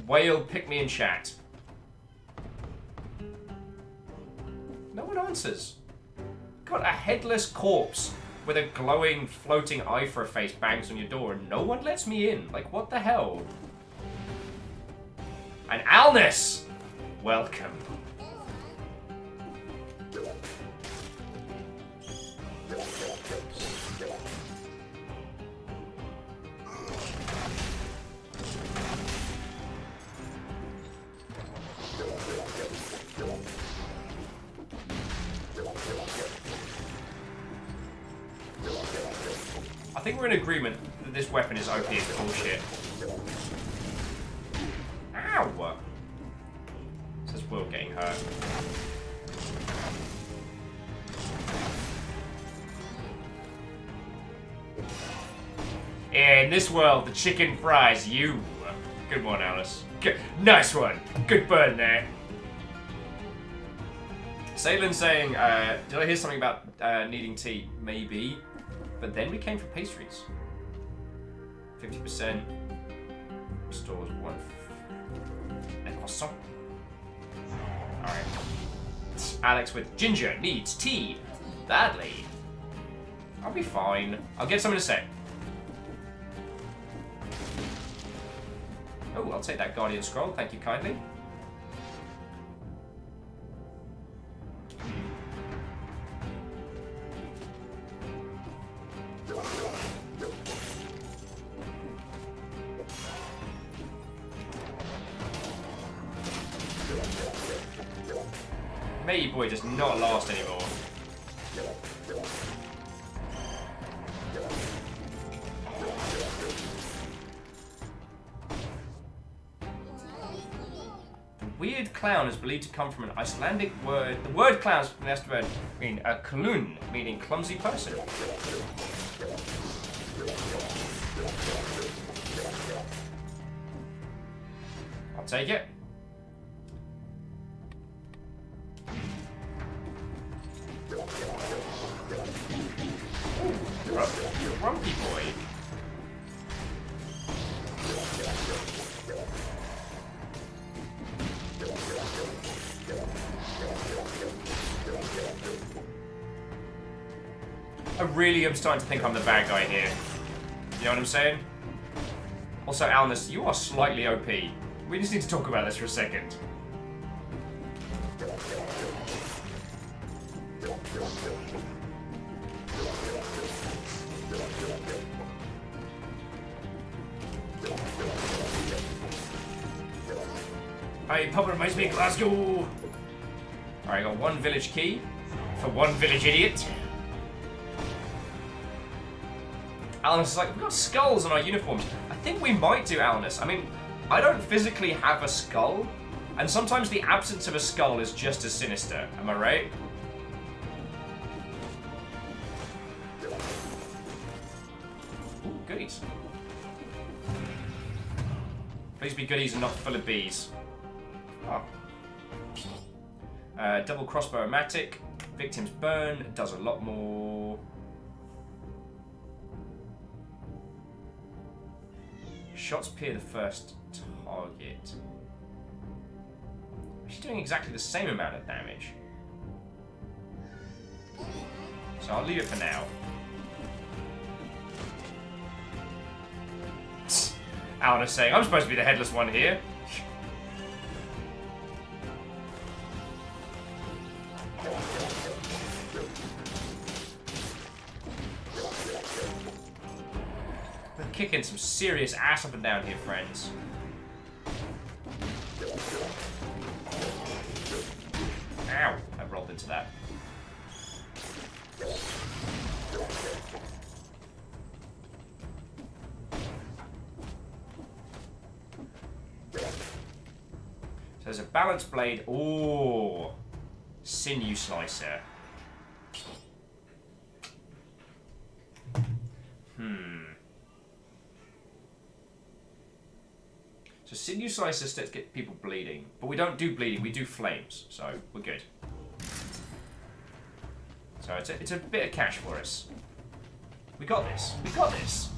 wail, pick me in chat. No one answers. Got a headless corpse with a glowing, floating eye for a face bangs on your door and no one lets me in. Like, what the hell? And Alnus! Welcome. I think we're in agreement that this weapon is OP as bullshit. Ow! Says Will getting hurt. In this world, the chicken fries you. Good one, Alice. Good, nice one. Good burn there. Salen saying, did I hear something about needing tea? Maybe. But then we came for pastries. 50% restores 1. A croissant. Alright. Alex with ginger needs tea. Badly. I'll be fine. I'll get something to say. Oh, I'll take that Guardian Scroll. Thank you kindly. Matey Boy does not last anymore. The weird clown is believed to come from an Icelandic word. The word clown is from the Icelandic word meaning a klun, meaning clumsy person. I'll take it. You're a grumpy boy. I really am starting to think I'm the bad guy here. You know what I'm saying? Also, Alnus, you are slightly OP. We just need to talk about this for a second. Hey, Papa reminds me of Glasgow! Alright, got one village key for one village idiot. Alnus is like, we've got skulls on our uniforms. I think we might do, Alnus. I mean, I don't physically have a skull, and sometimes the absence of a skull is just as sinister. Am I right? Ooh, goodies. Please be goodies and not full of bees. Oh. Double crossbow-o-matic. Victims burn. Does a lot more. Shots peer the first target. She's doing exactly the same amount of damage. So I'll leave it for now. Alnus saying, I'm supposed to be the headless one here. We're kicking some serious ass up and down here, friends. Ow! I rolled into that. So there's a balanced blade. Ooh. Sinew slicer. So sinew slicer lets get people bleeding. But we don't do bleeding, we do flames. So we're good. So it's a bit of cash for us. We got this. We got this.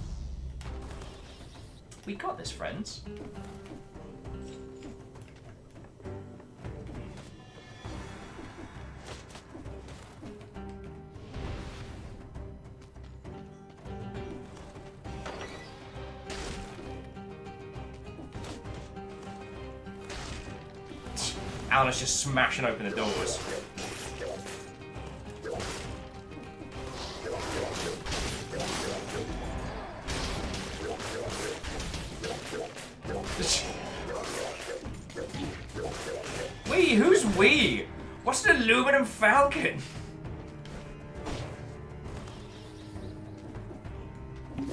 We got this, friends. Alnus just smashing open the doors. We? Who's we? What's an aluminum falcon?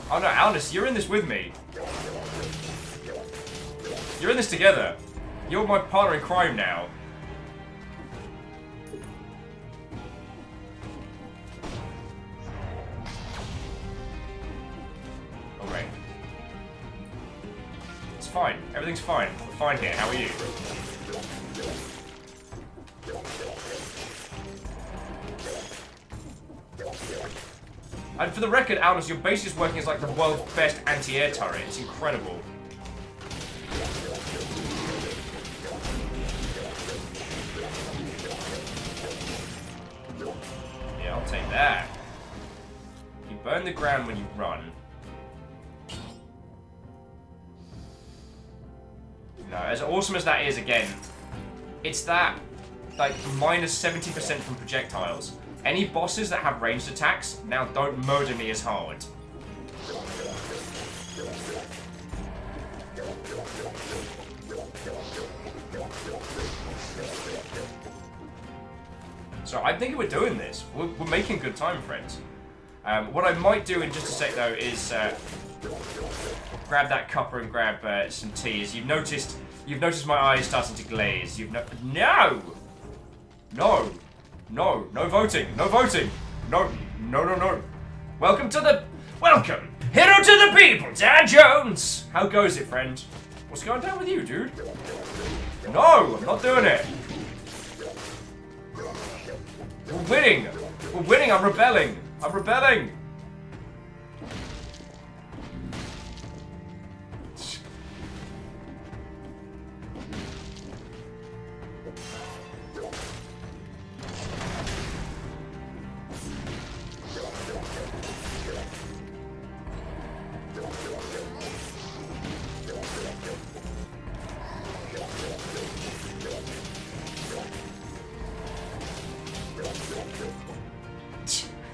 Oh no, Alnus, you're in this with me. You're in this together. You're my partner in crime now. Alright. It's fine. Everything's fine. We're fine here. How are you? And for the record, Alnus, your base is working as like the world's best anti-air turret. It's incredible. Yeah, I'll take that. You burn the ground when you run. No, as awesome as that is, again, it's that, like, minus 70% from projectiles. Any bosses that have ranged attacks now don't murder me as hard. So I'm thinking we're doing this. We're making good time, friends. What I might do in just a sec, though, is grab that cuppa and grab some tea. As you've noticed my eyes starting to glaze. No! No voting! No voting! No. Welcome! Hero to the people, Dad Jones! How goes it, friend? What's going down with you, dude? No! I'm not doing it! We're winning! We're winning! I'm rebelling!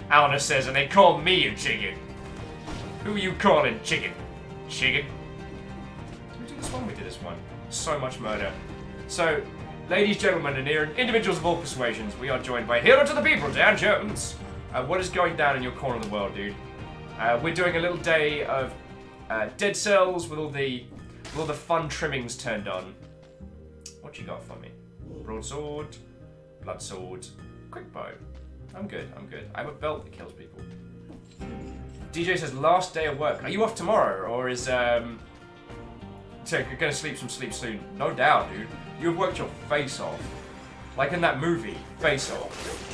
Alna says, and they call me a chicken. Who are you calling chicken? Chicken? Did we do this one? We did this one. So much murder. So, ladies, gentlemen, and individuals of all persuasions, we are joined by Hero to the People, Dan Jones. What is going down in your corner of the world, dude? We're doing a little day of Dead Cells with all the fun trimmings turned on. What you got for me? Broadsword, blood sword, quick bow. I'm good. I have a belt that kills people. DJ says last day of work. Are you off tomorrow, or is so you're gonna sleep soon? No doubt, dude. You've worked your face off, like in that movie, Face Off.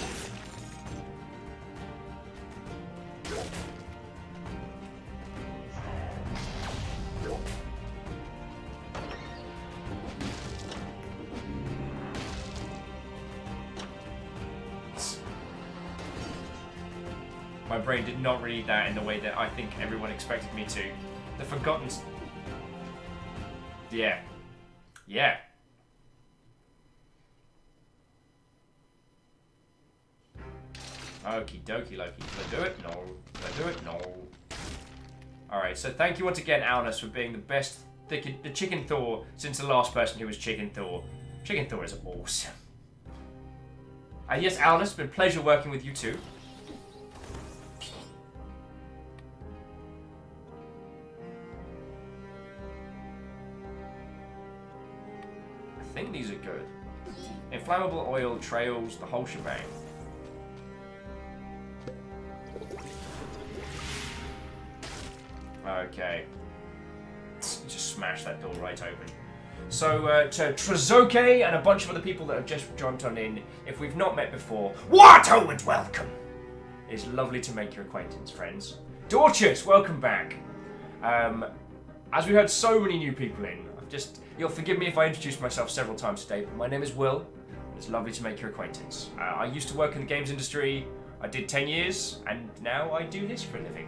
My brain did not read that in the way that I think everyone expected me to. The Forgotten... Yeah. Yeah. Okie dokie, Loki. Did I do it? No. Did I do it? No. Alright, so thank you once again, Alnus, for being the best... the Chicken Thor since the last person who was Chicken Thor. Chicken Thor is awesome. Yes, Alnus, it's been a pleasure working with you too. I think these are good. Inflammable oil, trails, the whole shebang. Okay. Just smash that door right open. So, to Trezoke and a bunch of other people that have just jumped on in, if we've not met before, what a would welcome! It's lovely to make your acquaintance, friends. Dorchus, welcome back. As we heard so many new people in, you'll forgive me if I introduce myself several times today, but my name is Will, and it's lovely to make your acquaintance. I used to work in the games industry, I did 10 years, and now I do this for a living.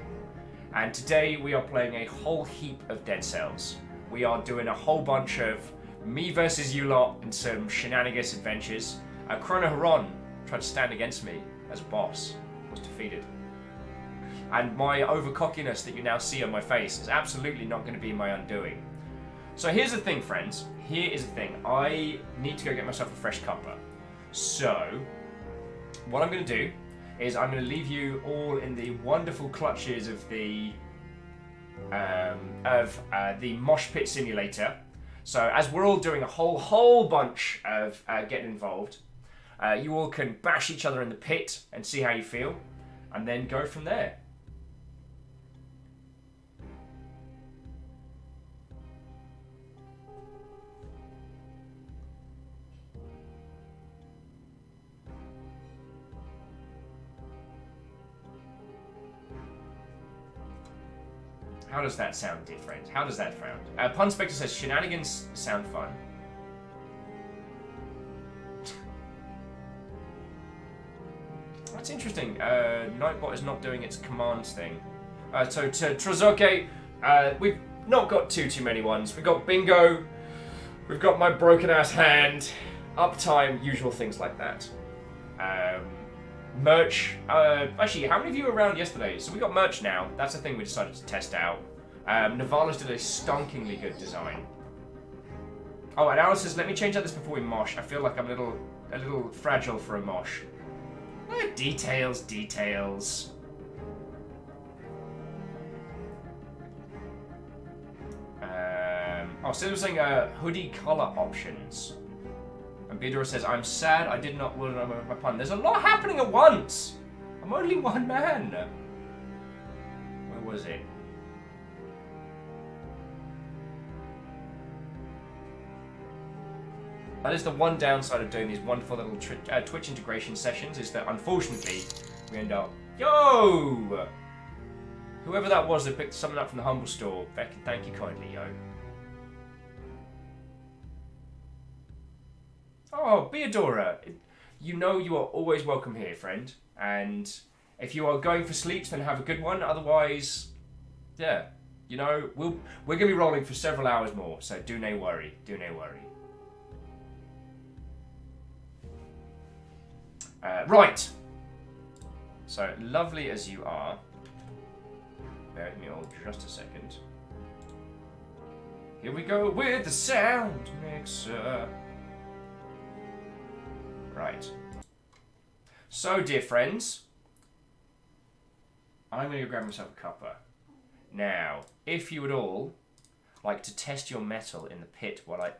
And today we are playing a whole heap of Dead Cells. We are doing a whole bunch of me versus you lot and some shenanigans adventures. Chrono Haron tried to stand against me as a boss, was defeated. And my overcockiness that you now see on my face is absolutely not going to be my undoing. So here's the thing, friends. Here is the thing. I need to go get myself a fresh cuppa. So, what I'm going to do is I'm going to leave you all in the wonderful clutches of the Mosh Pit Simulator. So, as we're all doing a whole bunch of getting involved, you all can bash each other in the pit and see how you feel, and then go from there. How does that sound different? How does that sound? Pun Spectre says shenanigans sound fun. That's interesting. Nightbot is not doing its commands thing. So to Trezoke, we've not got too many ones. We've got Bingo, we've got my broken ass hand, uptime, usual things like that. Merch. Actually, how many of you were around yesterday? So we got merch now. That's the thing we decided to test out. Navalas did a stonkingly good design. Oh, and Alice says, let me change out this before we mosh. I feel like I'm a little fragile for a mosh. Details. So they're saying hoodie color options. And Bidora says, I'm sad I did not learn my pun. There's a lot happening at once. I'm only one man. Where was it? That is the one downside of doing these wonderful little Twitch integration sessions, is that unfortunately we end up... Yo! Whoever that was that picked something up from the Humble Store, thank you kindly, yo. Oh, Beadora, you know you are always welcome here, friend. And if you are going for sleeps, then have a good one. Otherwise, yeah, you know, we're going to be rolling for several hours more, so do no worry, Right. So, lovely as you are. Bear with me all just a second. Here we go with the sound mixer. Right. So, dear friends, I'm going to go grab myself a cuppa. Now, if you would all like to test your metal in the pit while I...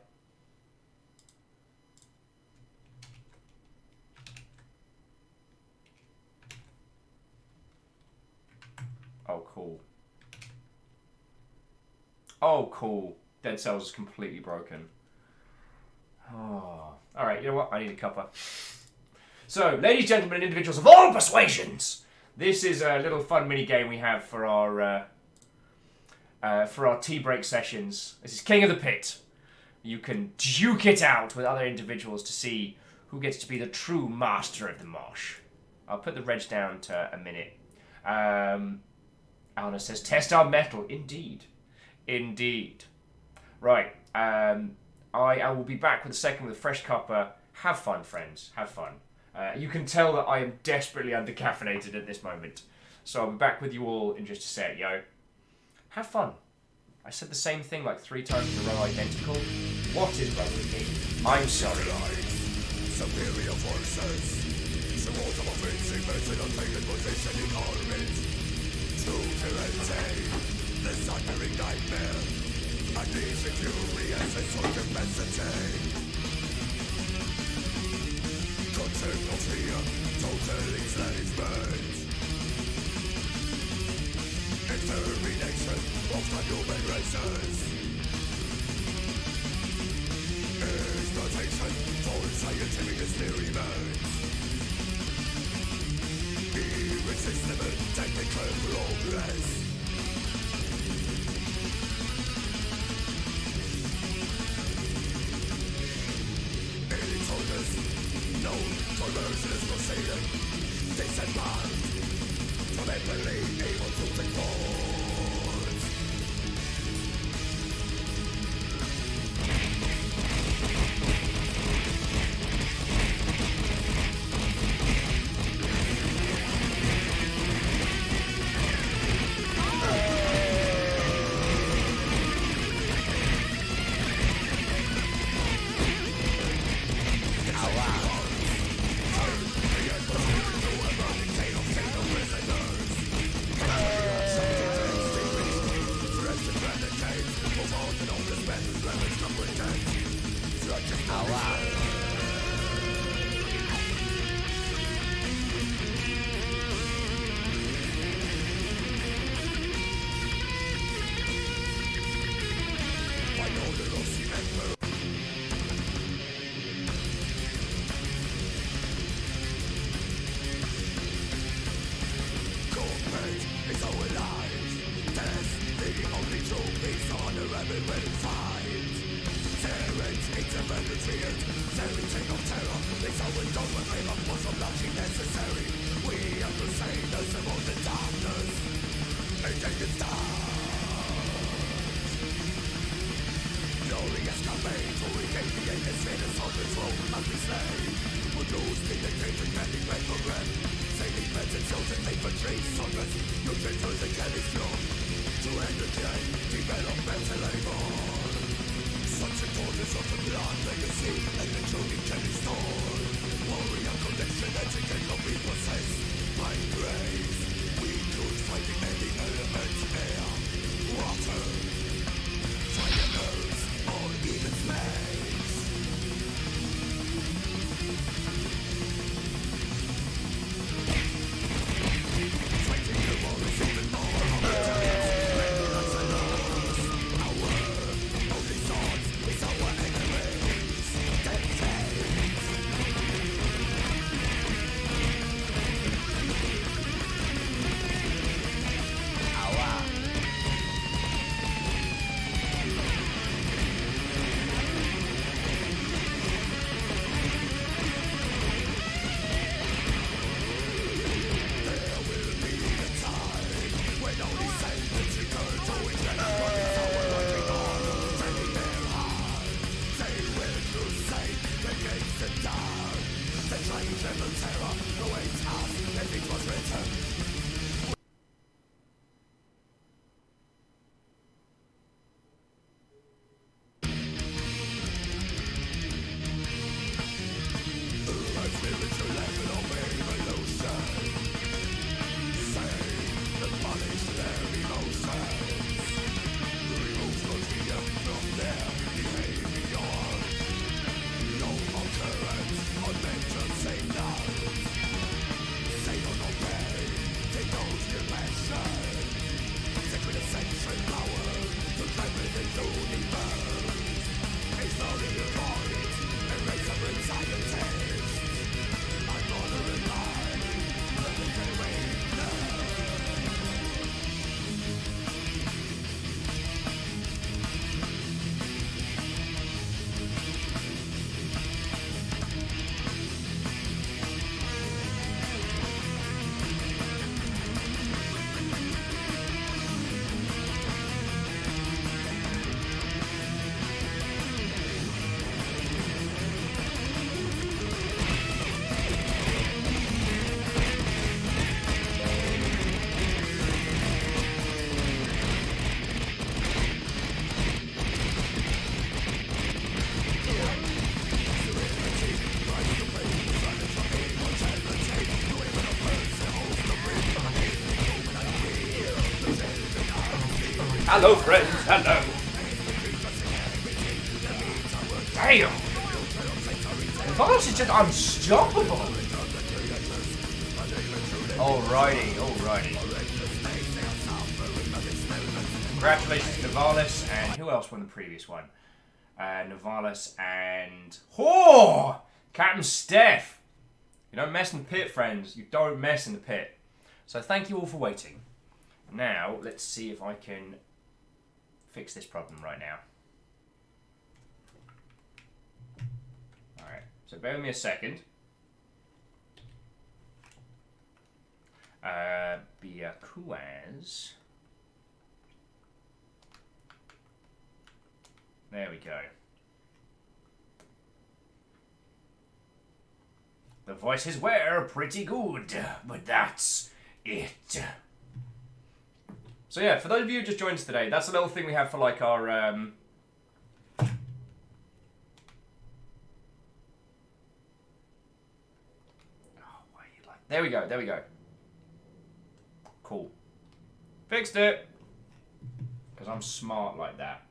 Oh, cool. Oh, cool. Dead Cells is completely broken. Oh. Alright, you know what? I need a cuppa. So, ladies, gentlemen, and individuals of all persuasions, this is a little fun mini game we have for our tea break sessions. This is King of the Pit. You can duke it out with other individuals to see who gets to be the true master of the mosh. I'll put the reg down to a minute. Alna says, test our metal. Indeed. Indeed. Right. I will be back with a second with a fresh cuppa. Have fun, friends. Have fun. You can tell that I am desperately under-caffeinated at this moment. So I'll be back with you all in just a sec, yo. Have fun. I said the same thing like 3 times in a row identical. What is wrong with me? I'm sorry. Superior forces. Support of offensive method of taking position in orbit. True tyranny. The thundering nightmare. Uneasy fury as a sort of capacity. Concept of fear. Total enslavement. Extermination of the human races. Exploitation for scientific experiments. Irresistible technical progress. Elite soldiers, known for merciless proceeding, disembarked. Fundamentally able to take force. Hello, friends. Hello. Damn. Nivalis is just unstoppable. Alrighty, alrighty. Congratulations to Nivalis, and who else won the previous one? Nivalis and... Oh! Captain Steph! You don't mess in the pit, friends. You don't mess in the pit. So thank you all for waiting. Now, let's see if I can fix this problem right now. Alright, so bear with me a second. Biakuaz. There we go. The voices were pretty good, but that's it. So yeah, for those of you who just joined us today, that's a little thing we have for like our oh, why are you like? There we go. There we go. Cool. Fixed it. Because I'm smart like that.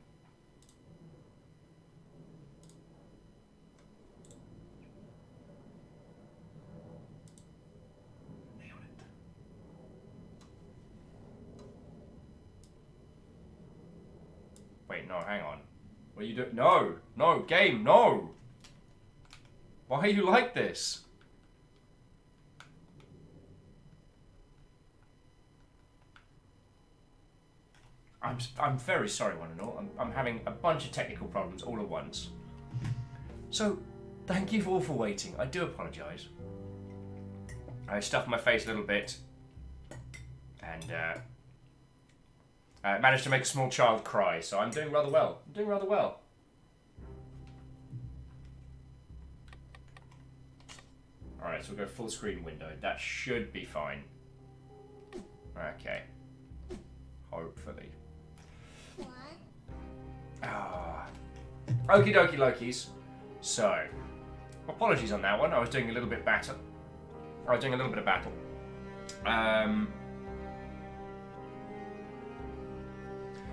Nailed it. Wait, no, hang on. What are you doing? No! No, game, no! Why are you like this? I'm very sorry, one and all. I'm having a bunch of technical problems all at once. So, thank you all for waiting. I do apologise. I stuffed my face a little bit and managed to make a small child cry, so I'm doing rather well. I'm doing rather well. Alright, so we'll go full screen window. That should be fine. Okay. Hopefully. Okie dokie Lokies. So, apologies on that one. I was doing a little bit better. I was doing a little bit of battle.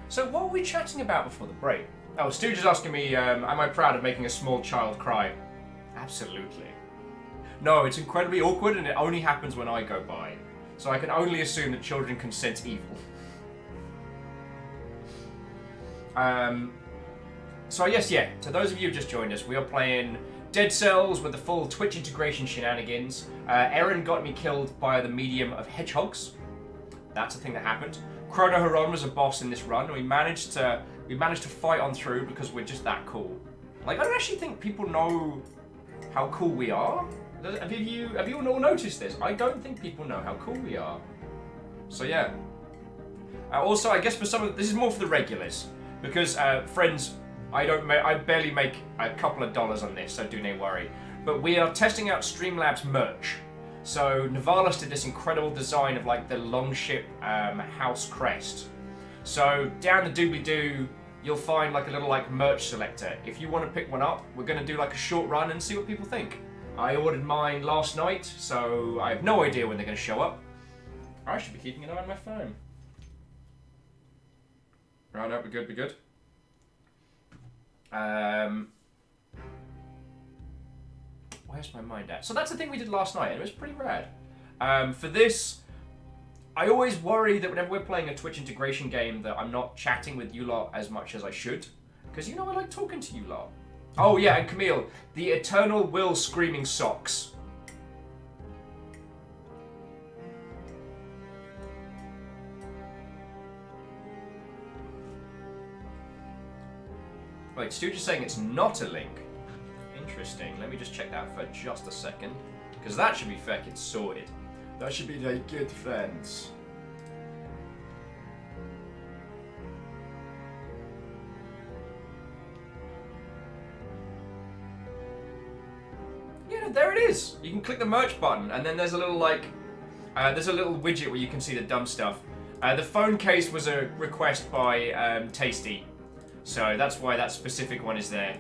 So what were we chatting about before the break? Oh, Stooge is asking me, am I proud of making a small child cry? Absolutely. No, it's incredibly awkward and it only happens when I go by. So I can only assume that children can sense evil. So yes, yeah, to those of you who just joined us, we are playing Dead Cells with the full Twitch integration shenanigans. Aaron got me killed by the medium of hedgehogs. That's a thing that happened. Chrono Haron was a boss in this run, and we managed to fight on through because we're just that cool. Like, I don't actually think people know how cool we are. Have you all noticed this? I don't think people know how cool we are. So yeah. Also, I guess for some of this is more for the regulars, because friends, I barely make a couple of dollars on this, so do not worry. But we are testing out Streamlabs merch. So Nivalis did this incredible design of like the Longship house crest. So down the doobly-doo, you'll find like a little like merch selector. If you want to pick one up, we're going to do like a short run and see what people think. I ordered mine last night, so I have no idea when they're going to show up. I should be keeping an eye on my phone. Right, no, we're good, we're good. Where's my mind at? So that's the thing we did last night, and it was pretty rad. For this, I always worry that whenever we're playing a Twitch integration game that I'm not chatting with you lot as much as I should. Because, you know, I like talking to you lot. Oh, yeah, and Camille, the Eternal Will Screaming Socks. Wait, Stooge is saying it's not a link. Interesting. Let me just check that for just a second. Because that should be fucking sorted. That should be like good friends. Yeah, there it is. You can click the merch button, and then there's a little like, there's a little widget where you can see the dumb stuff. The phone case was a request by Tasty, so that's why that specific one is there.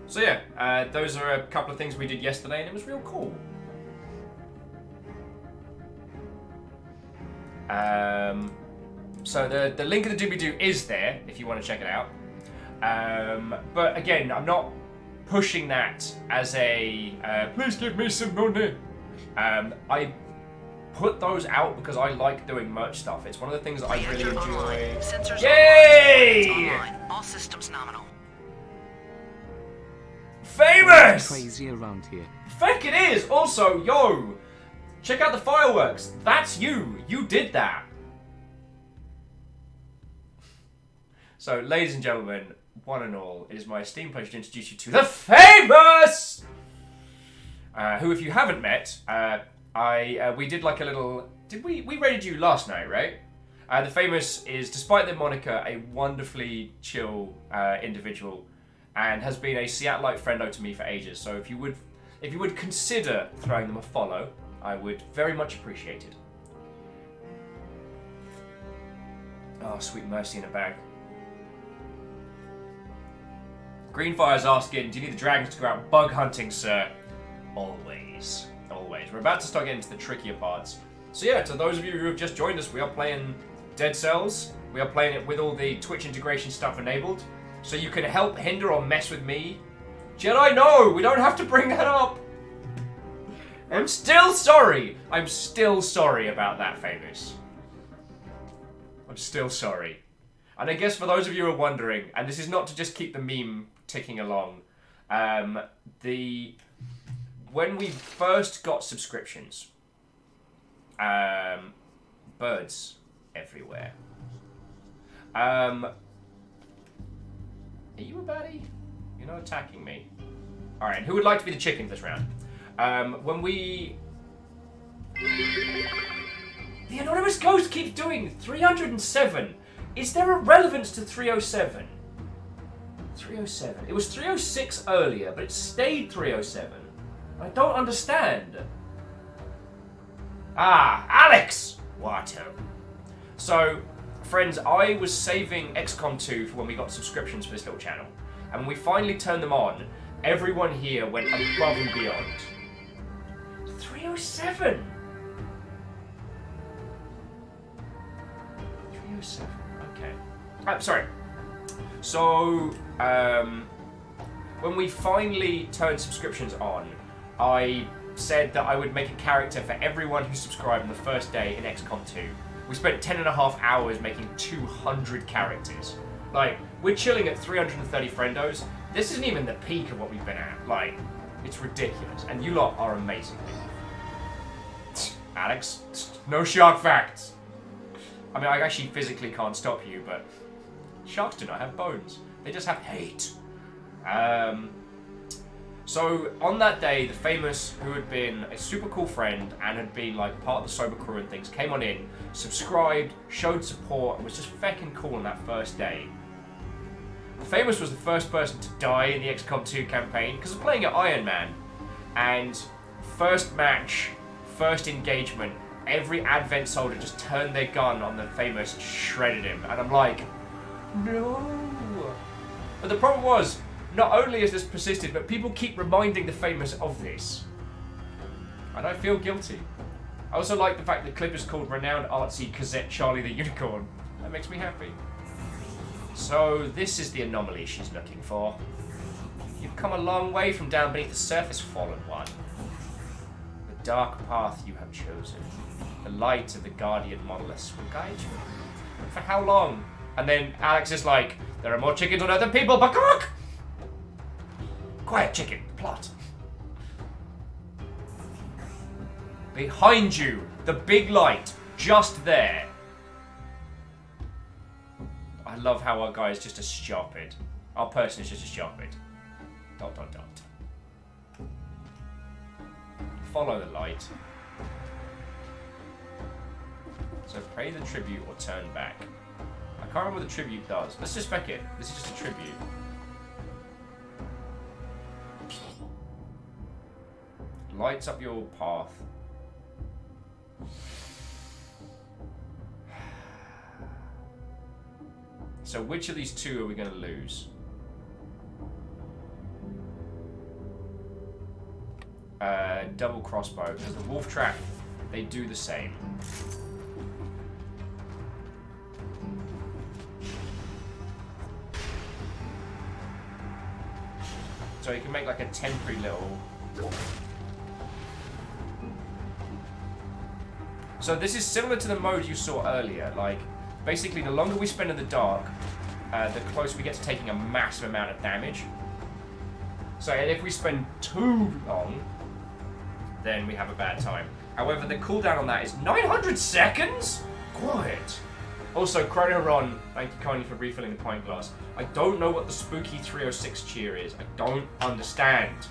So yeah, those are a couple of things we did yesterday, and it was real cool. So the link in the doobly-doo is there if you want to check it out. But again, I'm not pushing that as a please give me some money. I put those out because I like doing merch stuff. It's one of the things that I really enjoy. Online. Sensors Yay! online. Online. All systems nominal. Famous! Crazy around here. Feck it is! Also, yo! Check out the fireworks. That's you. You did that. So, ladies and gentlemen, one and all, it is my esteemed pleasure to introduce you to the Famous! Who, if you haven't met, we did like a little... We rated you last night, right? The Famous is, despite their moniker, a wonderfully chill individual and has been a Seattleite friendo to me for ages. So if you would consider throwing them a follow, I would very much appreciate it. Oh, sweet mercy in a bag. Greenfire's asking, do you need the dragons to go out bug hunting, sir? Always. Always. We're about to start getting into the trickier parts. So yeah, to those of you who have just joined us, we are playing Dead Cells. We are playing it with all the Twitch integration stuff enabled. So you can help, hinder, or mess with me. Jedi, no! We don't have to bring that up! I'm still sorry! I'm still sorry about that, Famous. I'm still sorry. And I guess for those of you who are wondering, and this is not to just keep the meme ticking along, when we first got subscriptions, birds everywhere. Are you a baddie? You're not attacking me. Alright, who would like to be the chicken this round? The anonymous ghost keeps doing 307. Is there a relevance to 307? 307. It was 306 earlier, but it stayed 307. I don't understand. Ah, Alex! What? So, friends, I was saving XCOM 2 for when we got subscriptions for this little channel. And when we finally turned them on, everyone here went above and beyond. 307! 307, okay. Sorry. So, when we finally turned subscriptions on, I said that I would make a character for everyone who subscribed on the first day in XCOM 2. We spent 10.5 hours making 200 characters. Like, we're chilling at 330 friendos. This isn't even the peak of what we've been at. Like, it's ridiculous. And you lot are amazing. Alex, no shark facts. I mean, I actually physically can't stop you, but sharks do not have bones. They just have hate. So, on that day, the Famous, who had been a super cool friend and had been, like, part of the sober crew and things, came on in, subscribed, showed support, and was just feckin' cool on that first day. The Famous was the first person to die in the XCOM 2 campaign, because we're playing at Iron Man. And first match, first engagement, every Advent soldier just turned their gun on the Famous, shredded him. And I'm like, no. But the problem was, not only has this persisted, but people keep reminding the Famous of this. And I feel guilty. I also like the fact that the clip is called Renowned Artsy Cosette Charlie the Unicorn. That makes me happy. So, this is the anomaly she's looking for. You've come a long way from down beneath the surface, fallen one. The dark path you have chosen. The light of the guardian monoliths will guide you. But for how long? And then Alex is like, there are more chickens on Earth than people, but quiet, chicken. Plot. Behind you, the big light, just there. I love how our guy is just a stupid. Our person is just a stupid. ... Follow the light. So pay the tribute or turn back. I can't remember what the tribute does. Let's just spec it. This is just a tribute. Lights up your path. So which of these two are we going to lose? Double crossbow. Because the wolf trap, they do the same. So you can make like a temporary little... So this is similar to the mode you saw earlier. Like, basically, the longer we spend in the dark, the closer we get to taking a massive amount of damage. So if we spend too long, then we have a bad time. However, the cooldown on that is 900 seconds? Quiet. Also, Chronoron, thank you kindly for refilling the pint glass. I don't know what the spooky 306 cheer is. I don't understand.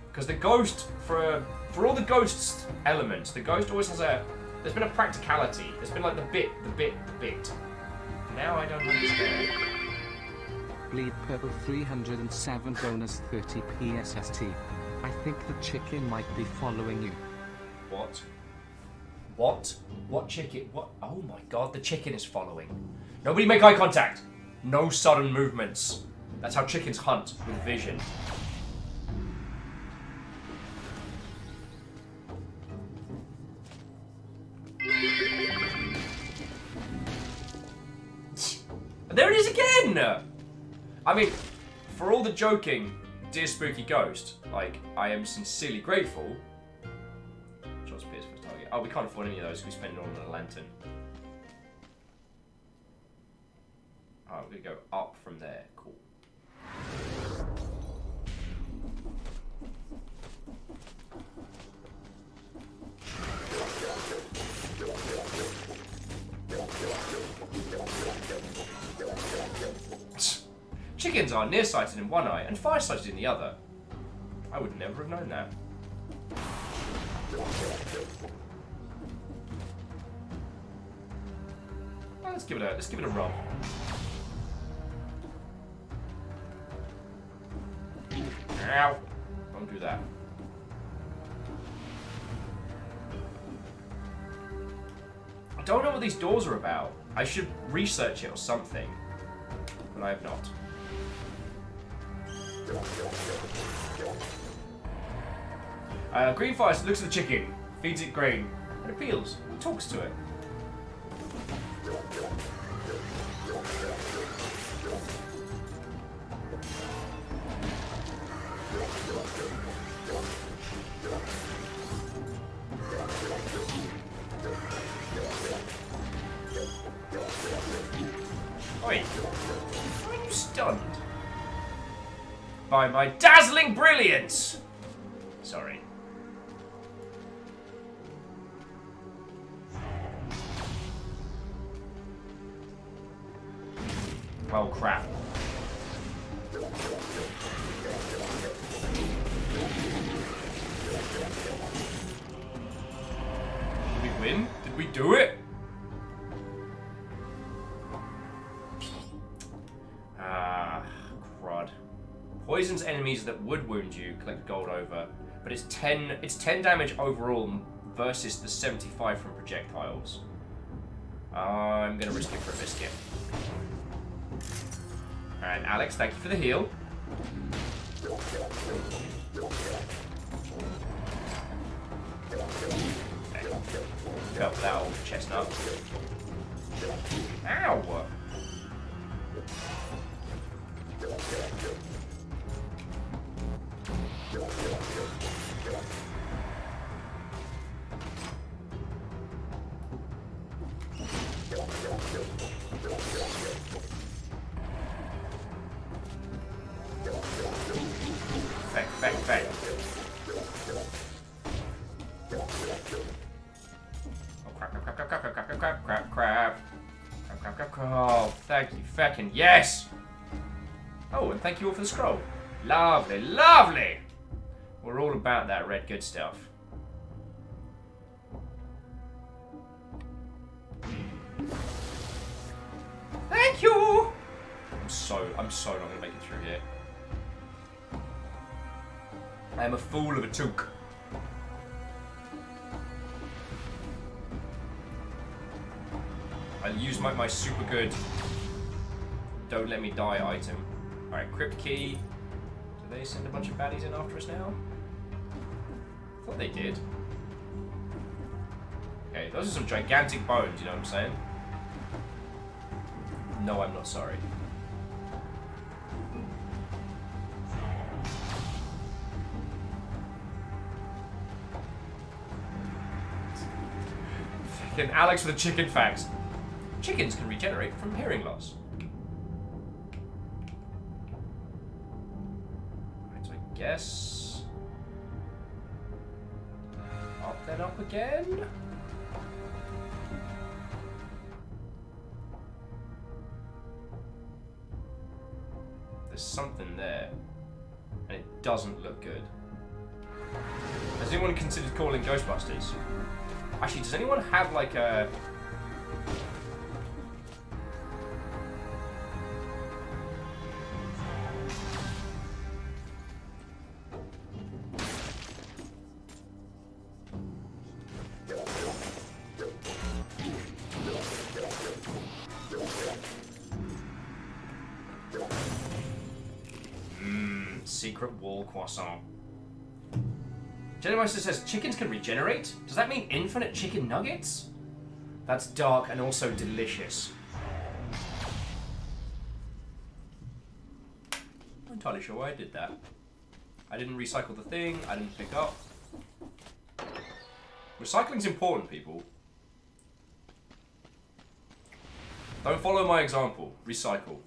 Because the ghost, for all the ghost's elements, the ghost always has a... There's been a practicality. There's been like the bit. Now I don't understand. Bleed Purple 307 bonus 30 PSST. I think the chicken might be following you. What? What? What chicken? What? Oh my god, the chicken is following. Nobody make eye contact. No sudden movements. That's how chickens hunt, with vision. There it is again! I mean, for all the joking, dear spooky ghost, like, I am sincerely grateful. John Spears first target. Oh, we can't afford any of those because we spend it all on a lantern. Oh, we're gonna go up from there. Cool. Chickens are nearsighted in one eye and farsighted in the other. I would never have known that. Well, let's give it a rub. Ow! Don't do that. I don't know what these doors are about. I should research it or something, but I have not. Green fire looks at the chicken, feeds it grain, and appeals, talks to it. Oi, are you stunned by my dazzling brilliance? Sorry. Oh crap. Did we win? Did we do it? Crud. Poisons enemies that would wound you, collect gold over. But it's 10 damage overall versus the 75 from projectiles. I'm gonna risk it for a biscuit. And Alex, thank you for the heal. Help that old chestnut. Ow! Bang. Oh, crap. Oh, thank you, feckin' yes! Oh, and thank you all for the scroll. Lovely. We're all about that red good stuff. Thank you! I'm so not gonna make it through here. I am a fool of a took. I'll use my super good don't let me die item. Alright, crypt key. Do they send a bunch of baddies in after us now? I thought they did. Okay, those are some gigantic bones, you know what I'm saying? No, I'm not sorry. Fucking Alex with the chicken facts. Chickens can regenerate from hearing loss. Right, so I guess... Up then up again? There's something there. And it doesn't look good. Has anyone considered calling Ghostbusters? Actually, does anyone have like a... Secret wall croissant. Jennifer says chickens can regenerate? Does that mean infinite chicken nuggets? That's dark and also delicious. I'm not entirely sure why I did that. I didn't recycle the thing, I didn't pick up. Recycling's important, people. Don't follow my example. Recycle.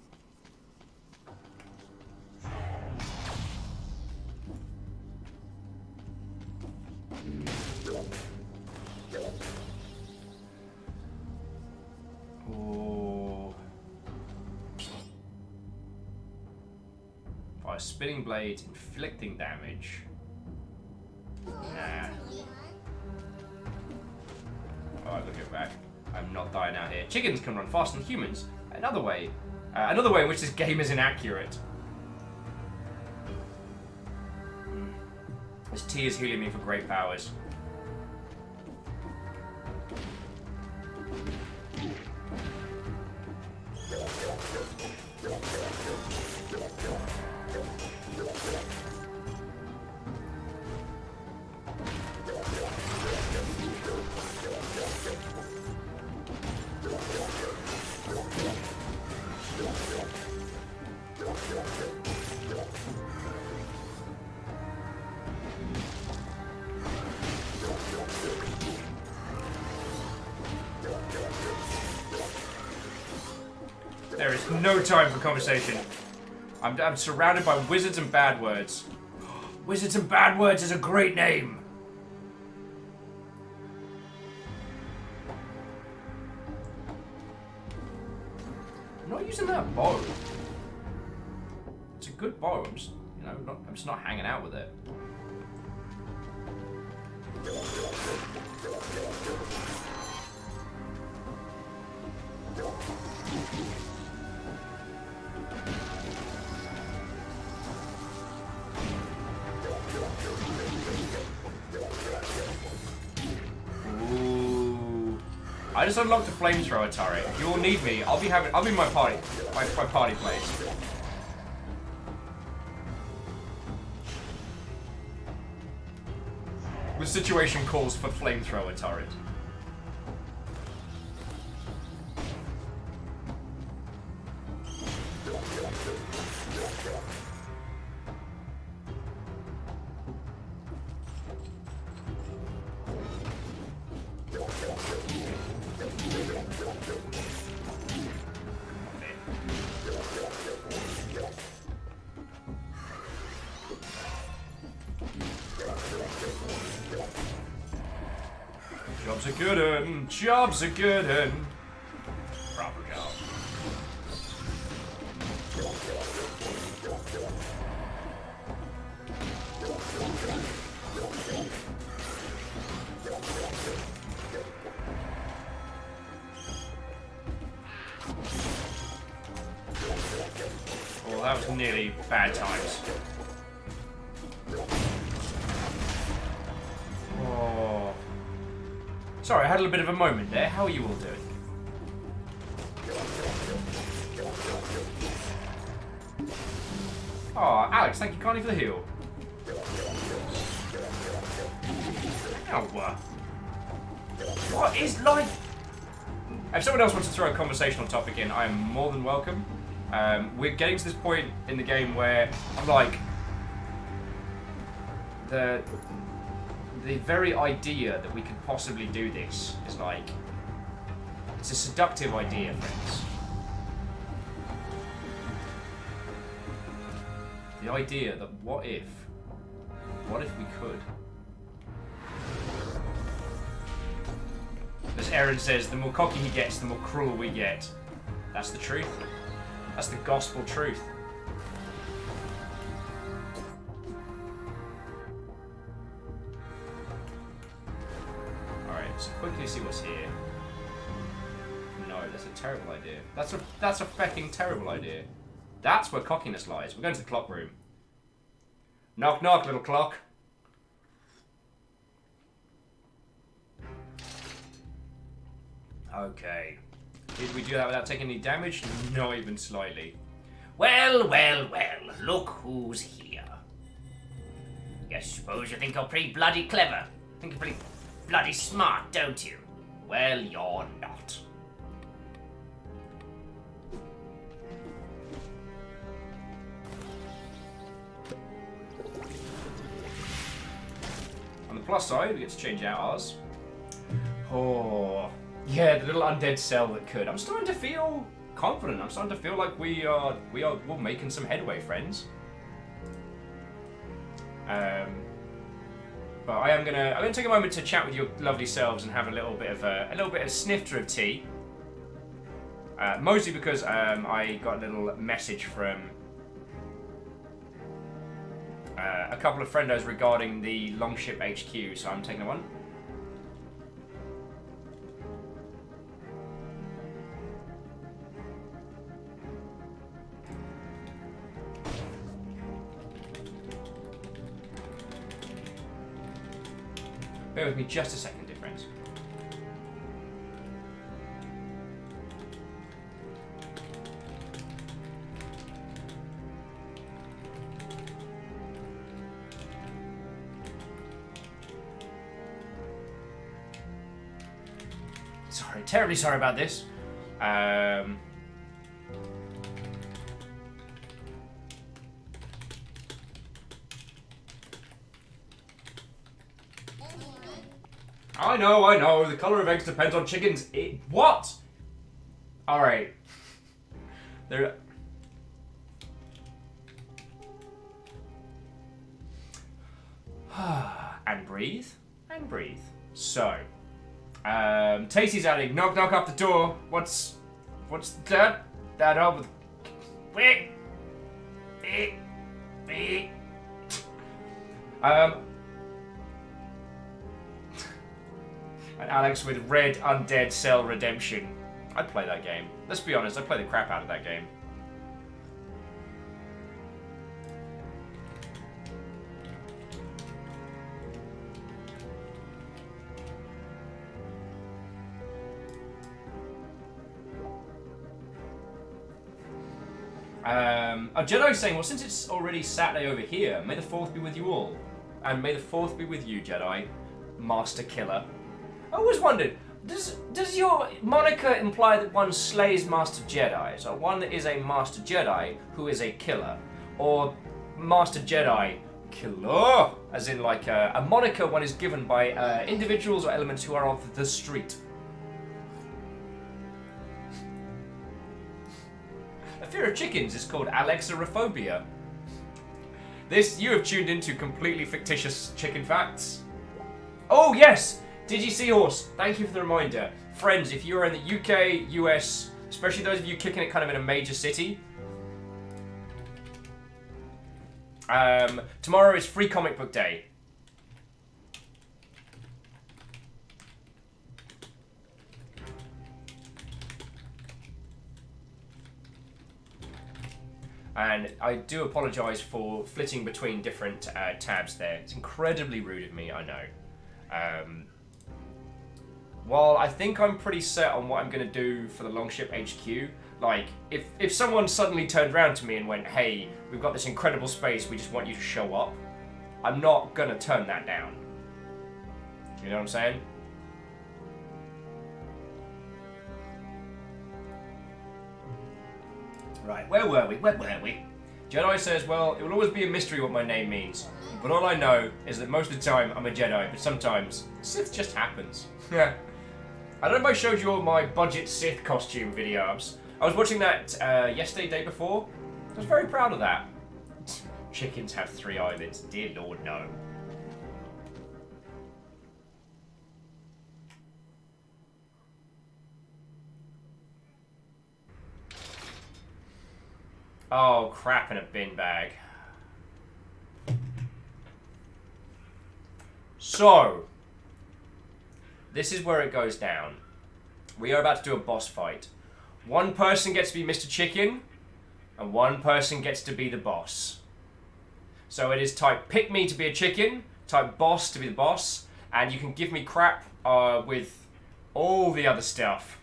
Oh. By spinning blades inflicting damage. Nah. Alright, look it back. I'm not dying out here. Chickens can run faster than humans. Another way in which this game is inaccurate. This tea is healing me for great powers. There is no time for conversation. I'm surrounded by wizards and bad words. Wizards and Bad Words is a great name. I'm not using that bow. It's a good bow. I'm just not hanging out with it. I just unlocked a flamethrower turret. If you all need me, I'll be my party place. The situation calls for flamethrower turret. Job's a good un. Job's a good un. Proper job. Well, that was nearly bad times. Oh. Sorry, I had a little bit of a moment there. How are you all doing? Oh, Alex, thank you kindly for the heal. Ow. What is life? If someone else wants to throw a conversational topic in, I am more than welcome. We're getting to this point in the game where I'm like, the very idea that we could possibly do this is like It's a seductive idea, friends. The idea that what if we could? As Aaron says, the more cocky he gets, the more cruel we get. That's the truth. That's the gospel truth. Alright, so quickly see what's here. No, that's a terrible idea. That's a fucking terrible idea. That's where cockiness lies. We're going to the clock room. Knock knock, little clock. Okay. Did we do that without taking any damage? Not even slightly. Well, well, well, look who's here. You suppose you think you're pretty bloody clever? Think you're pretty bloody smart, don't you? Well, you're not. On the plus side, we get to change out ours. Oh, yeah, the little undead cell that could. I'm starting to feel confident. I'm starting to feel like we're making some headway, friends. But I'm gonna take a moment to chat with your lovely selves and have a little bit of snifter of tea. Mostly because I got a little message from a couple of friendos regarding the Longship HQ, so I'm taking one. Bear with me just a second, dear friends. Sorry, terribly sorry about this. I know. The color of eggs depends on chickens. What? All right. There. And breathe. And breathe. So, Tasty's adding. Knock, knock up the door. What's that? That up with. Wait. And Alex with Red Undead Cell Redemption. I'd play that game. Let's be honest, I'd play the crap out of that game. A Jedi saying, well, since it's already Saturday over here, may the 4th be with you all. And may the 4th be with you, Jedi. Master Killer. I always wondered, does your moniker imply that one slays Master Jedi? So one is a Master Jedi who is a killer? Or Master Jedi Killer? As in like a moniker one is given by individuals or elements who are of the street. A fear of chickens is called Alexarophobia. You have tuned into completely fictitious chicken facts. Oh yes! Digi Seahorse, thank you for the reminder. Friends, if you are in the UK, US, especially those of you kicking it kind of in a major city, tomorrow is Free Comic Book Day. And I do apologise for flitting between different tabs there. It's incredibly rude of me, I know. While I think I'm pretty set on what I'm going to do for the Longship HQ, like, if someone suddenly turned around to me and went, hey, we've got this incredible space, we just want you to show up, I'm not going to turn that down. You know what I'm saying? Right, where were we? Jedi says, well, it will always be a mystery what my name means. But all I know is that most of the time I'm a Jedi, but sometimes Sith just happens. Yeah. I don't know if I showed you all my budget Sith costume videos. I was watching that yesterday, day before. I was very proud of that. Chickens have 3 eyelids. Dear Lord, no. Oh, crap in a bin bag. So, this is where it goes down. We are about to do a boss fight. One person gets to be Mr. Chicken, and one person gets to be the boss. So it is type pick me to be a chicken, type boss to be the boss, and you can give me crap with all the other stuff.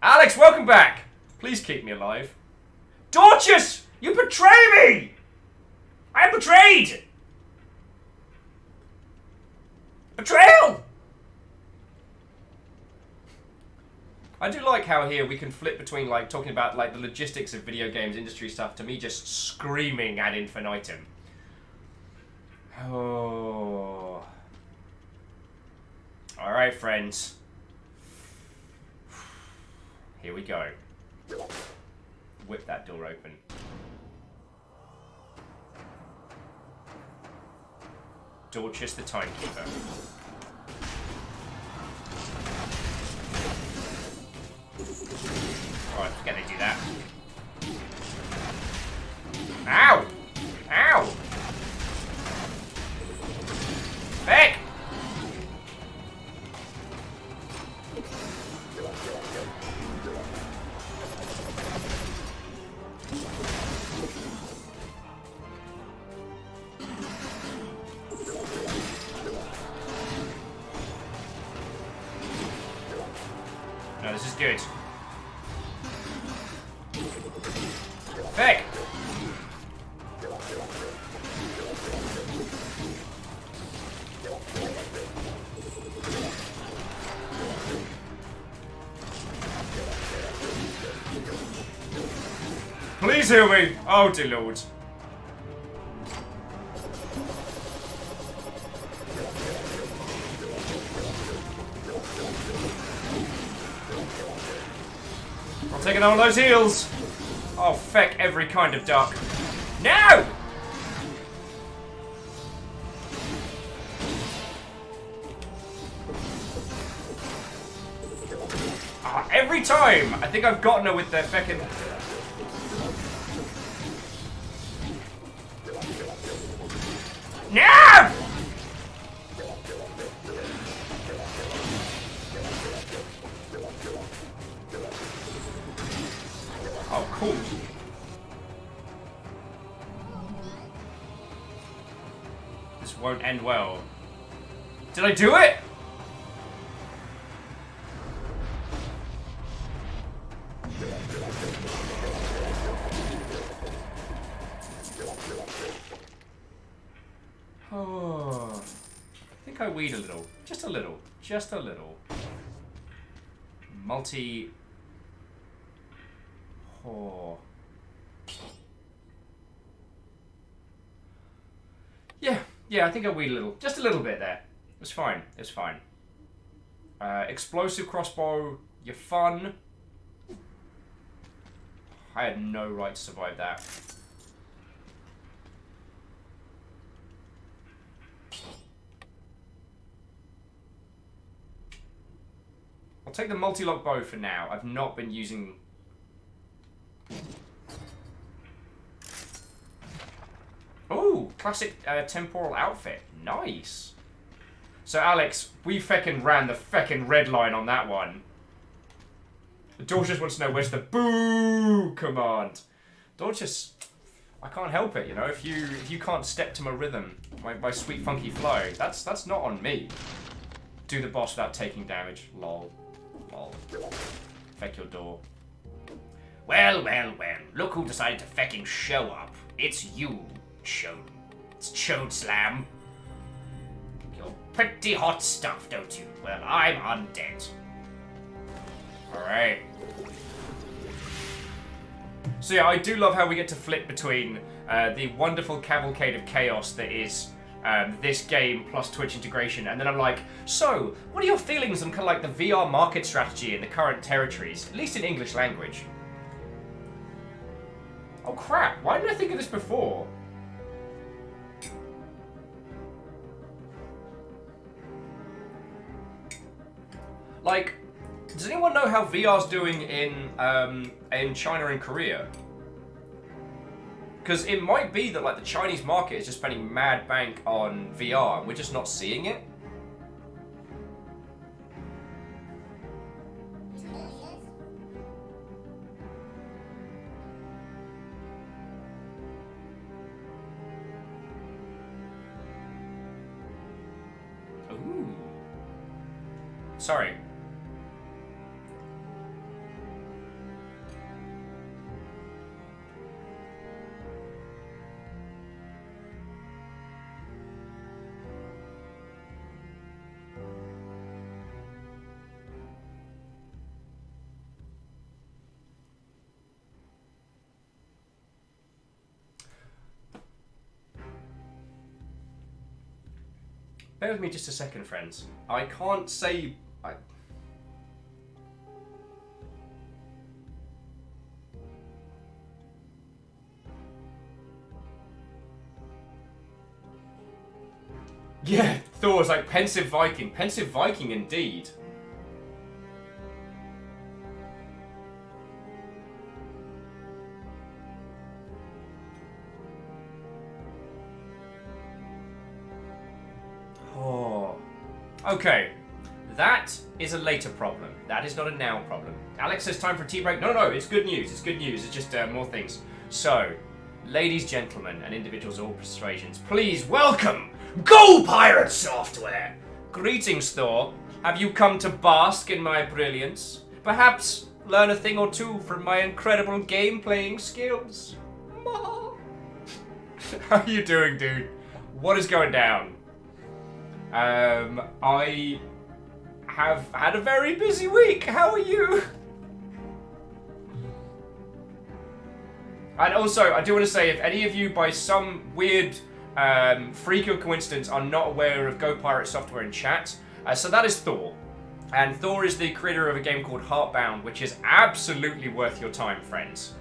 Alex, welcome back! Please keep me alive. Dorcas! You betray me! I am betrayed! Betrayal! I do like how here we can flip between like talking about like the logistics of video games industry stuff to me just screaming ad infinitum. Oh. Alright, friends. Here we go. Whip that door open. Dorcas the Timekeeper. Alright, can they do that? Ow! Ow! Back! No, this is good. Back! Please heal me! Oh dear Lord. I'm taking all those heals! Oh, feck every kind of duck. No! Ah, every time! I think I've gotten her with the feckin'... No! Oh, cool. This won't end well. Did I do it? Oh, I think I weed a little. Just a little. Just a little. Multi... Oh. Yeah, I think I weed a little. Just a little bit there. It's fine. It's fine. Explosive crossbow. You're fun. I had no right to survive that. I'll take the multi-lock bow for now. I've not been using... Ooh, classic temporal outfit. Nice. So Alex, we feckin' ran the feckin' red line on that one. Dorcas wants to know where's the boo command. Dorcas, I can't help it, you know. If you can't step to my rhythm, my sweet funky flow, that's not on me. Do the boss without taking damage. Lol. Lol. Feck your door. Well, well, well. Look who decided to fecking show up. It's you, Chode. It's Chode Slam. You're pretty hot stuff, don't you? Well, I'm undead. Alright. So yeah, I do love how we get to flip between the wonderful cavalcade of chaos that is this game plus Twitch integration, and then I'm like, so, what are your feelings on kind of like the VR market strategy in the current territories, at least in English language? Oh crap, why didn't I think of this before? Like, does anyone know how VR's doing in China and Korea? Because it might be that like the Chinese market is just spending mad bank on VR and we're just not seeing it. Ooh. Sorry. Bear with me just a second, friends. I can't say... Yeah, Thor's like pensive Viking. Pensive Viking indeed. Oh. Okay. That is a later problem. That is not a now problem. Alex says time for a tea break. No, no, it's good news. It's good news. It's just more things. So, ladies, gentlemen, and individuals of all persuasions, please welcome Go Pirate Software! Greetings, Thor. Have you come to bask in my brilliance? Perhaps learn a thing or two from my incredible game-playing skills? How are you doing, dude? What is going down? I have had a very busy week. How are you? And also, I do want to say, if any of you, by some weird freak of coincidence, are not aware of Go Pirate Software in chat, so that is Thor. And Thor is the creator of a game called Heartbound, which is absolutely worth your time, friends.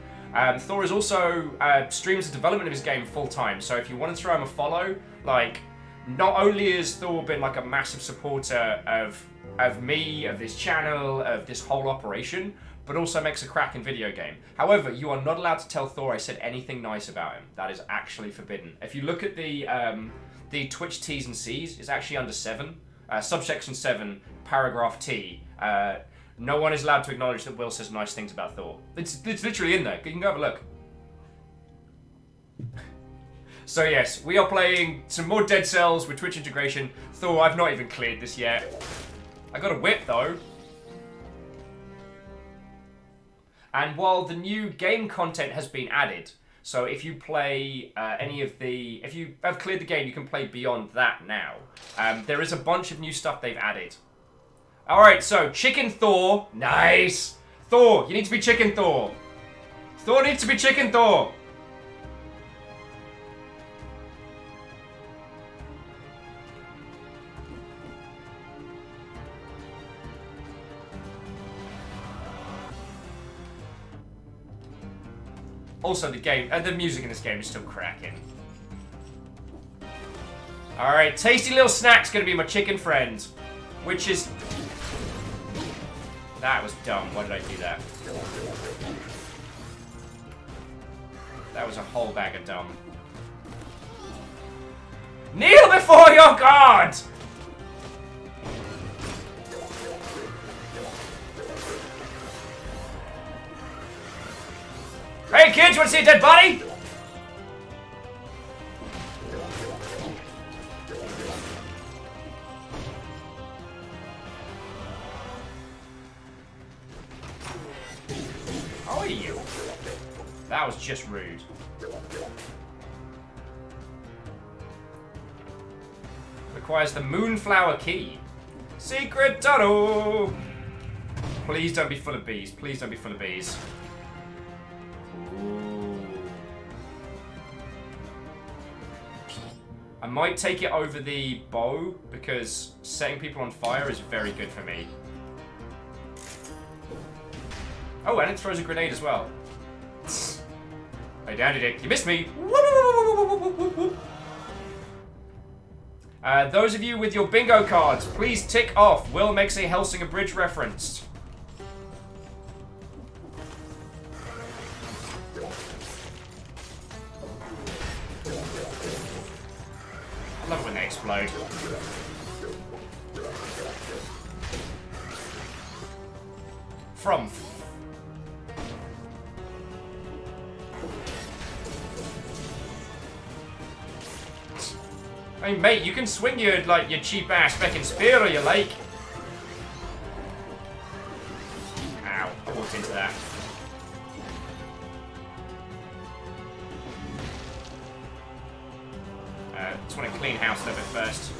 Thor is also streams the development of his game full time, so if you want to throw him a follow, like, not only has Thor been like a massive supporter of me, of this channel, of this whole operation, but also makes a cracking video game. However, you are not allowed to tell Thor I said anything nice about him. That is actually forbidden. If you look at the Twitch T's and C's, it's actually under 7. Subsection 7, paragraph T. No one is allowed to acknowledge that Will says nice things about Thor. It's literally in there. You can go have a look. So yes, we are playing some more Dead Cells with Twitch integration. Thor, I've not even cleared this yet. I got a whip though. And while the new game content has been added, so if you play if you have cleared the game, you can play beyond that now. There is a bunch of new stuff they've added. Alright, so Chicken Thor. Nice! Thor, you need to be Chicken Thor. Thor needs to be Chicken Thor. Also, the music in this game is still cracking. Alright, Tasty Little Snack's gonna be my chicken friend. Which is... That was dumb. Why did I do that? That was a whole bag of dumb. Kneel before your god! Hey kids, you wanna see a dead body? How are you? That was just rude. Requires the Moonflower Key. Secret tunnel! Please don't be full of bees. Please don't be full of bees. I might take it over the bow, because setting people on fire is very good for me. Oh, and it throws a grenade as well. I downed it. You missed me. Those of you with your bingo cards, please tick off. Will makes a Helsinger Bridge reference. I love it when they explode. From. I mean, mate, you can swing your cheap ass fucking spear or your lake. Ow, I walked into that. Just want to clean house a little bit first.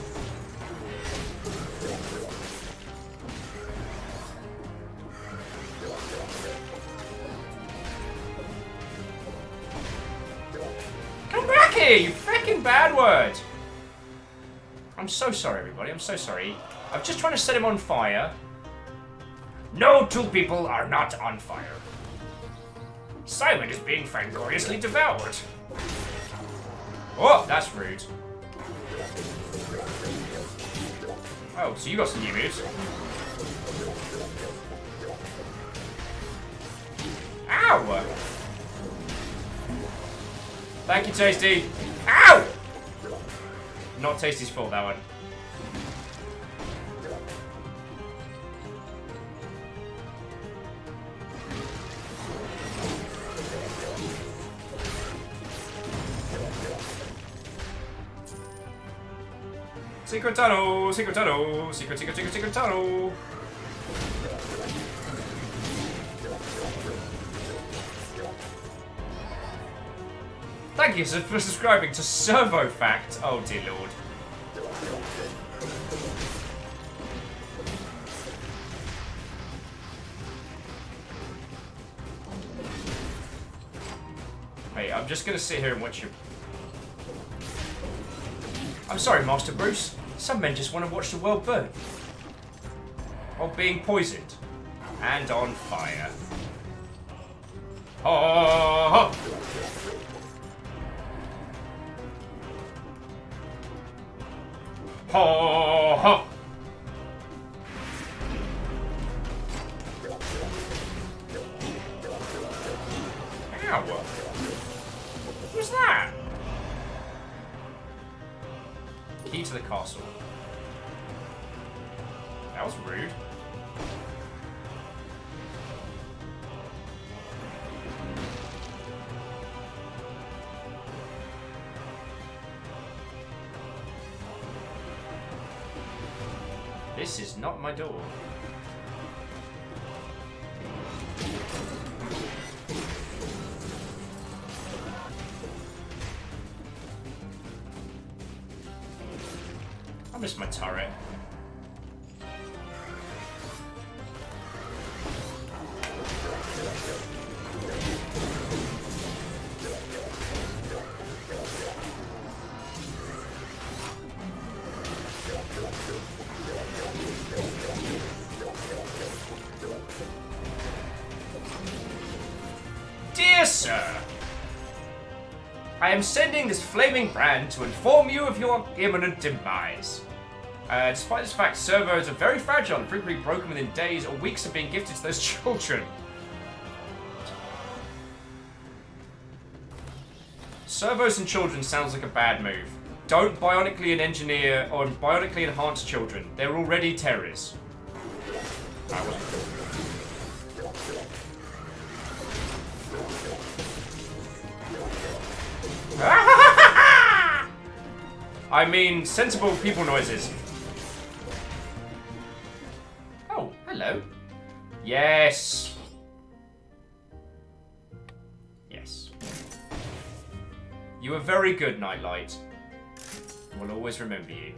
Come back here, you freaking bad word! I'm so sorry, everybody. I'm so sorry. I'm just trying to set him on fire. No two people are not on fire. Simon is being fangloriously devoured. Oh, that's rude. Oh, so you got some new moves. Ow! Thank you, Tasty. Ow! Not Tasty's fault, that one. Secret tunnel, secret tunnel, secret tunnel. Thank you for subscribing to Servo Fact. Oh dear lord. Hey, I'm just gonna sit here and watch you. I'm sorry, Master Bruce. Some men just want to watch the world burn. While being poisoned. And on fire. Oh! Ho ho! Ow! Who's that? Key to the castle. That was rude. This is not my door. I missed my turret. Dear sir, I am sending this flaming brand to inform you of your imminent demise. Despite this fact, servos are very fragile and frequently broken within days or weeks of being gifted to those children. Servos and children sounds like a bad move. Don't bionically engineer or bionically enhance children. They're already terrorists. I mean, sensible people noises. Oh, hello. Yes. Yes. You were very good, Nightlight. We'll always remember you.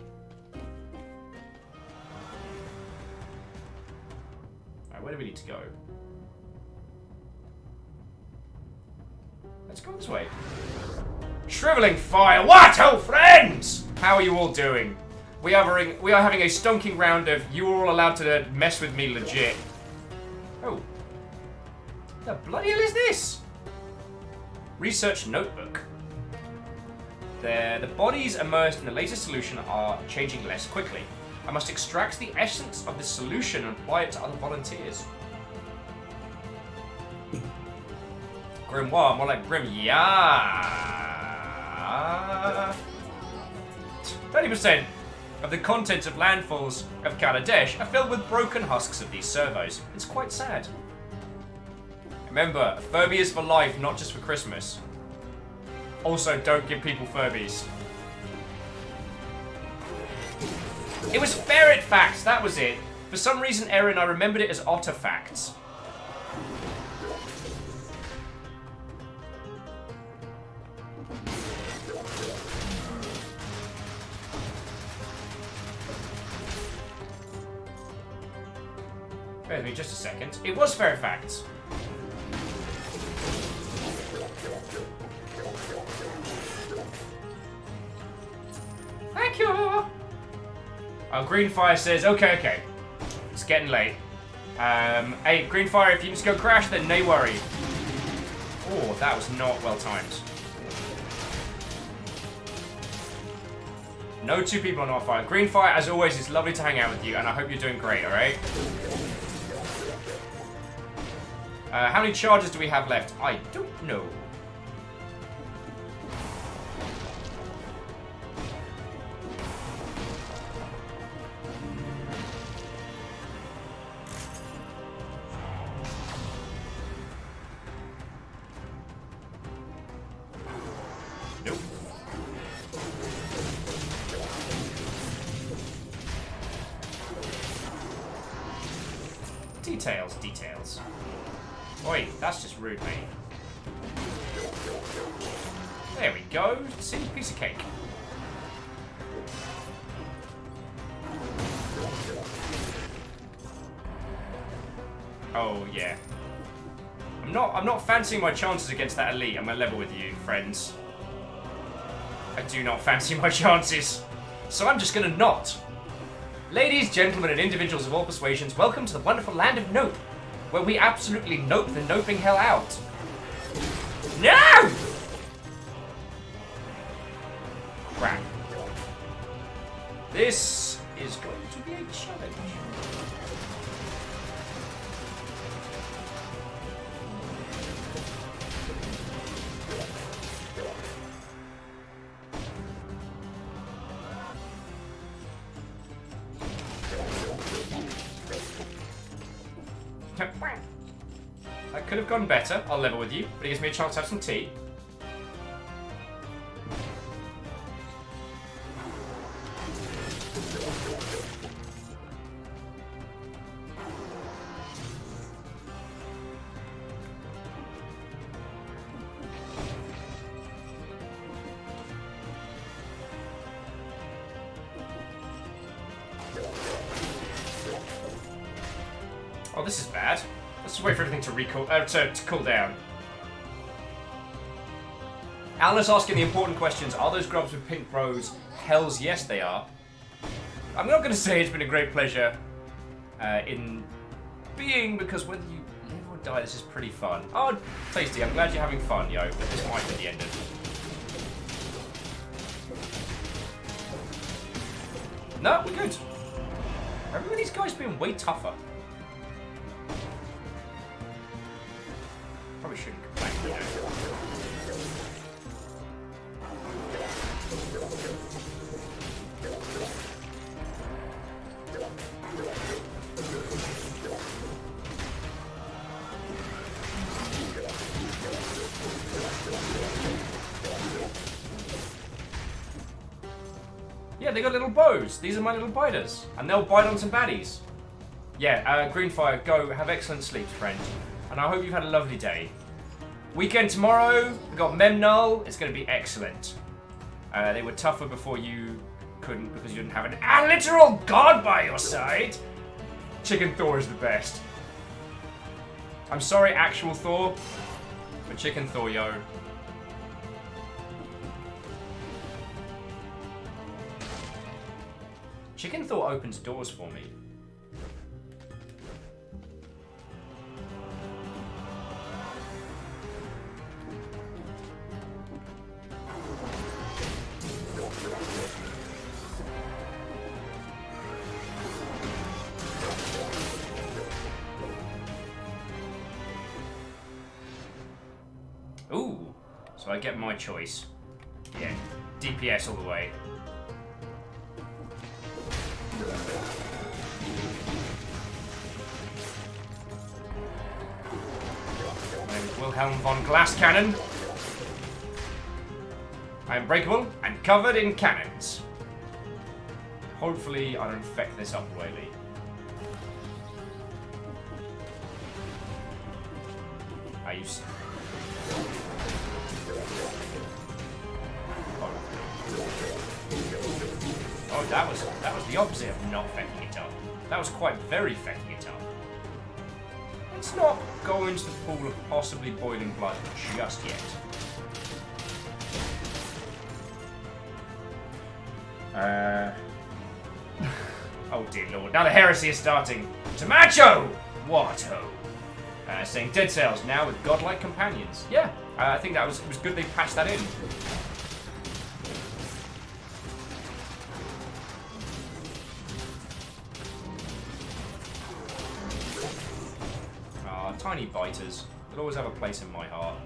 Alright, where do we need to go? Let's go this way. Shriveling fire! What, oh friends? How are you all doing? We are having a stonking round of you are all allowed to mess with me legit. Oh. The bloody hell is this? Research notebook. The bodies immersed in the latest solution are changing less quickly. I must extract the essence of this solution and apply it to other volunteers. Grimoire, more like Grim. Yeah. 30% of the contents of landfalls of Kaladesh are filled with broken husks of these servos. It's quite sad. Remember, Furby is for life, not just for Christmas. Also, don't give people Furbies. It was ferret facts, that was it. For some reason, Erin, I remembered it as otter facts. Bear with me just a second. It was ferret facts. Thank you! Oh, Greenfire says, okay. It's getting late. Hey, Greenfire, if you just go crash, then no worry. Oh, that was not well timed. No two people on our fire. Greenfire, as always, it's lovely to hang out with you, and I hope you're doing great, alright? How many charges do we have left? I don't know. Nope. Details. Oi, that's just rude, mate. There we go. See, piece of cake. Oh yeah. I'm not fancying my chances against that elite. I'm gonna level with you, friends. I do not fancy my chances. So I'm just gonna not. Ladies, gentlemen, and individuals of all persuasions, welcome to the wonderful land of Nope, where we absolutely nope the noping hell out. No! Crap. This is going to be a challenge. That could have gone better, I'll level with you, but it gives me a chance to have some tea. Oh, this is bad. Let's just wait for everything to to cool down. Alan is asking the important questions. Are those grubs with pink bros? Hells yes, they are. I'm not going to say it's been a great pleasure in being, because whether you live or die, this is pretty fun. Oh, Tasty, I'm glad you're having fun, yo, but this might be the end of it. No, we're good. I remember these guys being way tougher. Probably shouldn't complain, you know. Yeah, they got little bows. These are my little biters. And they'll bite on some baddies. Yeah, Greenfire, go. Have excellent sleep, friend. And I hope you've had a lovely day. Weekend tomorrow, we've got Memnull. It's going to be excellent. They were tougher before you couldn't, because you didn't have a literal god by your side. Chicken Thor is the best. I'm sorry, actual Thor, but Chicken Thor, yo. Chicken thought opens doors for me. Ooh, so I get my choice. Yeah, DPS all the way. My name is Wilhelm von Glass Cannon. I am breakable and covered in cannons. Hopefully I don't feck this up royally. I used. Oh, that was the opposite of not fecking it up. That was quite very fecking it up. Let's not go into the pool of possibly boiling blood just yet. Oh dear lord, now the heresy is starting. Tomacho! What-ho? Saying dead cells now with godlike companions. Yeah, I think it was good they patched that in. Tiny biters. They'll always have a place in my heart.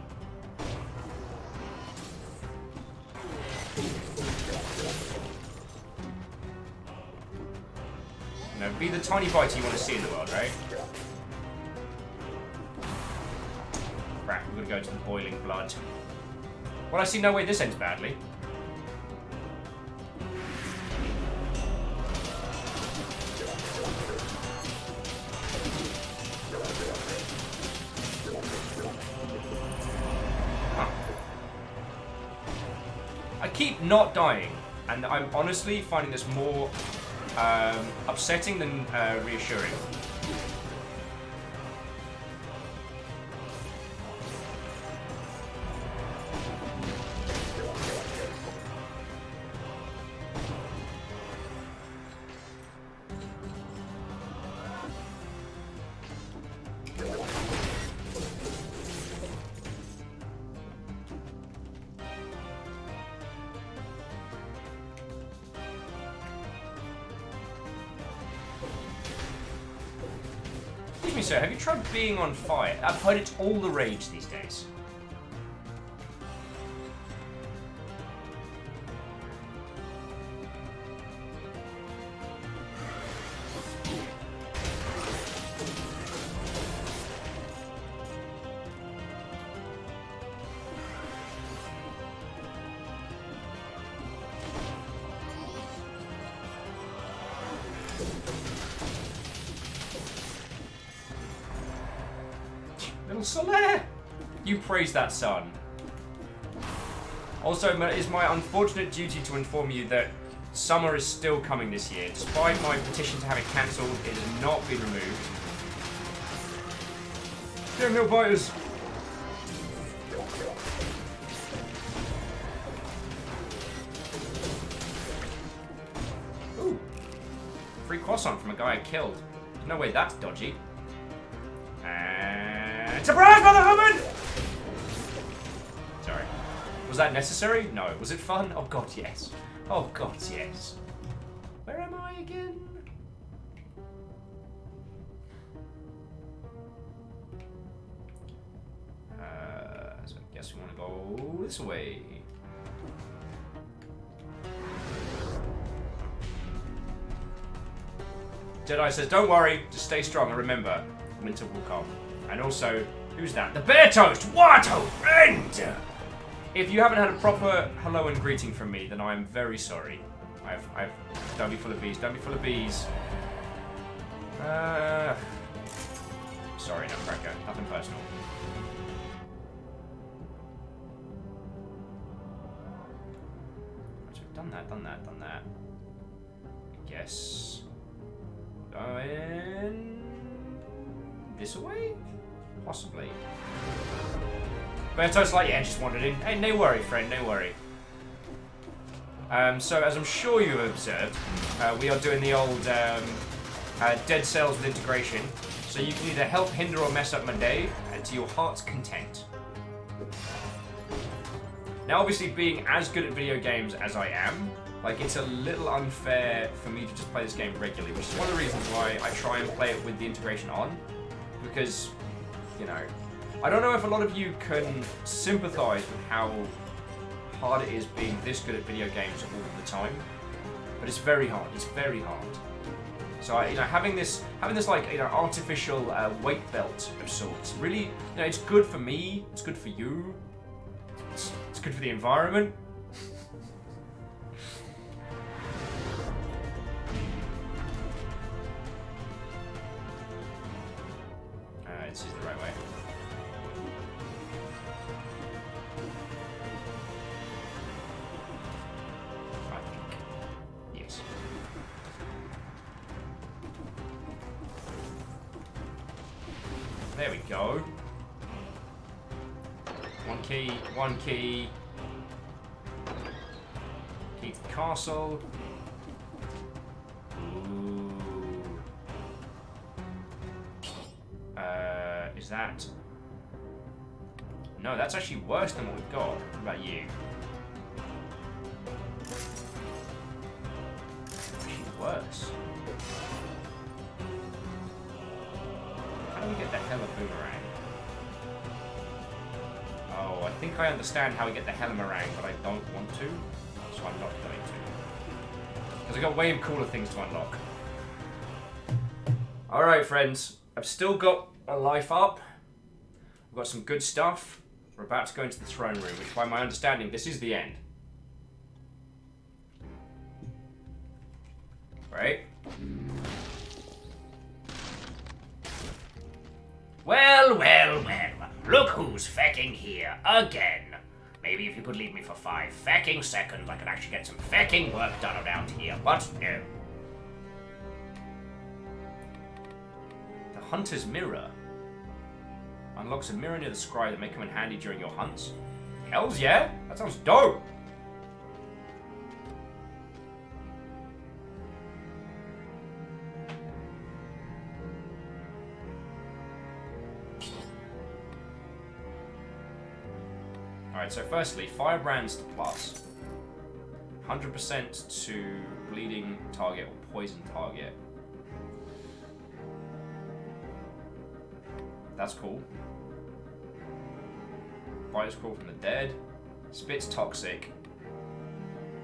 You know, be the tiny biter you want to see in the world, right? Crap, we're gonna go to the boiling blood. Well, I see no way this ends badly. I keep not dying, and I'm honestly finding this more upsetting than reassuring. Excuse me, sir, have you tried being on fire? I've heard it's all the rage these days. Little Soler! You praise that son. Also, it is my unfortunate duty to inform you that summer is still coming this year. Despite my petition to have it cancelled, it has not been removed. Damn little biters! Ooh. Free croissant from a guy I killed. There's no way that's dodgy. Surprise, Mother Woman! Sorry. Was that necessary? No. Was it fun? Oh god, yes. Oh god, yes. Where am I again? So I guess we want to go this way. Jedi says, don't worry, just stay strong and remember, winter will come. And also, who's that? The Bear Toast! What a friend! If you haven't had a proper hello and greeting from me, then I am very sorry. Don't be full of bees. Don't be full of bees. Sorry, Nutcracker. Nothing personal. So we've done that. I guess. Going this way? Possibly. Berto's like, yeah, just wandered in. Hey, no worry, friend, no worry. So as I'm sure you have observed, we are doing the old dead cells with integration. So you can either help, hinder, or mess up my day to your heart's content. Now, obviously, being as good at video games as I am, like, it's a little unfair for me to just play this game regularly, which is one of the reasons why I try and play it with the integration on. Because, you know, I don't know if a lot of you can sympathize with how hard it is being this good at video games all the time, but it's very hard. It's very hard. So, having this like, artificial weight belt of sorts, really, it's good for me. It's good for you. It's good for the environment. This is the right way. I think. Yes. There we go. One key, one key. Key to the castle. Ooh. Is that... No, that's actually worse than what we've got. What about you? Actually worse. How do we get the hell of boomerang? Oh, I think I understand how we get the Helmerang, but I don't want to, so I'm not going to. Because I've got way cooler things to unlock. Alright, friends. I've still got a life up. We've got some good stuff. We're about to go into the throne room, which by my understanding, this is the end. Right? Well, well, well. Look who's fecking here again. Maybe if you could leave me for 5 fecking seconds, I could actually get some fecking work done around here, but no. The Hunter's Mirror. Unlocks a mirror near the scry that may come in handy during your hunts. Hells yeah! That sounds dope! Alright, so firstly, Firebrands to plus. 100% to bleeding target or poison target. That's cool. Fighters crawl from the dead. Spits toxic.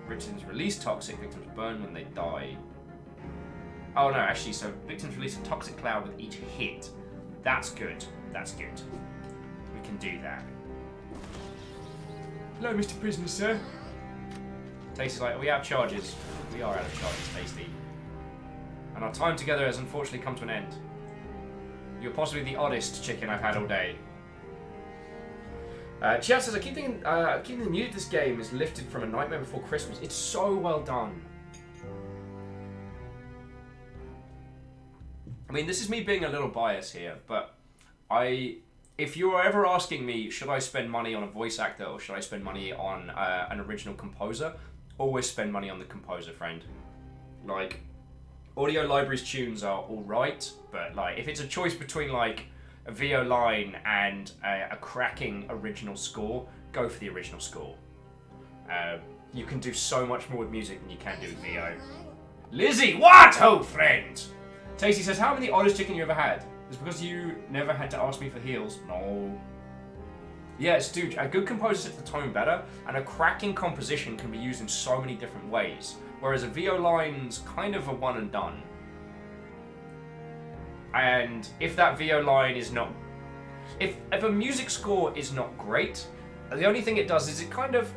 Victims release toxic. Victims burn when they die. Oh no, actually, so victims release a toxic cloud with each hit. That's good. That's good. We can do that. Hello, Mr. Prisoner, sir. Tasty's like, are we out of charges? We are out of charges, Tasty. And our time together has unfortunately come to an end. You're possibly the oddest chicken I've had all day. Chat says, I keep thinking the music of this game is lifted from A Nightmare Before Christmas. It's so well done. I mean, this is me being a little biased here, but if you are ever asking me, should I spend money on a voice actor or should I spend money on an original composer, always spend money on the composer, friend. Like, Audio Library's tunes are alright, but like, if it's a choice between like a VO line and a cracking original score, go for the original score. You can do so much more with music than you can do with VO. Lizzie, what, old friend? Tasty says, how many oddest chicken you ever had? It's because you never had to ask me for heals. No. Yes, dude, a good composer sets the tone better, and a cracking composition can be used in so many different ways. Whereas a VO line's kind of a one and done. And if that VO line is not... If a music score is not great, the only thing it does is it kind of...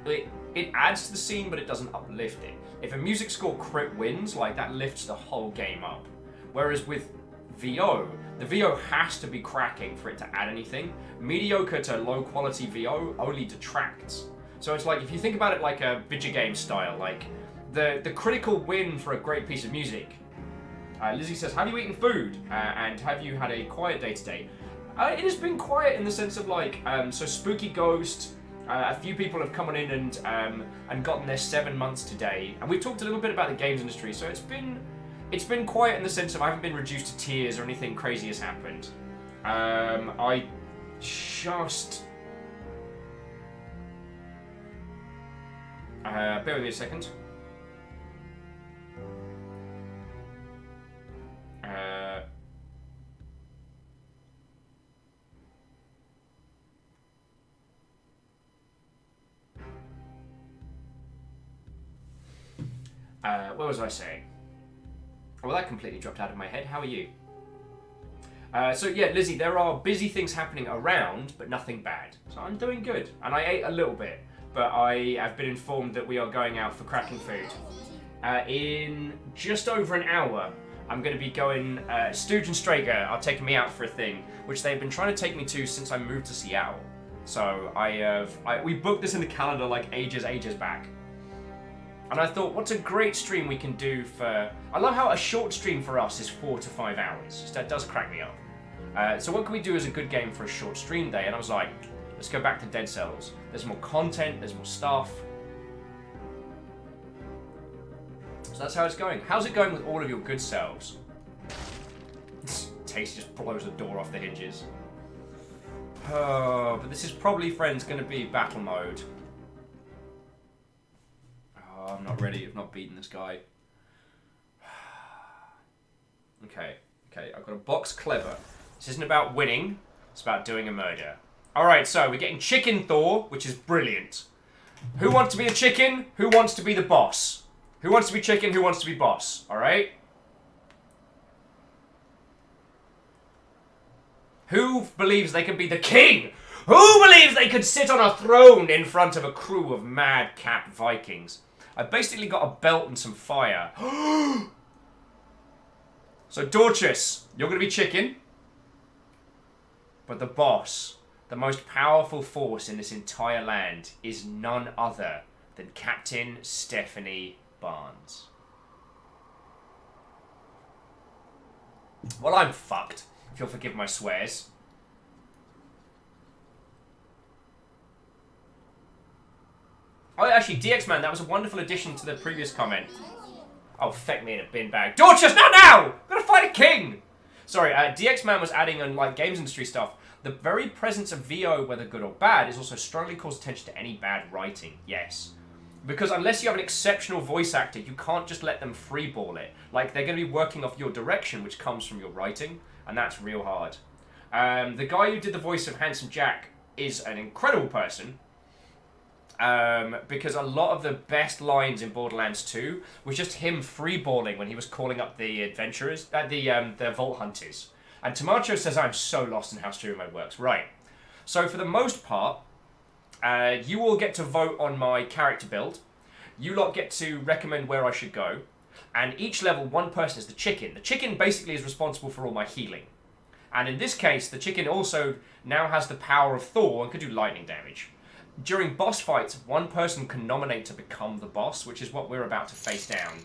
It adds to the scene, but it doesn't uplift it. If a music score crit wins, like, that lifts the whole game up. Whereas with VO, the VO has to be cracking for it to add anything. Mediocre to low quality VO only detracts. So it's like, if you think about it like a video game style, like the critical win for a great piece of music. Lizzie says, have you eaten food? And have you had a quiet day today? It has been quiet in the sense of like, so Spooky Ghost A few people have come on in and gotten their 7 months today, and we've talked a little bit about the games industry. So it's been quiet in the sense of I haven't been reduced to tears or anything crazy has happened. I just bear with me a second. What was I saying? Well, that completely dropped out of my head. How are you? So yeah, Lizzie, there are busy things happening around, but nothing bad. So I'm doing good. And I ate a little bit, but I have been informed that we are going out for cracking food. In just over an hour, I'm going to be going, Stooge and Strager are taking me out for a thing, which they've been trying to take me to since I moved to Seattle. So we booked this in the calendar like ages back. And I thought, what's a great stream we can do for... I love how a short stream for us is 4 to 5 hours. That does crack me up. So what can we do as a good game for a short stream day? And I was like, let's go back to Dead Cells. There's more content, there's more stuff. So that's how it's going. How's it going with all of your good selves? Taste just blows the door off the hinges. Oh, but this is probably, friends, going to be battle mode. Oh, I'm not ready. I've not beaten this guy. Okay, I've got a box clever. This isn't about winning. It's about doing a murder. Alright, so we're getting Chicken Thor, which is brilliant. Who wants to be the chicken? Who wants to be the boss? Who wants to be chicken? Who wants to be boss? Alright? Who believes they can be the king? Who believes they could sit on a throne in front of a crew of madcap Vikings? I basically got a belt and some fire. So, Dorcas, you're going to be chicken. But the boss, the most powerful force in this entire land, is none other than Captain Stephanie Barnes. Well, I'm fucked, if you'll forgive my swears. Oh, actually, DX Man, that was a wonderful addition to the previous comment. Oh, feck me in a bin bag. Dorcas, not now! I'm gonna fight a king! Sorry, DX Man was adding on, like, games industry stuff. The very presence of VO, whether good or bad, is also strongly calls attention to any bad writing. Yes. Because unless you have an exceptional voice actor, you can't just let them freeball it. Like, they're going to be working off your direction, which comes from your writing, and that's real hard. The guy who did the voice of Handsome Jack is an incredible person, because a lot of the best lines in Borderlands 2 was just him freeballing when he was calling up the adventurers, the Vault Hunters. And Tomato says, I'm so lost in how story mode works. Right. So for the most part, you all get to vote on my character build. You lot get to recommend where I should go. And each level, one person is the chicken. The chicken basically is responsible for all my healing. And in this case, the chicken also now has the power of Thor and can do lightning damage. During boss fights, one person can nominate to become the boss, which is what we're about to face down.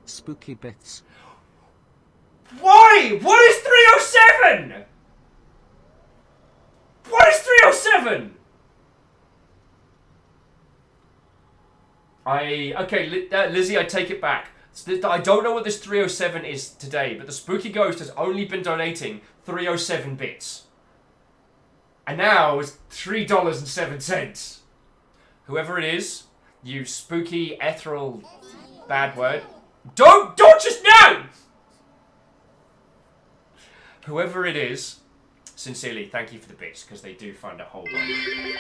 Spooky bits. Why? What is 307? What is 307? Lizzie, I take it back. I don't know what this 307 is today, but the Spooky Ghost has only been donating 307 bits. And now it's $3.07. Whoever it is, you spooky, ethereal, bad word. Don't just know! Whoever it is, sincerely, thank you for the bits, because they do fund a whole bunch.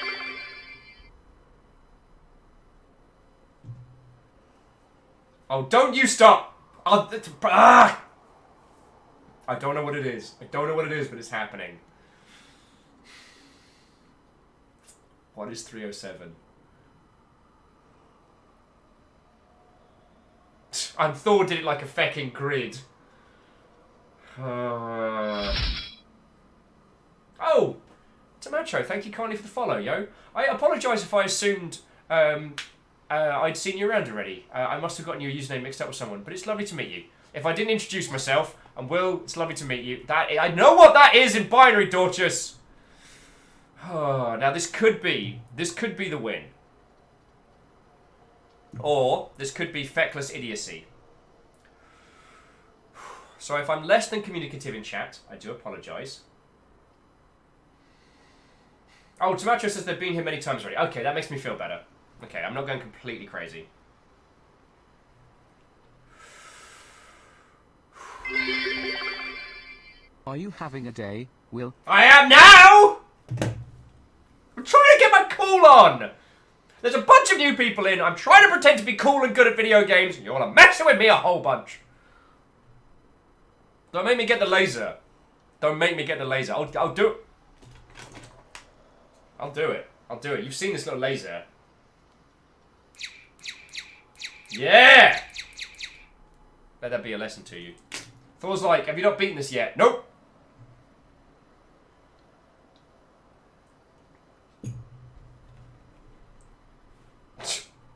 Oh, don't you stop! I don't know what it is. I don't know what it is, but it's happening. What is 307? And Thor did it like a fecking grid. Oh! Tomato, thank you kindly for the follow, yo. I apologise if I assumed I'd seen you around already. I must have gotten your username mixed up with someone, but it's lovely to meet you. If I didn't introduce myself, and Will, it's lovely to meet you. I know what that is in binary, Dorcas! Oh, now this could be the win. Or this could be feckless idiocy. So if I'm less than communicative in chat, I do apologise. Oh, Tomato says they've been here many times already. Okay, that makes me feel better. Okay, I'm not going completely crazy. Are you having a day, Will? I am now! I'm trying to get my cool on! There's a bunch of new people in. I'm trying to pretend to be cool and good at video games, and you all are messing with me a whole bunch. Don't make me get the laser. Don't make me get the laser. I'll do it. I'll do it. I'll do it. You've seen this little laser. Yeah! Let that be a lesson to you. Thor's like, have you not beaten this yet? Nope.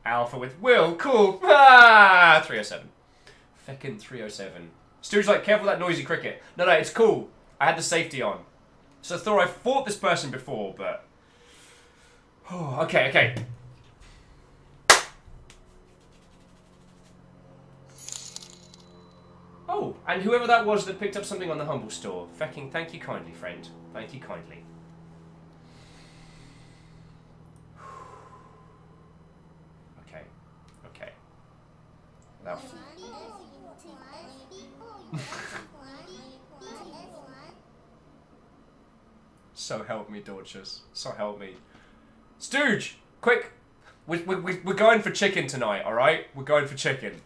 Alpha with Will. Cool. Ah, 307. Feckin' 307. Stu's like, careful with that noisy cricket. No, it's cool. I had the safety on. So Thor, I fought this person before, but... Oh, okay. Oh, and whoever that was that picked up something on the Humble Store. Fecking, thank you kindly, friend. Thank you kindly. Okay. Now... So help me, Dorchus. So help me. Stooge! Quick! We're going for chicken tonight, alright? We're going for chicken.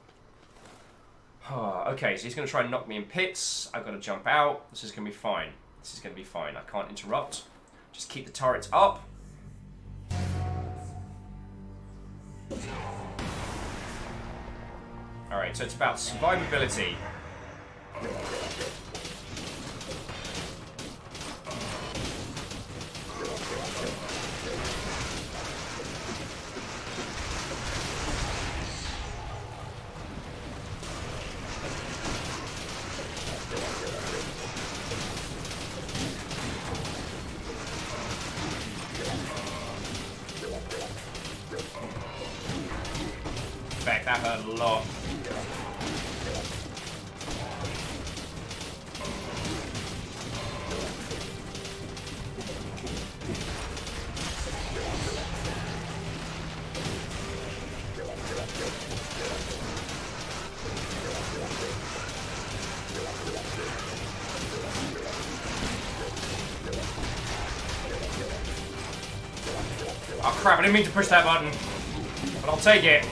Okay, so he's going to try and knock me in pits. I've got to jump out. This is going to be fine. This is going to be fine. I can't interrupt. Just keep the turrets up. Alright, so it's about survivability. That hurt a lot. Oh crap, I didn't mean to push that button, but I'll take it.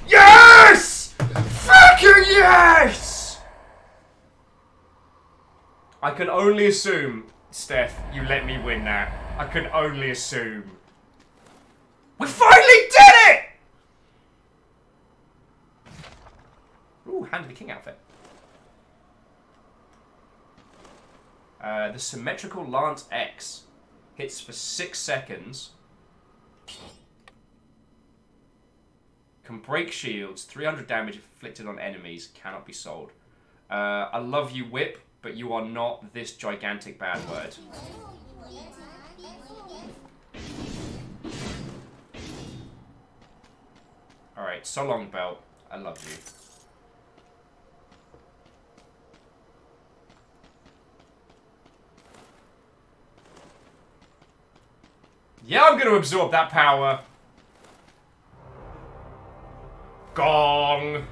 Yes! Fucking yes! I can only assume, Steph, you let me win that. I can only assume. We finally did it! Ooh, Hand of the King outfit. The Symmetrical Lance X hits for 6 seconds. Can break shields. 300 damage inflicted on enemies. Cannot be sold. I love you, Whip, but you are not this gigantic bad word. Alright, so long, Belt. I love you. Yeah, I'm going to absorb that power. Gong.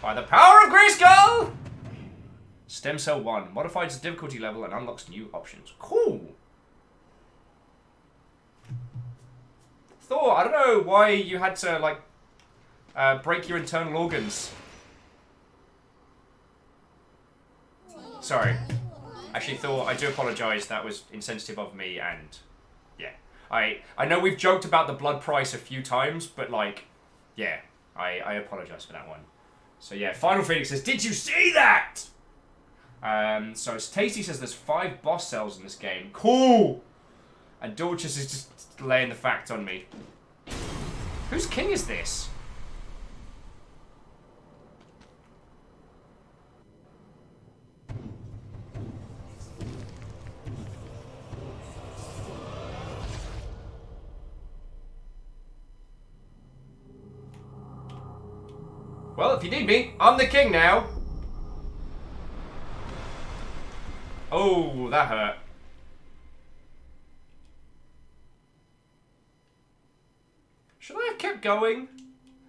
By the power of Grayskull! Stem Cell 1. Modifies the difficulty level and unlocks new options. Cool. Thor, I don't know why you had to, like, break your internal organs. Sorry. Actually, Thor, I do apologise. That was insensitive of me, and yeah. I know we've joked about the blood price a few times, but, like, yeah. I apologise for that one. So, yeah, Final Phoenix says, did you see that? So, Tasty says there's 5 boss cells in this game. Cool! And Dorcas is just laying the fact on me. Whose king is this? Well, if you need me, I'm the king now. Oh, that hurt. Should I have kept going?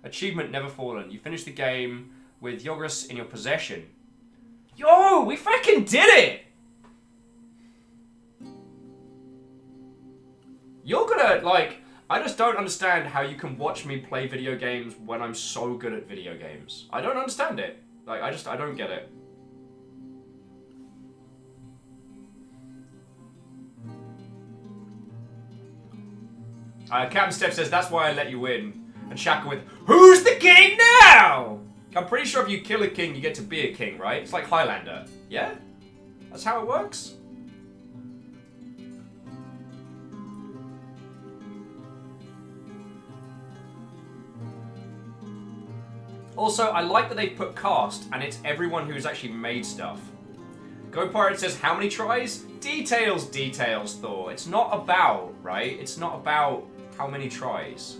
Achievement never fallen. You finished the game with Yogras in your possession. Yo, we freaking did it! You're gonna, like... I just don't understand how you can watch me play video games when I'm so good at video games. I don't understand it. Like, I don't get it. Captain Steph says, that's why I let you win. And Shaka with, who's the king now? I'm pretty sure if you kill a king, you get to be a king, right? It's like Highlander. Yeah? That's how it works? Also, I like that they put cast, and it's everyone who's actually made stuff. Go Pirate says, how many tries? Details, details, Thor. It's not about, right? It's not about how many tries.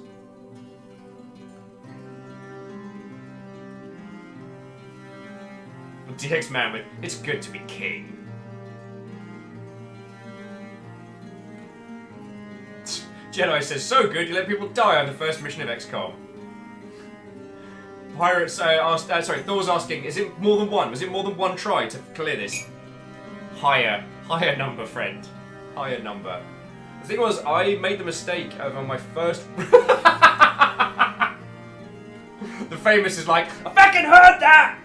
DX Man with, it's good to be king. Jedi says, so good you let people die on the first mission of XCOM. Pirates Thor's asking, is it more than one? Was it more than one try to clear this? Higher number, friend. Higher number. The thing was, I made the mistake of on my first... The famous is like, I fucking heard that!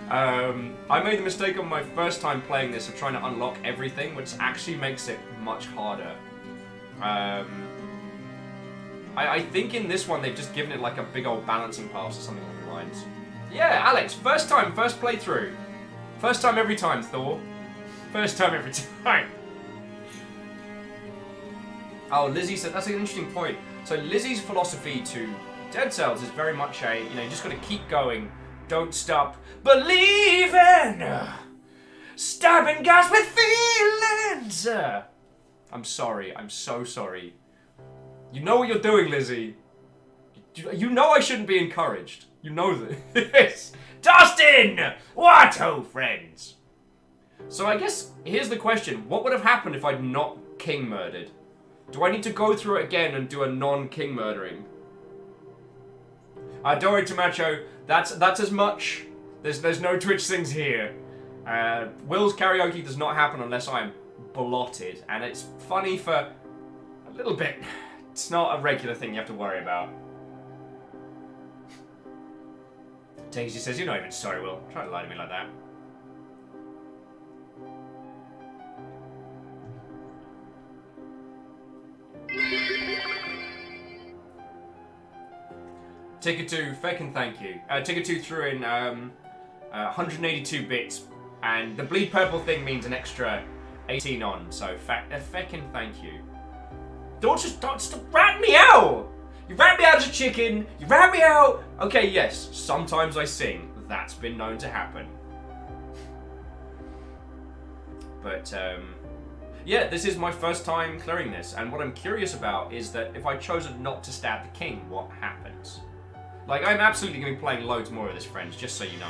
I made the mistake on my first time playing this of trying to unlock everything, which actually makes it much harder. I think in this one they've just given it like a big old balancing pass or something along the lines. Yeah, Alex, first time, first playthrough. First time every time, Thor. First time every time. Oh, Lizzie said, that's an interesting point. So Lizzie's philosophy to Dead Cells is very much a, you know, you just gotta keep going. Don't stop believing. Stabbing guys with feelings. I'm sorry, I'm so sorry. You know what you're doing, Lizzie. You know I shouldn't be encouraged. You know this. Dustin! What, oh friends? So I guess, here's the question. What would have happened if I'd not king murdered? Do I need to go through it again and do a non-king murdering? Dori Tamacho, that's as much. There's no Twitch things here. Will's karaoke does not happen unless I'm blotted. And it's funny for a little bit. It's not a regular thing you have to worry about. Daisy says, you're not even sorry, Will. Try to lie to me like that. Ticket 2, feckin' thank you. Ticket 2 threw in 182 bits, and the bleed purple thing means an extra 18 on, so feckin' thank you. Don't just rat me out! You rat me out as a chicken, you rat me out! Okay, yes, sometimes I sing. That's been known to happen. But, yeah, this is my first time clearing this, and what I'm curious about is that if I chose not to stab the king, what happens? Like, I'm absolutely going to be playing loads more of this, friends, just so you know.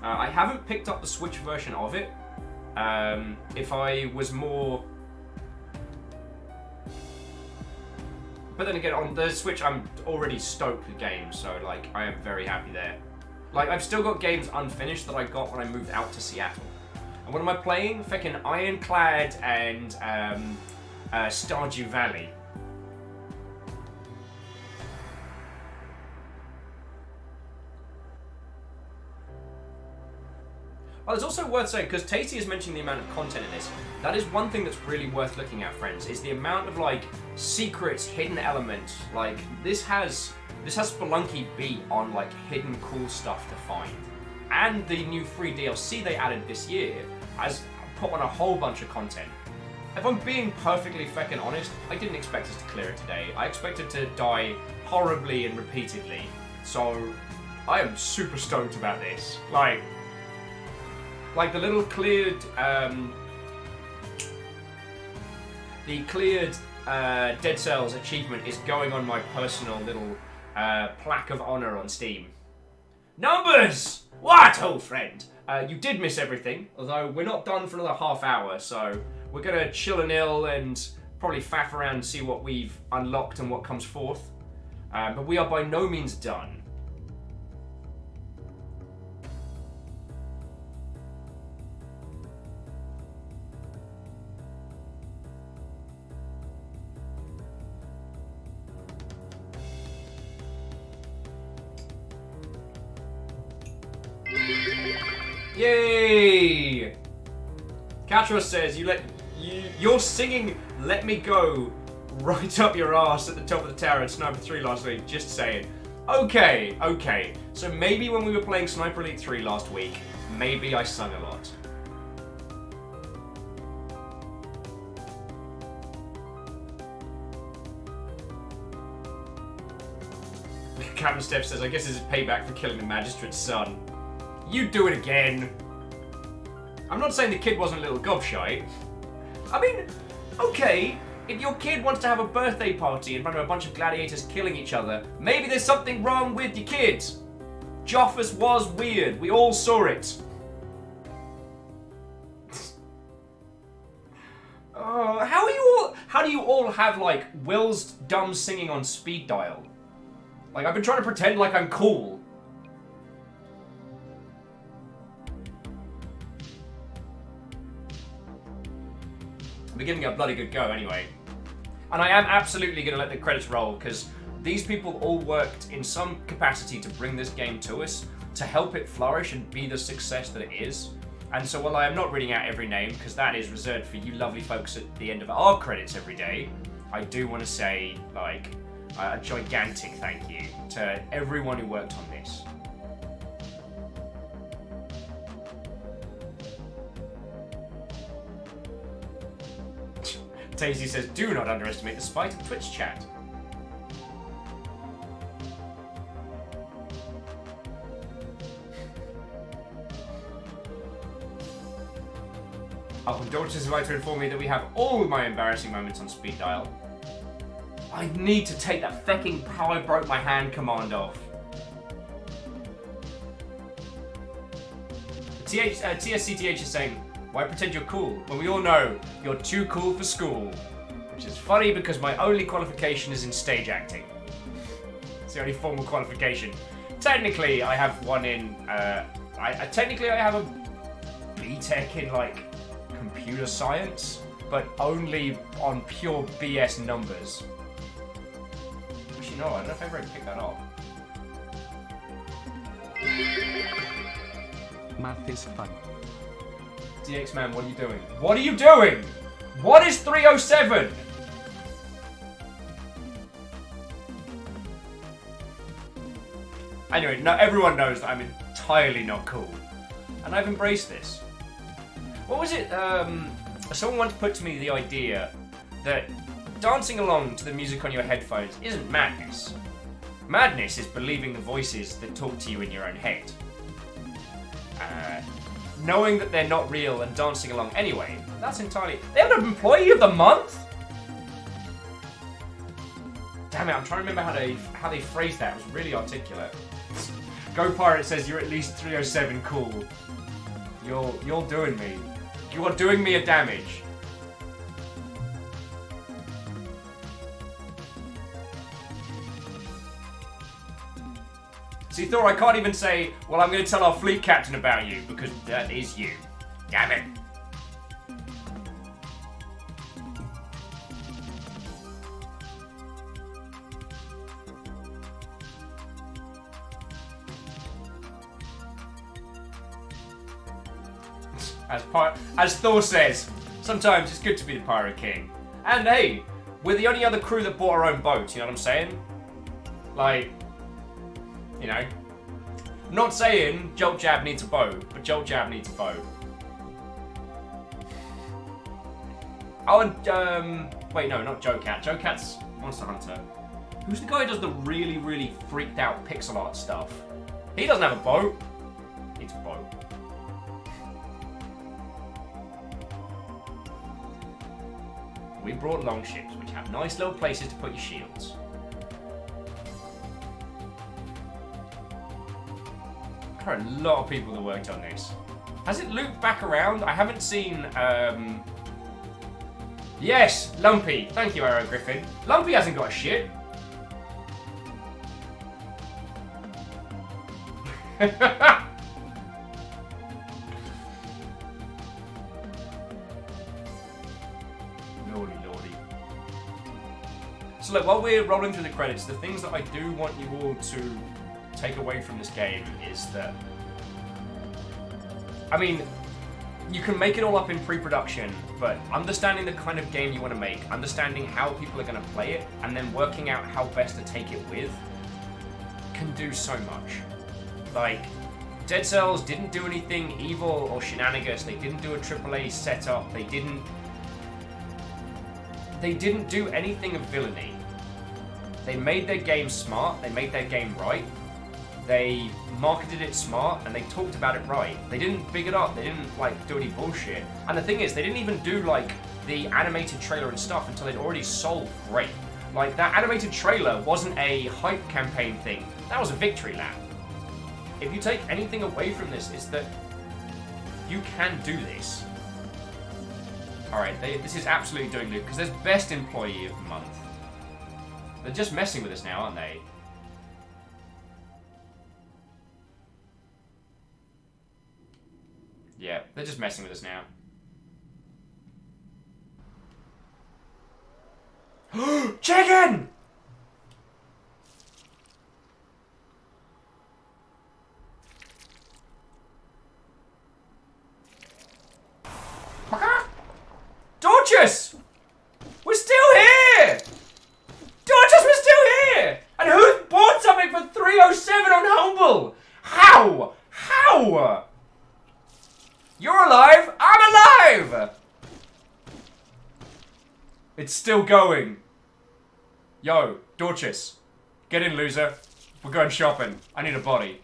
I haven't picked up the Switch version of it. If I was more... But then again, on the Switch, I'm already stoked with games, so, like, I am very happy there. Like, I've still got games unfinished that I got when I moved out to Seattle. And what am I playing? Feckin' Ironclad and Stardew Valley. Oh, it's also worth saying, because Tasty is mentioning the amount of content in this, that is one thing that's really worth looking at, friends, is the amount of, like, secrets, hidden elements. Like, this has Spelunky beat on, like, hidden cool stuff to find. And the new free DLC they added this year has put on a whole bunch of content. if I'm being perfectly feckin' honest, I didn't expect us to clear it today. I expected to die horribly and repeatedly. So, I am super stoked about this. Like the little cleared, Dead Cells achievement is going on my personal little plaque of honor on Steam. Numbers! What, old friend? You did miss everything, although we're not done for another half hour, so we're gonna chill and ill and probably faff around and see what we've unlocked and what comes forth. But we are by no means done. Yay! Catros says you're singing "Let Me Go" right up your ass at the top of the tower in Sniper 3 last week. Just saying. Okay. So maybe when we were playing Sniper Elite 3 last week, maybe I sung a lot. Captain Steph says, I guess this is payback for killing the magistrate's son. You do it again. I'm not saying the kid wasn't a little gobshite. I mean, okay, if your kid wants to have a birthday party in front of a bunch of gladiators killing each other, maybe there's something wrong with your kids. Joffus was weird. We all saw it. How do you all have, like, Will's dumb singing on speed dial? Like, I've been trying to pretend like I'm cool. We're giving it a bloody good go anyway. And I am absolutely going to let the credits roll, because these people all worked in some capacity to bring this game to us, to help it flourish and be the success that it is. And so while I am not reading out every name, because that is reserved for you lovely folks at the end of our credits every day, I do want to say, like, a gigantic thank you to everyone who worked on this. Daisy says, do not underestimate the spite of Twitch chat. Oh, and Dorcas is about to inform me that we have all my embarrassing moments on speed dial. I need to take that fecking how I broke my hand command off. TSCTH is saying, why pretend you're cool when we all know you're too cool for school? Which is funny because my only qualification is in stage acting. It's the only formal qualification. Technically, I have one in, technically I have a BTEC in, like, computer science, but only on pure BS numbers. Actually, no, I don't know if I ever picked that up. Math is fun. DX man, what are you doing? What are you doing? What is 307? Anyway, now everyone knows that I'm entirely not cool. And I've embraced this. What was it? Someone once put to me the idea that dancing along to the music on your headphones isn't madness. Madness is believing the voices that talk to you in your own head. Knowing that they're not real and dancing along anyway, that's entirely... They have an employee of the month? Damn it, I'm trying to remember how they phrased that. It was really articulate. Go Pirate says you're at least 307 cool. You're doing me. You are doing me a damage. See, Thor, I can't even say, well, I'm going to tell our fleet captain about you, because that is you. Damn it. As Thor says, sometimes it's good to be the Pirate King. And hey, we're the only other crew that bought our own boat, you know what I'm saying? Like, you know, not saying Jolt Jab needs a bow, but Jolt Jab needs a bow. Oh, and, wait, no, not Joe Cat. Joe Cat's Monster Hunter. Who's the guy who does the really, really freaked out pixel art stuff? He doesn't have a boat. Needs a boat. We brought longships, which have nice little places to put your shields. There are a lot of people that worked on this. Has it looped back around? I haven't seen, Yes, Lumpy. Thank you, Arrow Griffin. Lumpy hasn't got a shit. Lordy, lordy. So look, while we're rolling through the credits, the things that I do want you all to take away from this game is that, I mean, you can make it all up in pre-production, but understanding the kind of game you want to make, understanding how people are going to play it, and then working out how best to take it with, can do so much. Like, Dead Cells didn't do anything evil or shenanigans. They didn't do a AAA setup. They didn't do anything of villainy. They made their game smart. They made their game right. They marketed it smart and they talked about it right. They didn't big it up. They didn't like do any bullshit. And the thing is, they didn't even do like the animated trailer and stuff until they'd already sold great. Like that animated trailer wasn't a hype campaign thing. That was a victory lap. If you take anything away from this, it's that you can do this. Alright, this is absolutely doing good because there's best employee of the month. They're just messing with us now, aren't they? Yeah, they're just messing with us now. Chicken! Dorcas! We're still here! Dorcas, we're still here! And who bought something for 307 on Humble? How? How? You're alive! I'm alive! It's still going. Yo, Dorcas. Get in, loser. We're going shopping. I need a body.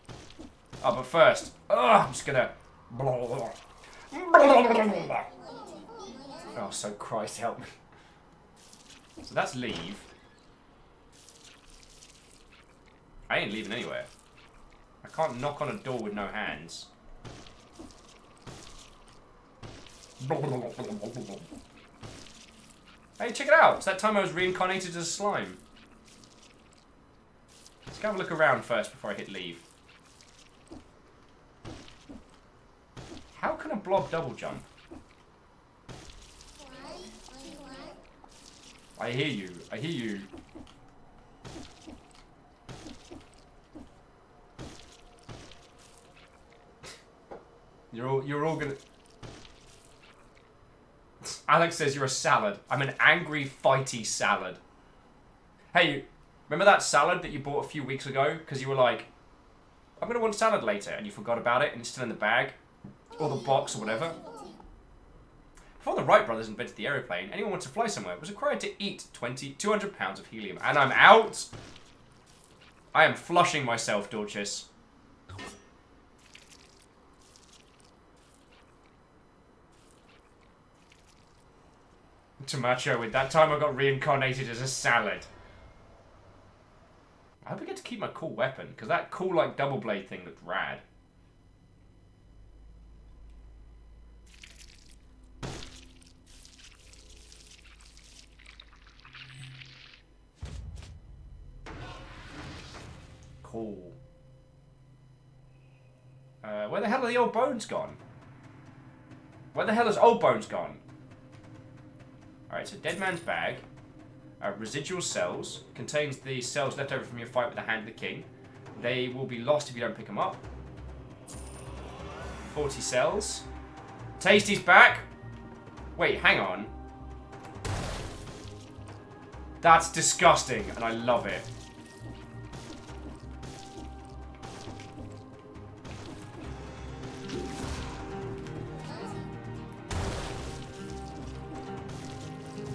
Oh, but first, I'm just gonna... Oh, so Christ help me. So that's leave. I ain't leaving anywhere. I can't knock on a door with no hands. Hey, check it out. It's that time I was reincarnated as a slime. Let's go have a look around first before I hit leave. How can a blob double jump? I hear you. I hear you. You're all gonna... Alex says you're a salad. I'm an angry, fighty salad. Hey, remember that salad that you bought a few weeks ago? Because you were like, I'm gonna want salad later, and you forgot about it, and it's still in the bag. Or the box, or whatever. Before the Wright brothers invented the aeroplane, anyone wants to fly somewhere was required to eat 200 pounds of helium. And I'm out! I am flushing myself, Dorcas. Tomato with that time I got reincarnated as a salad. I hope I get to keep my cool weapon, because that cool, like, double blade thing looked rad. Cool. Where the hell are the old bones gone? Where the hell is old bones gone? Alright, so Dead Man's Bag. Residual cells. Contains the cells left over from your fight with the Hand of the King. They will be lost if you don't pick them up. 40 cells. Tasty's back. Wait, hang on. That's disgusting, and I love it.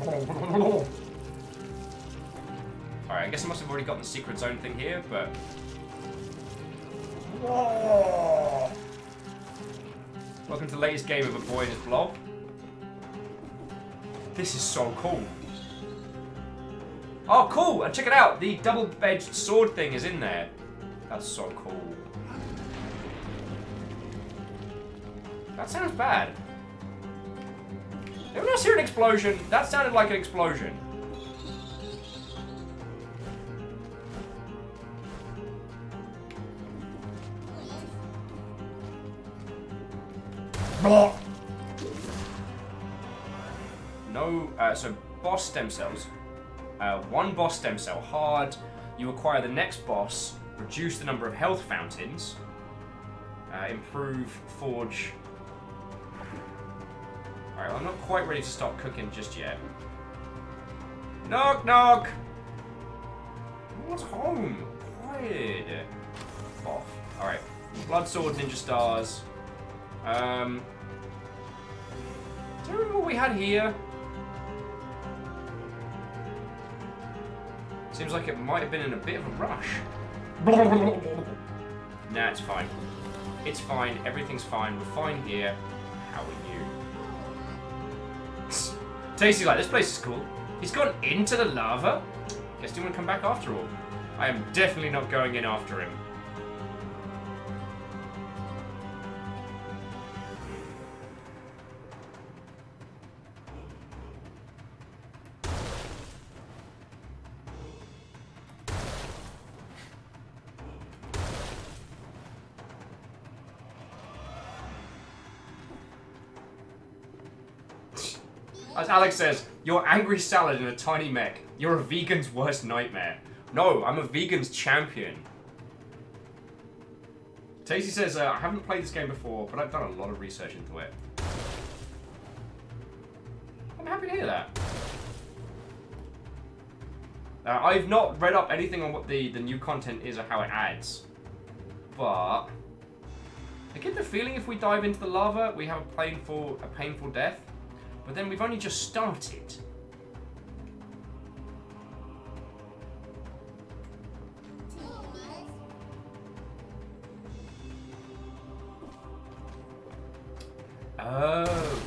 Alright, I guess I must have already gotten the secret zone thing here, but... Welcome to the latest game of a boy and his blob. This is so cool. Oh, cool! And check it out! The double-edged sword thing is in there. That's so cool. That sounds bad. Did we just hear an explosion? That sounded like an explosion. No, so boss stem cells. One boss stem cell. Hard. You acquire the next boss. Reduce the number of health fountains. Improve forge. Alright, well, I'm not quite ready to start cooking just yet. Knock, knock! What's home? Quiet. Off. Alright. Blood sword, ninja stars. Do you remember what we had here? Seems like it might have been in a bit of a rush. Nah, it's fine. It's fine. Everything's fine. We're fine here. How are you? Tasty's like, this place is cool. He's gone into the lava? Guess he want to come back after all. I am definitely not going in after him. As Alex says, you're angry salad in a tiny mech. You're a vegan's worst nightmare. No, I'm a vegan's champion. Tasty says, I haven't played this game before, but I've done a lot of research into it. I'm happy to hear that. I've not read up anything on what the new content is or how it adds. But I get the feeling if we dive into the lava, we have a painful death. But then we've only just started. Oh.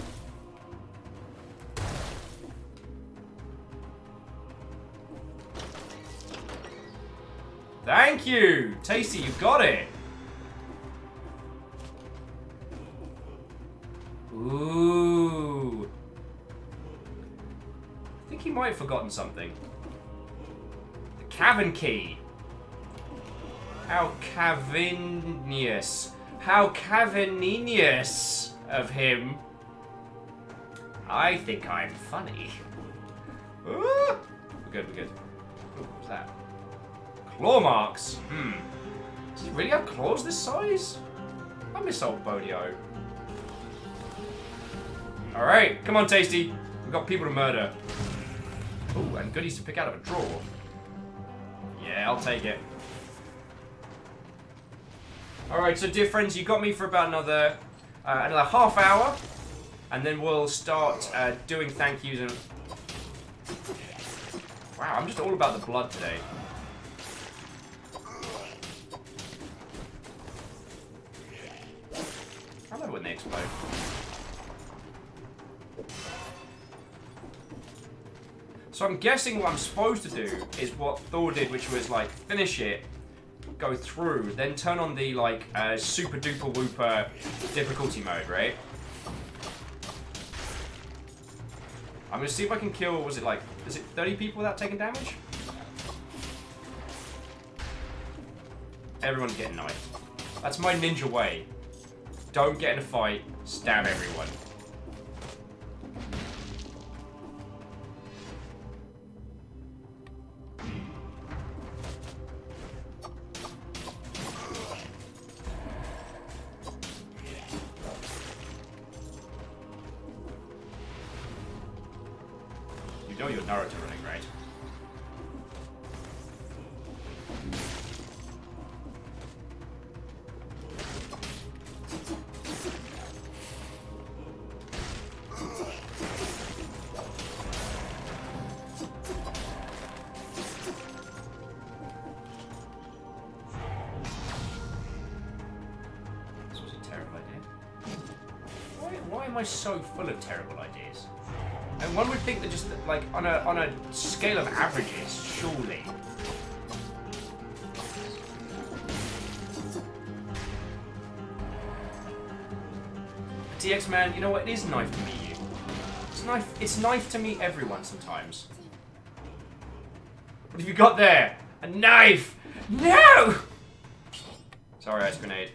Thank you! Tasty, you got it! Ooh. I think he might have forgotten something. The cavern key. How cavernous. How cavernous of him. I think I'm funny. Ooh. We're good, we're good. Ooh, what was that? Claw marks. Does he really have claws this size? I miss old Bodio. Alright, come on, Tasty. We've got people to murder. Ooh, and goodies to pick out of a drawer. Yeah, I'll take it. Alright, so dear friends, you got me for about another half hour. And then we'll start doing thank yous and... Wow, I'm just all about the blood today. I love it when they explode. So I'm guessing what I'm supposed to do is what Thor did, which was like finish it, go through, then turn on the like super duper whooper difficulty mode, right? I'm gonna see if I can kill, was it 30 people without taking damage? Everyone's getting knifed. That's my ninja way. Don't get in a fight, stab everyone. You know you're Naruto running, right? am I so full of terrible ideas? And one would think that just like on a scale of averages, surely. DX man, you know what? It is nice to meet you. It's nice to meet everyone sometimes. What have you got there? A knife! No! Sorry, ice grenade.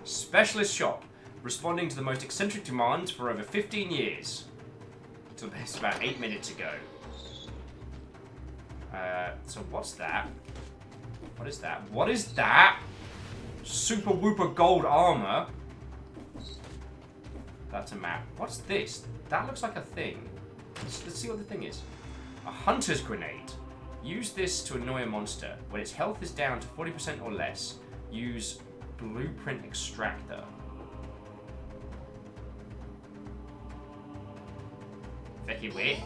Specialist shop, responding to the most eccentric demands for over 15 years. So it's about 8 minutes ago. So what's that? What is that? What is that? Super Whooper gold armor. That's a map. What's this? That looks like a thing. Let's see what the thing is. A hunter's grenade. Use this to annoy a monster. When its health is down to 40% or less, use blueprint extractor. Vicky, wait.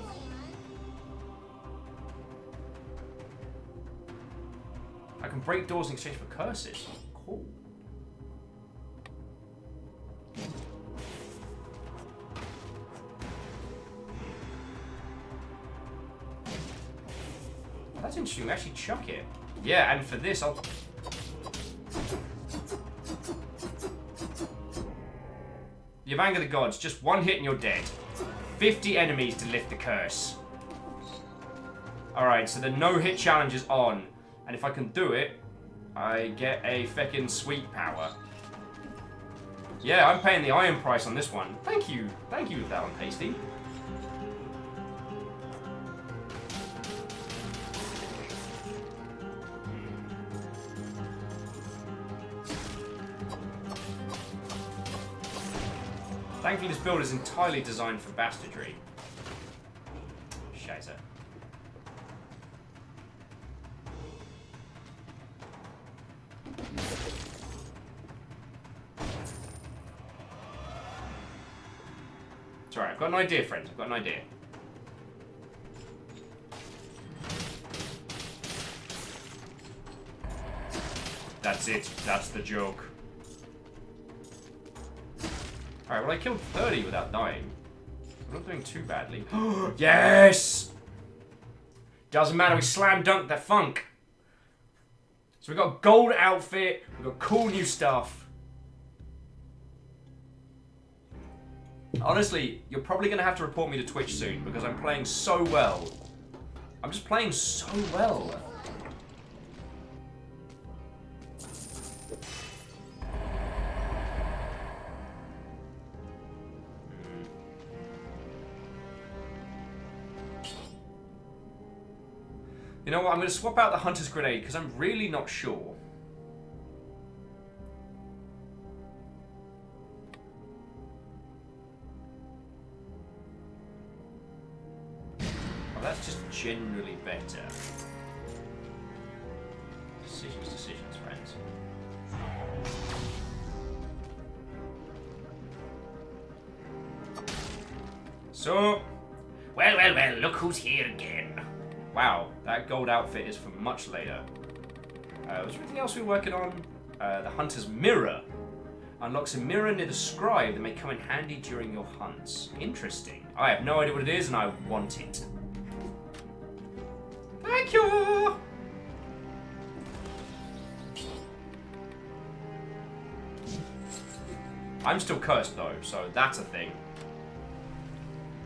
I can break doors in exchange for curses. Cool. That's interesting. We actually chuck it. Yeah, and for this, I'll. You've angered the gods. Just one hit and you're dead. 50 enemies to lift the curse. Alright, so the no-hit challenge is on. And if I can do it, I get a feckin' sweet power. Yeah, I'm paying the iron price on this one. Thank you, Val and Pasty. Thankfully, this build is entirely designed for bastardry. Scheiße. It's alright, I've got an idea, friends. I've got an idea. That's it. That's the joke. Alright, well I killed 30 without dying. I'm not doing too badly. Yes! Doesn't matter, we slam dunked that funk. So we got a gold outfit, we got cool new stuff. Honestly, you're probably going to have to report me to Twitch soon because I'm playing so well. I'm just playing so well. You know what, I'm going to swap out the Hunter's Grenade because I'm really not sure. Oh, that's just generally better. Decisions, friends. So, Well, look who's here again. wow, that gold outfit is for much later. Was there anything else we were working on? The Hunter's Mirror. Unlocks a mirror near the scribe that may come in handy during your hunts. Interesting. I have no idea what it is and I want it. Thank you! I'm still cursed though, so that's a thing.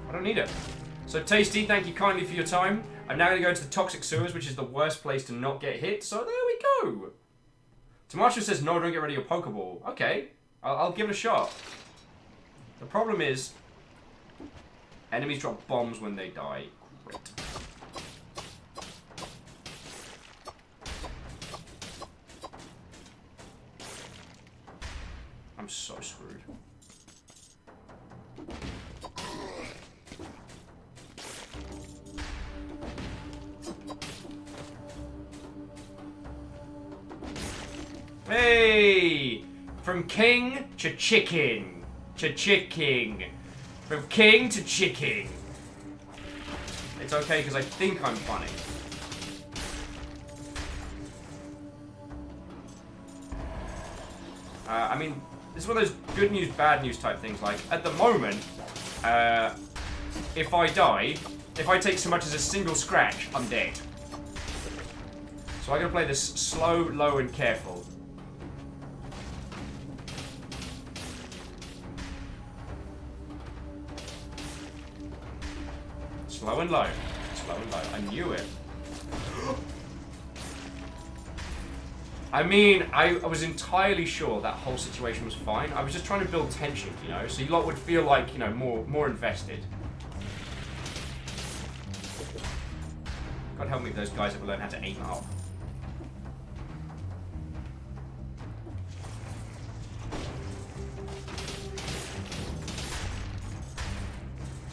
I don't need it. So Tasty, thank you kindly for your time. I'm now going to go into the toxic sewers, which is the worst place to not get hit. So there we go. Tomato says, no, don't get rid of your Pokeball. Okay, I'll give it a shot. The problem is, enemies drop bombs when they die. Great. I'm so screwed. Hey! From king to chicken. To chicken. From king to chicken. it's okay because I think I'm funny. I mean, it's one of those good news, bad news type things. Like, at the moment, if I die, if I take so much as a single scratch, I'm dead. So I gotta play this slow, low, and careful. Slow and low. Slow and low. I knew it. I mean, I was entirely sure that whole situation was fine. I was just trying to build tension, you know, so you lot would feel like, you know, more invested. God help me if those guys ever learn how to aim up.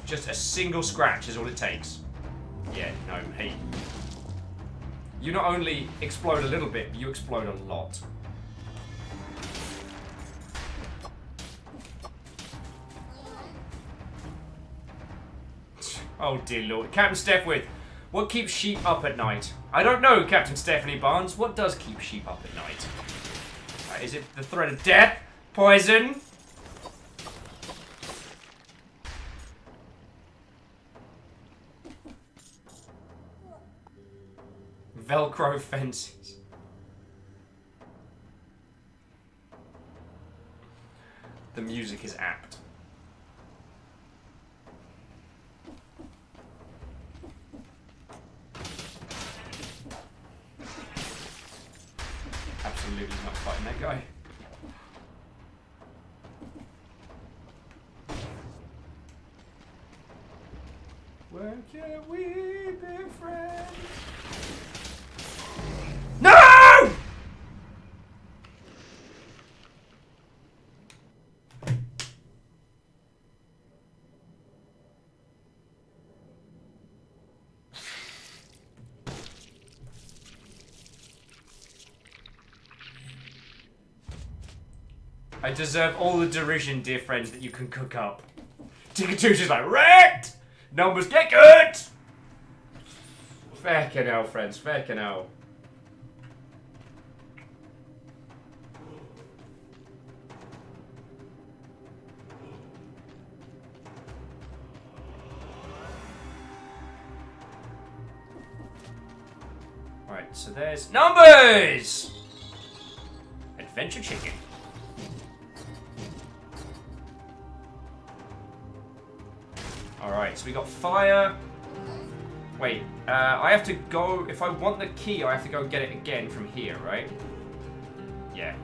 Just a single scratch is all it takes. Yeah, no, hey. You not only explode a little bit, but you explode a lot. Oh dear Lord. Captain Stepwith, what keeps sheep up at night? I don't know, Captain Stephanie Barnes. What does keep sheep up at night? Is it the threat of death? Poison? Velcro fences. The music is apt. Absolutely not fighting that guy. Where can we be friends? No! I deserve all the derision, dear friends, that you can cook up. Tickatu's just like, wrecked! Numbers get good! Fucking hell, friends, fucking hell. Right, so there's numbers! Adventure chicken. Alright, so we got fire. Wait, I have to go, if I want the key, I have to go get it again from here, right? Yeah.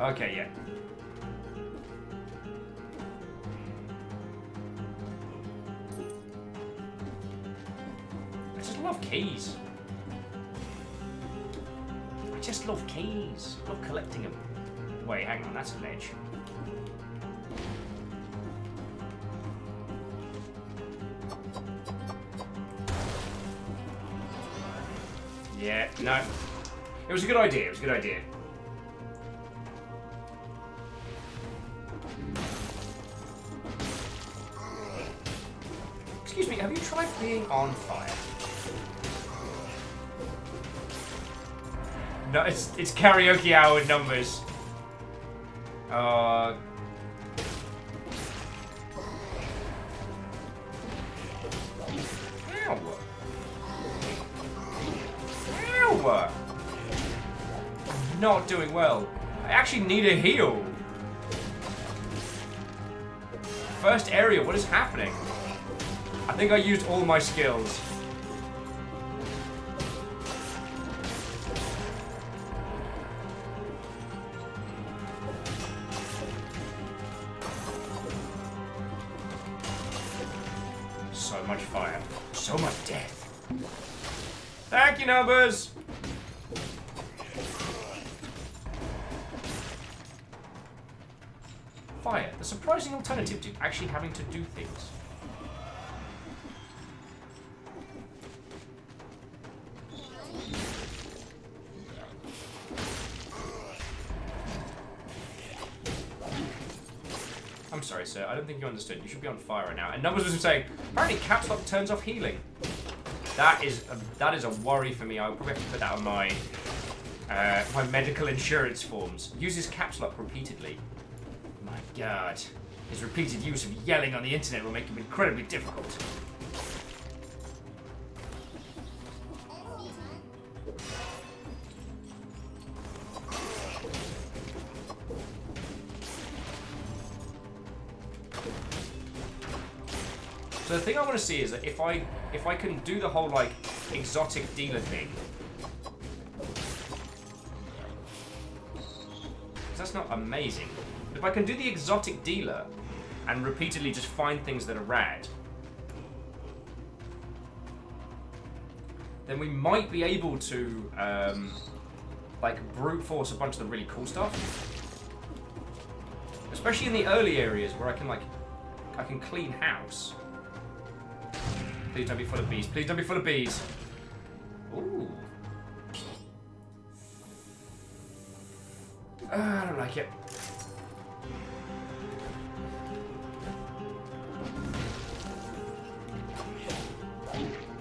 Okay, yeah. I just love keys. I just love keys. I love collecting them. Wait, hang on, that's a ledge. Yeah, no. It was a good idea, it was a good idea. Excuse me, have you tried being on fire? No, it's karaoke hour numbers. Ow. Ow. I'm not doing well. I actually need a heal. First area, what is happening? I think I used all my skills. So much fire. So much death. Thank you, numbers! Fire. The surprising alternative to actually having to do things. I'm sorry, sir. I don't think you understood. You should be on fire right now. And Numbers was saying, apparently caps lock turns off healing. That is a worry for me. I'll probably have to put that on my my medical insurance forms. Uses caps lock repeatedly. My God. His repeated use of yelling on the internet will make him incredibly difficult. So the thing I want to see is that if I can do the whole like exotic dealer thing, that's not amazing. If I can do the exotic dealer and repeatedly just find things that are rad, then we might be able to like brute force a bunch of the really cool stuff, especially in the early areas where I can clean house. Please don't be full of bees. Please don't be full of bees. Ooh. I don't like it.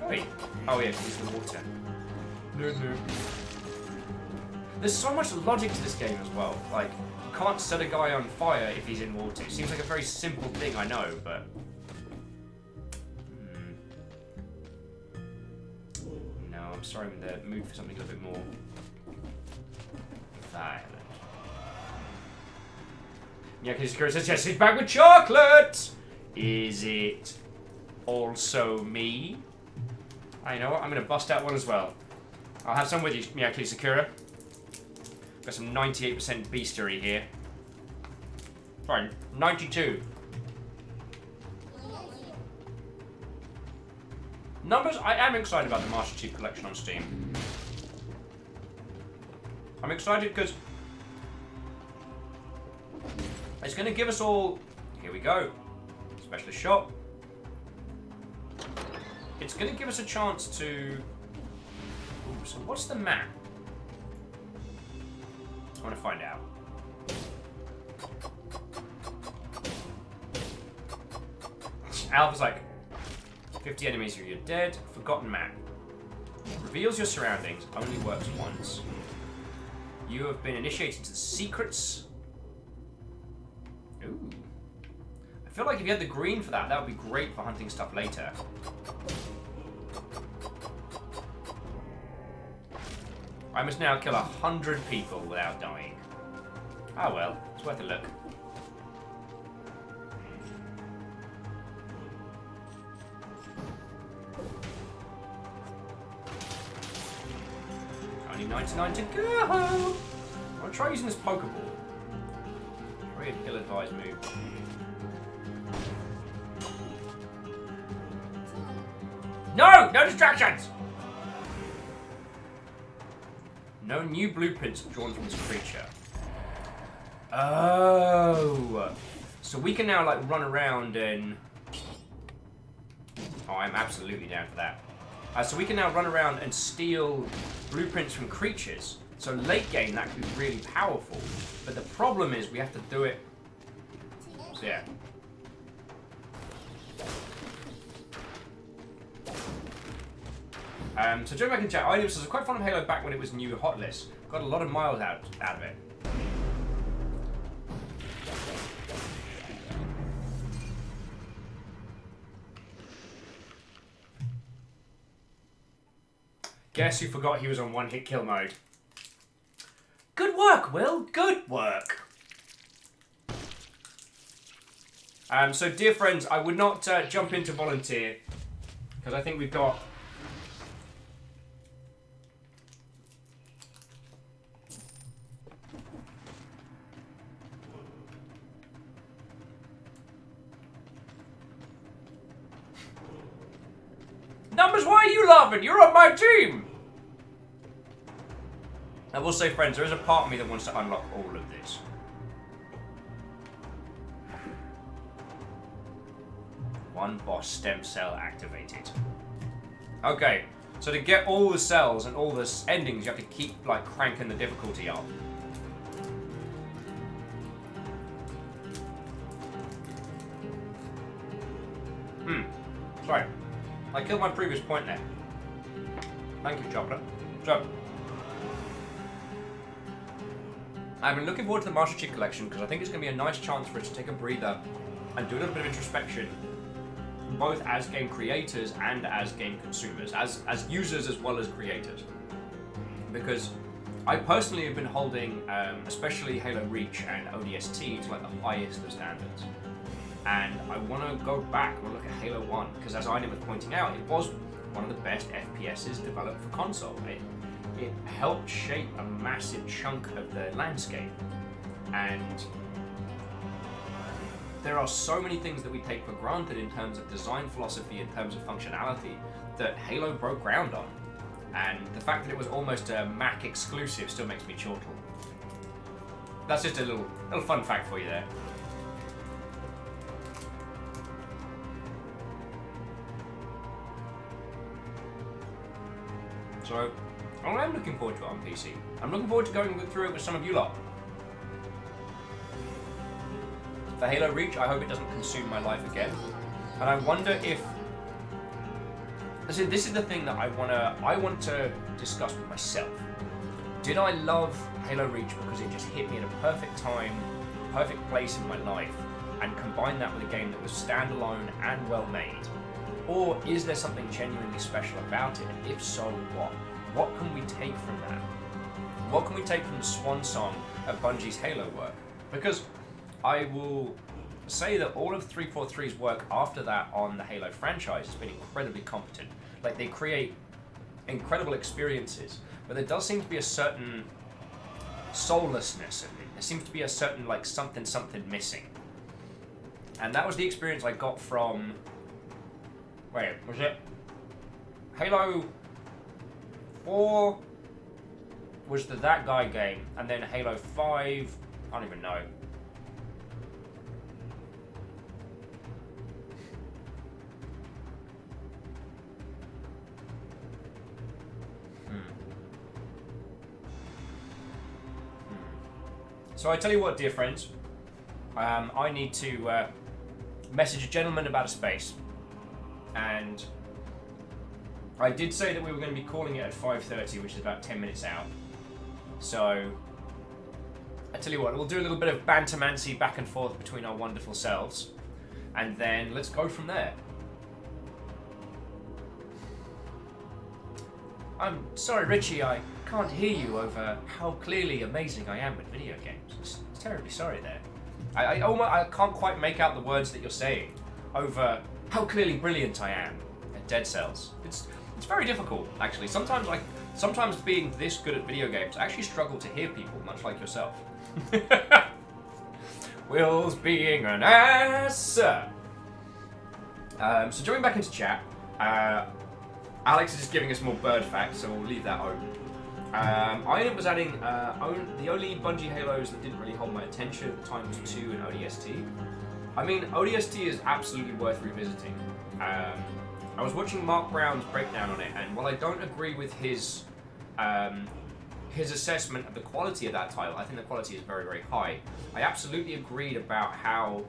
Wait. Oh yeah, because it's the water. No. There's so much logic to this game as well. Like, you can't set a guy on fire if he's in water. It seems like a very simple thing, I know, but... No, I'm sorry, I'm in the mood for something a little bit more violent. Yeah, because Kira says, yes, he's back with chocolate! Is it also me? You know what? I'm going to bust out one as well. I'll have some with you, Miyaki Sakura. Got some 98% beastery here. Fine, 92. Numbers, I am excited about the Master Chief Collection on Steam. I'm excited because it's going to give us all... Here we go. Specialist shop. It's going to give us a chance to... Ooh, so what's the map? I want to find out. Alpha's like, 50 enemies or you're dead. Forgotten map. Reveals your surroundings. Only works once. You have been initiated to the secrets. Ooh. I feel like if you had the green for that, that would be great for hunting stuff later. I must now kill 100 people without dying. Ah well, it's worth a look. Only 99 to go! I'll try using this Pokeball. Probably an ill-advised move. No! No distractions! No new blueprints drawn from this creature. Oh! So we can now, like, run around and... Oh, I'm absolutely down for that. So we can now run around and steal blueprints from creatures. So late game, that could be really powerful. But the problem is we have to do it... So, yeah. So Joe back in chat, I was quite fond of Halo back when it was new hot list. Got a lot of miles out of it. Guess who forgot he was on one-hit kill mode? Good work, Will. Good work. So dear friends, I would not jump in to volunteer because I think we've got... Numbers, why are you laughing? You're on my team! I will say, friends, there is a part of me that wants to unlock all of this. One boss stem cell activated. Okay, so to get all the cells and all the endings, you have to keep, like, cranking the difficulty up. Sorry, I killed my previous point there. Thank you, chocolate. So, I've been looking forward to the Master Chief Collection because I think it's going to be a nice chance for us to take a breather and do a little bit of introspection, both as game creators and as game consumers, as users as well as creators. Because I personally have been holding, especially Halo Reach and ODST to like the highest of standards. And I want to go back and look at Halo 1, because as Aiden was pointing out, it was one of the best FPSs developed for console. It helped shape a massive chunk of the landscape. And there are so many things that we take for granted in terms of design philosophy, in terms of functionality, that Halo broke ground on. And the fact that it was almost a Mac exclusive still makes me chortle. That's just a little fun fact for you there. So, I'm looking forward to it on PC. I'm looking forward to going through it with some of you lot. For Halo Reach, I hope it doesn't consume my life again. And I wonder if... This is the thing that I want to discuss with myself. Did I love Halo Reach because it just hit me at a perfect time, perfect place in my life, and combine that with a game that was standalone and well made? Or is there something genuinely special about it? And if so, what? What can we take from that? What can we take from the swan song of Bungie's Halo work? Because I will say that all of 343's work after that on the Halo franchise has been incredibly competent. Like, they create incredible experiences, but there does seem to be a certain soullessness in it. There seems to be a certain, like, something missing. And that was the experience I got from... Wait, was it Halo 4 was the That Guy game, and then Halo 5, I don't even know. So I tell you what, dear friends, I need to message a gentleman about a space. And I did say that we were going to be calling it at 5:30, which is about 10 minutes out. So, I tell you what, we'll do a little bit of bantermancy back and forth between our wonderful selves, and then let's go from there. I'm sorry, Richie, I can't hear you over how clearly amazing I am with video games. It's terribly sorry there. I can't quite make out the words that you're saying over how clearly brilliant I am at Dead Cells. It's very difficult, actually. Sometimes being this good at video games, I actually struggle to hear people, much like yourself. Will's being an ass. So jumping back into chat, Alex is just giving us more bird facts, so we'll leave that open. I was adding the only Bungie Halos that didn't really hold my attention at the time was 2 and ODST. I mean, ODST is absolutely worth revisiting. I was watching Mark Brown's breakdown on it, and while I don't agree with his assessment of the quality of that title, I think the quality is very, very high. I absolutely agreed about how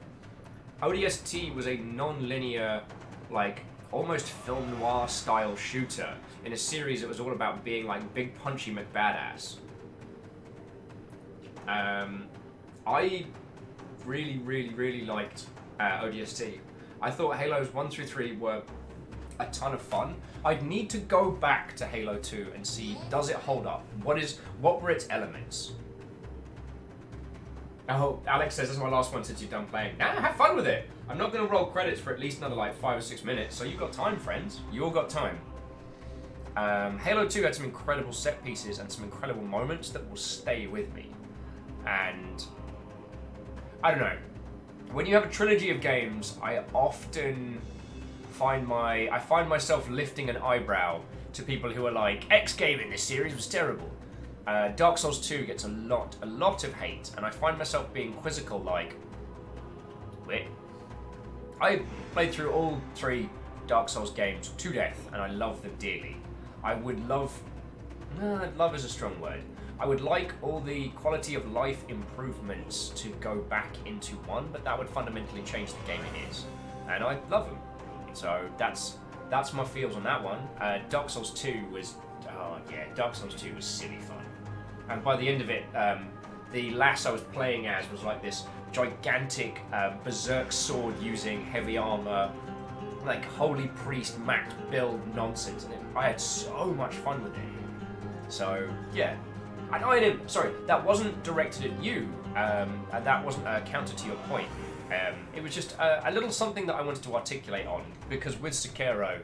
ODST was a non-linear, like, almost film noir style shooter in a series that was all about being like big punchy McBadass. I really liked ODST. I thought Halos 1 through 3 were a ton of fun. I'd need to go back to Halo 2 and see, does it hold up? What were its elements? Oh, Alex says, this is my last one since you've done playing. Nah, have fun with it. I'm not going to roll credits for at least another like 5 or 6 minutes, so you've got time, friends. You all got time. Halo 2 had some incredible set pieces and some incredible moments that will stay with me. And I don't know. When you have a trilogy of games, I often find myself lifting an eyebrow to people who are like, X game in this series was terrible. Dark Souls 2 gets a lot of hate, and I find myself being quizzical like, wait. I played through all 3 Dark Souls games to death, and I love them dearly. I would love... love is a strong word. I would like all the quality of life improvements to go back into 1, but that would fundamentally change the game it is. And I love them. So that's my feels on that one. Dark Souls 2 was, Dark Souls 2 was silly fun. And by the end of it, the lass I was playing as was like this gigantic berserk sword using heavy armor, like holy priest max build nonsense, and I had so much fun with it. So yeah, and I didn't. Sorry, that wasn't directed at you, and that wasn't a counter to your point. It was just a little something that I wanted to articulate on, because with Sekiro,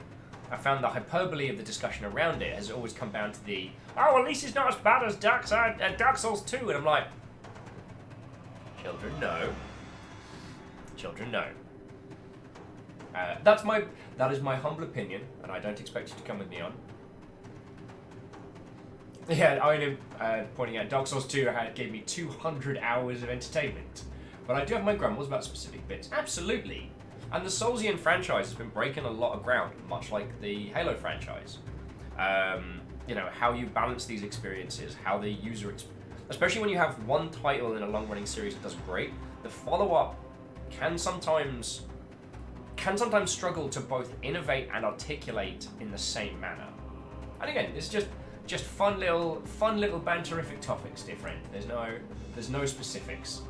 I found the hyperbole of the discussion around it has always come down to the, oh, at least it's not as bad as Dark Souls 2, and I'm like, children, no. Children, no. That is my humble opinion, and I don't expect you to come with me on. Yeah, I am pointing out Dark Souls 2 gave me 200 hours of entertainment. But I do have my grumbles about specific bits. Absolutely. And the Soulsian franchise has been breaking a lot of ground, much like the Halo franchise. How you balance these experiences, how the user especially when you have one title in a long-running series that does great, the follow-up can sometimes struggle to both innovate and articulate in the same manner. And again, it's just fun little banterific topics, dear friend. There's no specifics.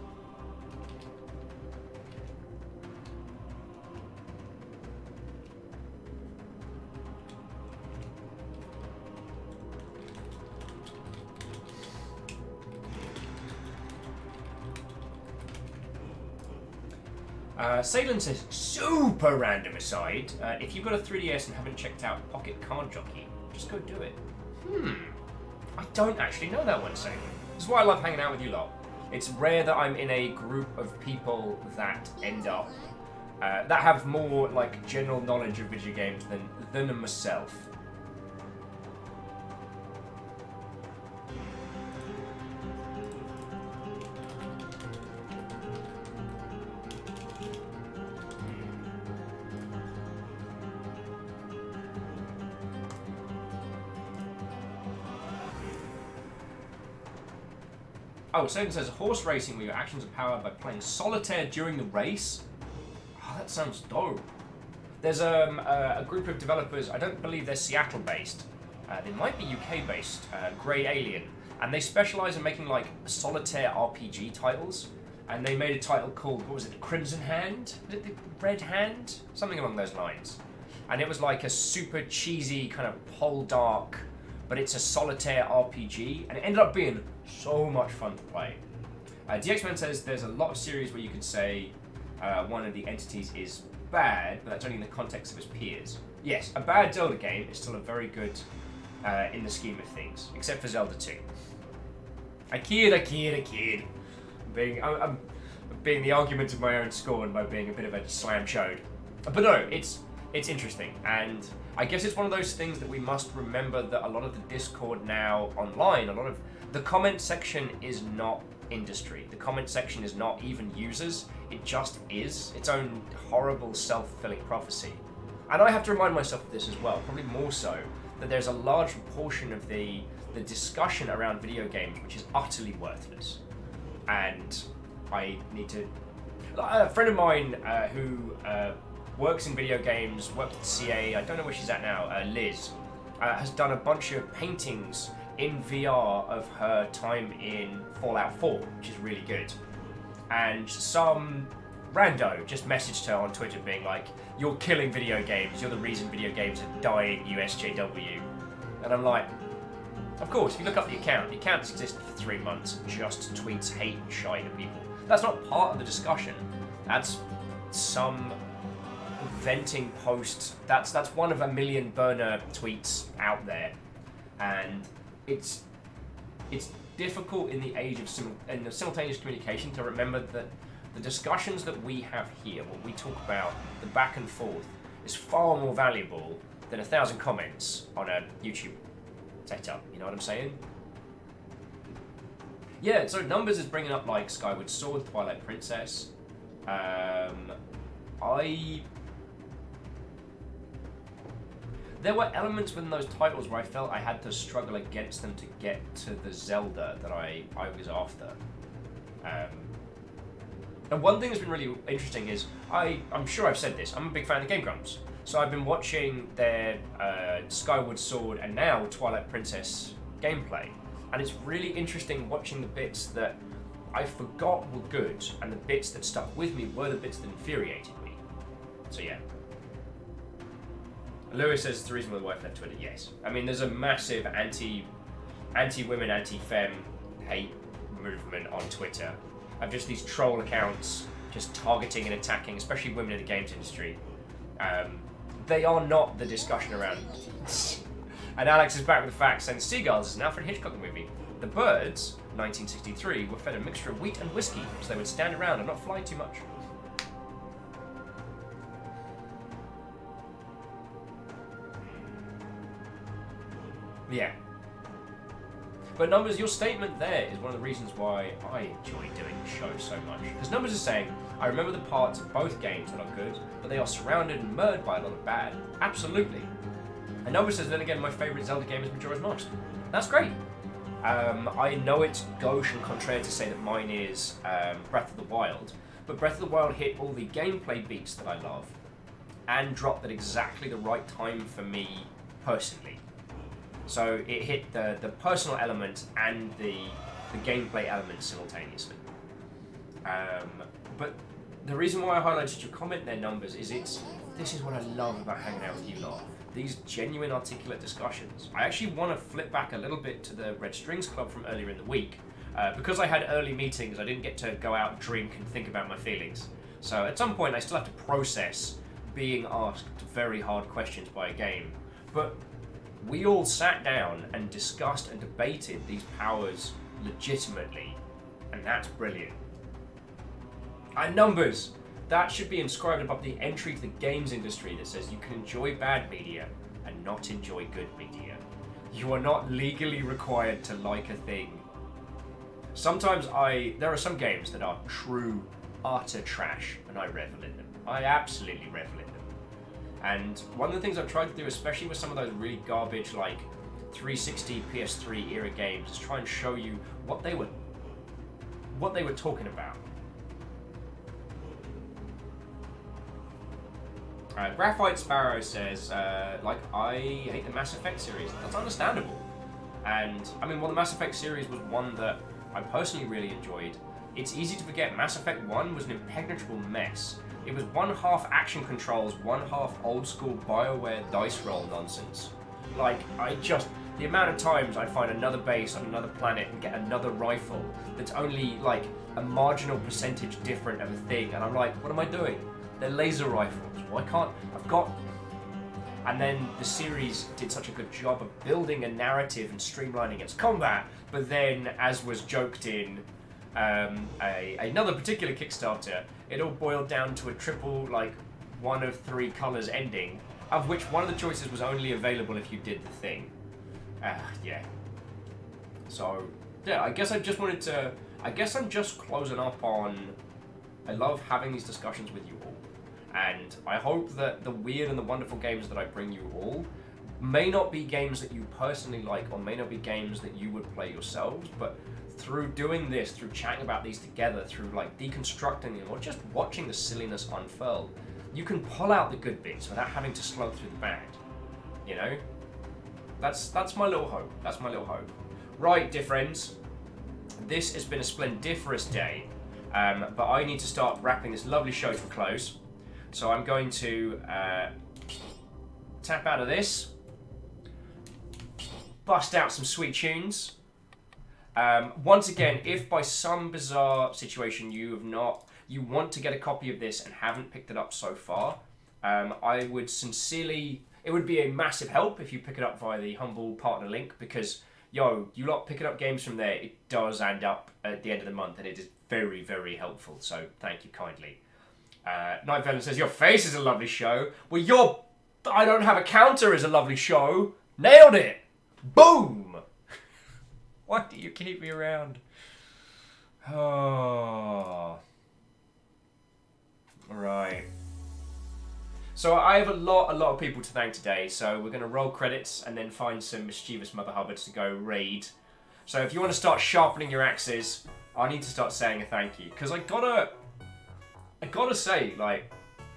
Salem says, super random aside, if you've got a 3DS and haven't checked out Pocket Card Jockey, just go do it. I don't actually know that one, Salem. This is why I love hanging out with you lot. It's rare that I'm in a group of people that end up, that have more like general knowledge of video games than myself. Oh, Soden says, horse racing where your actions are powered by playing solitaire during the race? Oh, that sounds dope. There's a group of developers, I don't believe they're Seattle-based. They might be UK-based, Grey Alien. And they specialize in making, like, solitaire RPG titles. And they made a title called, what was it, Crimson Hand? Was it the Red Hand? Something along those lines. And it was like a super cheesy, kind of poldark, but it's a solitaire RPG, and it ended up being so much fun to play. DXman says there's a lot of series where you could say one of the entities is bad, but that's only in the context of his peers. Yes, a bad Zelda game is still a very good in the scheme of things, except for Zelda 2. I kid. I'm being the argument of my own scorn by being a bit of a slam chode. But no, it's interesting, and I guess it's one of those things that we must remember that a lot of the Discord now online, a lot of the comment section is not industry. The comment section is not even users. It just is its own horrible self-fulfilling prophecy. And I have to remind myself of this as well, probably more so, that there's a large portion of the discussion around video games which is utterly worthless. And I need to... A friend of mine who works in video games, worked at CA, I don't know where she's at now, Liz, has done a bunch of paintings in VR of her time in Fallout 4, which is really good. And some rando just messaged her on Twitter being like, you're killing video games, you're the reason video games are dying, USJW. And I'm like, of course, if you look up the account has existed for 3 months, just tweets hate and shite at people. That's not part of the discussion. That's some venting post. That's one of a million burner tweets out there, and it's difficult in the age of simultaneous communication to remember that the discussions that we have here, what we talk about, the back and forth, is far more valuable than 1,000 comments on a YouTube setup. You know what I'm saying? Yeah. So Numbers is bringing up like Skyward Sword, Twilight Princess. There were elements within those titles where I felt I had to struggle against them to get to the Zelda that I was after. And one thing that's been really interesting is, I'm sure I've said this, I'm a big fan of Game Grumps. So I've been watching their Skyward Sword and now Twilight Princess gameplay, and it's really interesting watching the bits that I forgot were good, and the bits that stuck with me were the bits that infuriated me. So yeah. Lewis says it's the reason why the wife left Twitter. Yes. I mean, there's a massive anti-women, anti-fem hate movement on Twitter of just these troll accounts just targeting and attacking, especially women in the games industry. They are not the discussion around. And Alex is back with the facts, saying Seagulls is an Alfred Hitchcock movie. The birds, 1963, were fed a mixture of wheat and whiskey so they would stand around and not fly too much. Yeah. But Numbers, your statement there is one of the reasons why I enjoy doing the show so much. Because Numbers is saying, I remember the parts of both games that are good, but they are surrounded and murdered by a lot of bad. Absolutely. And Numbers says, then again, my favourite Zelda game is Majora's Mask. That's great. I know it's gauche and contraire to say that mine is Breath of the Wild, but Breath of the Wild hit all the gameplay beats that I love and dropped at exactly the right time for me personally. So it hit the personal element and the gameplay element simultaneously. But the reason why I highlighted your comment there, Numbers, is this is what I love about hanging out with you lot. These genuine, articulate discussions. I actually want to flip back a little bit to the Red Strings Club from earlier in the week. Because I had early meetings, I didn't get to go out, drink, and think about my feelings. So at some point, I still have to process being asked very hard questions by a game. But we all sat down and discussed and debated these powers legitimately, and that's brilliant. And Numbers, that should be inscribed above the entry to the games industry that says you can enjoy bad media and not enjoy good media. You are not legally required to like a thing. Sometimes there are some games that are true utter trash, and I revel in them. I absolutely revel in them. And one of the things I've tried to do, especially with some of those really garbage, like 360, PS3 era games, is try and show you what they were talking about. Graphite Sparrow says, I hate the Mass Effect series. That's understandable. And, I mean, while the Mass Effect series was one that I personally really enjoyed, it's easy to forget Mass Effect 1 was an impenetrable mess. It was one half action controls, one half old school BioWare dice roll nonsense. The amount of times I'd find another base on another planet and get another rifle that's only a marginal percentage different of a thing, and I'm like, what am I doing? They're laser rifles. Why can't I've got? And then the series did such a good job of building a narrative and streamlining its combat, but then, as was joked in another particular Kickstarter, it all boiled down to a triple, one of three colours ending, of which one of the choices was only available if you did the thing. Yeah. So, yeah, I guess I'm just closing up on, I love having these discussions with you all. And I hope that the weird and the wonderful games that I bring you all may not be games that you personally like, or may not be games that you would play yourselves, but through doing this, through chatting about these together, through deconstructing them, or just watching the silliness unfurl, you can pull out the good bits without having to slog through the bad. You know? That's my little hope. That's my little hope. Right, dear friends. This has been a splendiferous day, but I need to start wrapping this lovely show to a close. So I'm going to tap out of this, bust out some sweet tunes. Once again, if by some bizarre situation you want to get a copy of this and haven't picked it up so far, I would sincerely, it would be a massive help if you pick it up via the Humble Partner link, because you lot picking up games from there, it does end up at the end of the month, and it is very, very helpful. So thank you kindly. Night Velen says, your face is a lovely show. Well, I don't have a counter is a lovely show. Nailed it. Boom. Why do you keep me around? Oh. Right. So I have a lot of people to thank today. So we're going to roll credits and then find some mischievous Mother Hubbards to go raid. So if you want to start sharpening your axes, I need to start saying a thank you. Because I gotta say,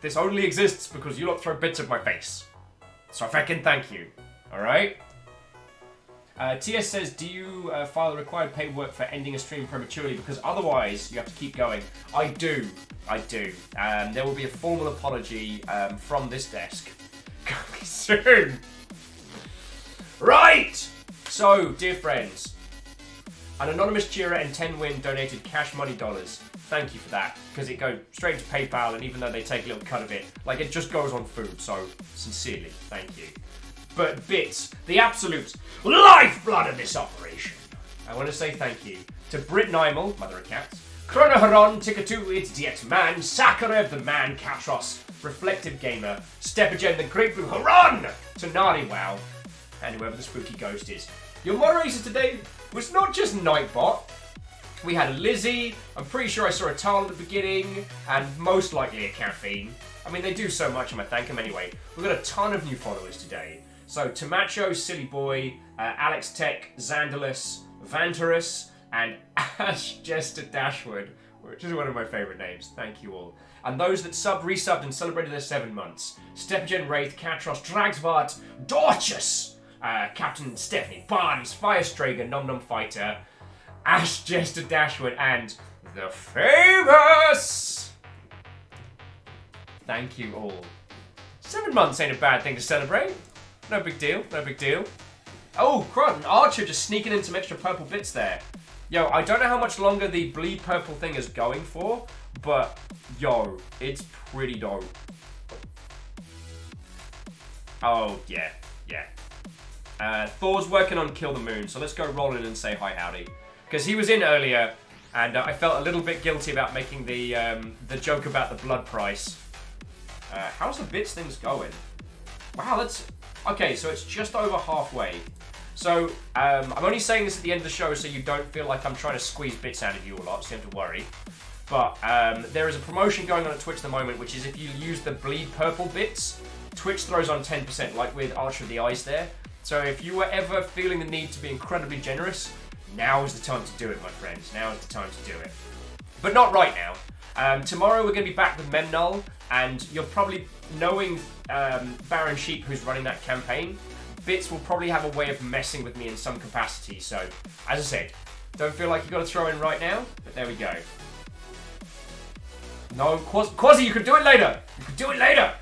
this only exists because you lot throw bits at my face. So I fucking thank you. Alright? TS says, do you file the required paperwork for ending a stream prematurely? Because otherwise, you have to keep going. I do. There will be a formal apology from this desk coming soon. Right! So, dear friends, an anonymous cheerer and 10win donated cash money dollars. Thank you for that, because it goes straight to PayPal, and even though they take a little cut of it, like, it just goes on food, so sincerely, thank you. But Bits, the absolute lifeblood of this operation, I want to say thank you to Brit Nymel, Mother of Cats, Chronoharon, Tikatuit, Diet Man, Sakarev the Man, Katros, Reflective Gamer, Stepagen the Great Blue Haran, to Nari Wow, and whoever the spooky ghost is. Your moderator today was not just Nightbot. We had a Lizzie, I'm pretty sure I saw a Tal at the beginning, and most likely a Caffeine. I mean, they do so much, and I thank them anyway. We've got a ton of new followers today. So, Tamacho, Silly Boy, Alex Tech, Xandalus, Vanterus, and Ash Jester Dashwood, which is one of my favourite names. Thank you all. And those that resubbed and celebrated their 7 months. Stepagen, Wraith, Katros, Dragsvart, Dorchus, Captain Stephanie, Barnes, Firestrager, Nom Nom Fighter, Ash Jester Dashwood, and the famous! Thank you all. 7 months ain't a bad thing to celebrate. No big deal, no big deal. Oh, Crun, Archer just sneaking in some extra purple bits there. Yo, I don't know how much longer the bleed purple thing is going for, but yo, it's pretty dope. Oh, yeah. Thor's working on Kill the Moon, so let's go roll in and say hi howdy. Because he was in earlier, and I felt a little bit guilty about making the joke about the blood price. How's the bits things going? Wow, that's... Okay, so it's just over halfway. So, I'm only saying this at the end of the show so you don't feel like I'm trying to squeeze bits out of you a lot, so you don't have to worry. But there is a promotion going on at Twitch at the moment, which is if you use the bleed purple bits, Twitch throws on 10%, like with Archer of the Eyes there. So if you were ever feeling the need to be incredibly generous, now is the time to do it, my friends. Now is the time to do it. But not right now. Tomorrow we're going to be back with Memnol, and you're probably, knowing Baron Sheep, who's running that campaign, Bits will probably have a way of messing with me in some capacity. So, as I said, don't feel like you've got to throw in right now, but there we go. No, Quasi, you could do it later! You could do it later!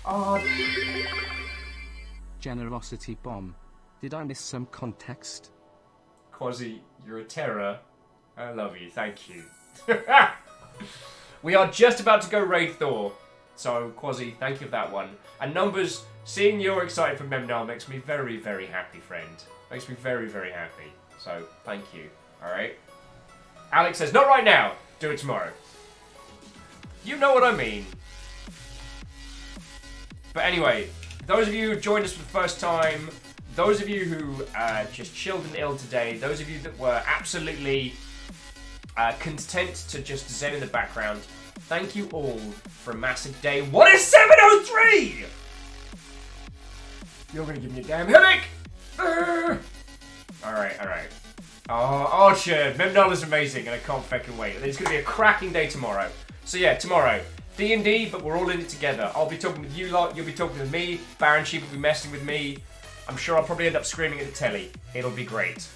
Oh. Generosity bomb. Did I miss some context? Quasi, you're a terror. I love you, thank you. We are just about to go raid Thor. So, Quasi, thank you for that one. And Numbers, seeing you're excited for Memnal makes me very, very happy, friend. Makes me very, very happy. So, thank you. Alright? Alex says, not right now. Do it tomorrow. You know what I mean. But anyway, those of you who joined us for the first time, those of you who just chilled and ill today, those of you that were absolutely content to just zen in the background, thank you all for a massive day. What is 7:03? You're gonna give me a damn headache! Alright. Oh, Archer, Memnol is amazing and I can't fucking wait. It's gonna be a cracking day tomorrow. So yeah, tomorrow, D&D, but we're all in it together. I'll be talking with you lot, you'll be talking with me, Baron Sheep will be messing with me. I'm sure I'll probably end up screaming at the telly. It'll be great.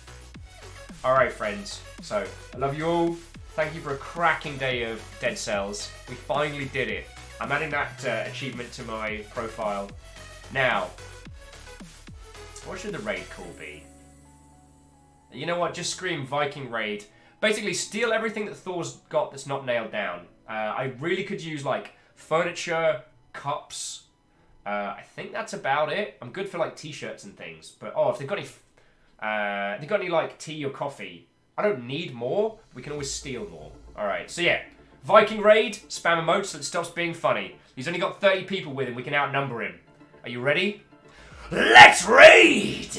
Alright, friends. So, I love you all. Thank you for a cracking day of Dead Cells. We finally did it. I'm adding that achievement to my profile. Now, what should the raid call be? You know what? Just scream Viking raid. Basically, steal everything that Thor's got that's not nailed down. I really could use, like, furniture, cups. I think that's about it. I'm good for, like, t-shirts and things. But, oh, if they've got any, like, tea or coffee, I don't need more. We can always steal more. Alright, so yeah. Viking raid, spam emotes so it stops being funny. He's only got 30 people with him. We can outnumber him. Are you ready? Let's raid!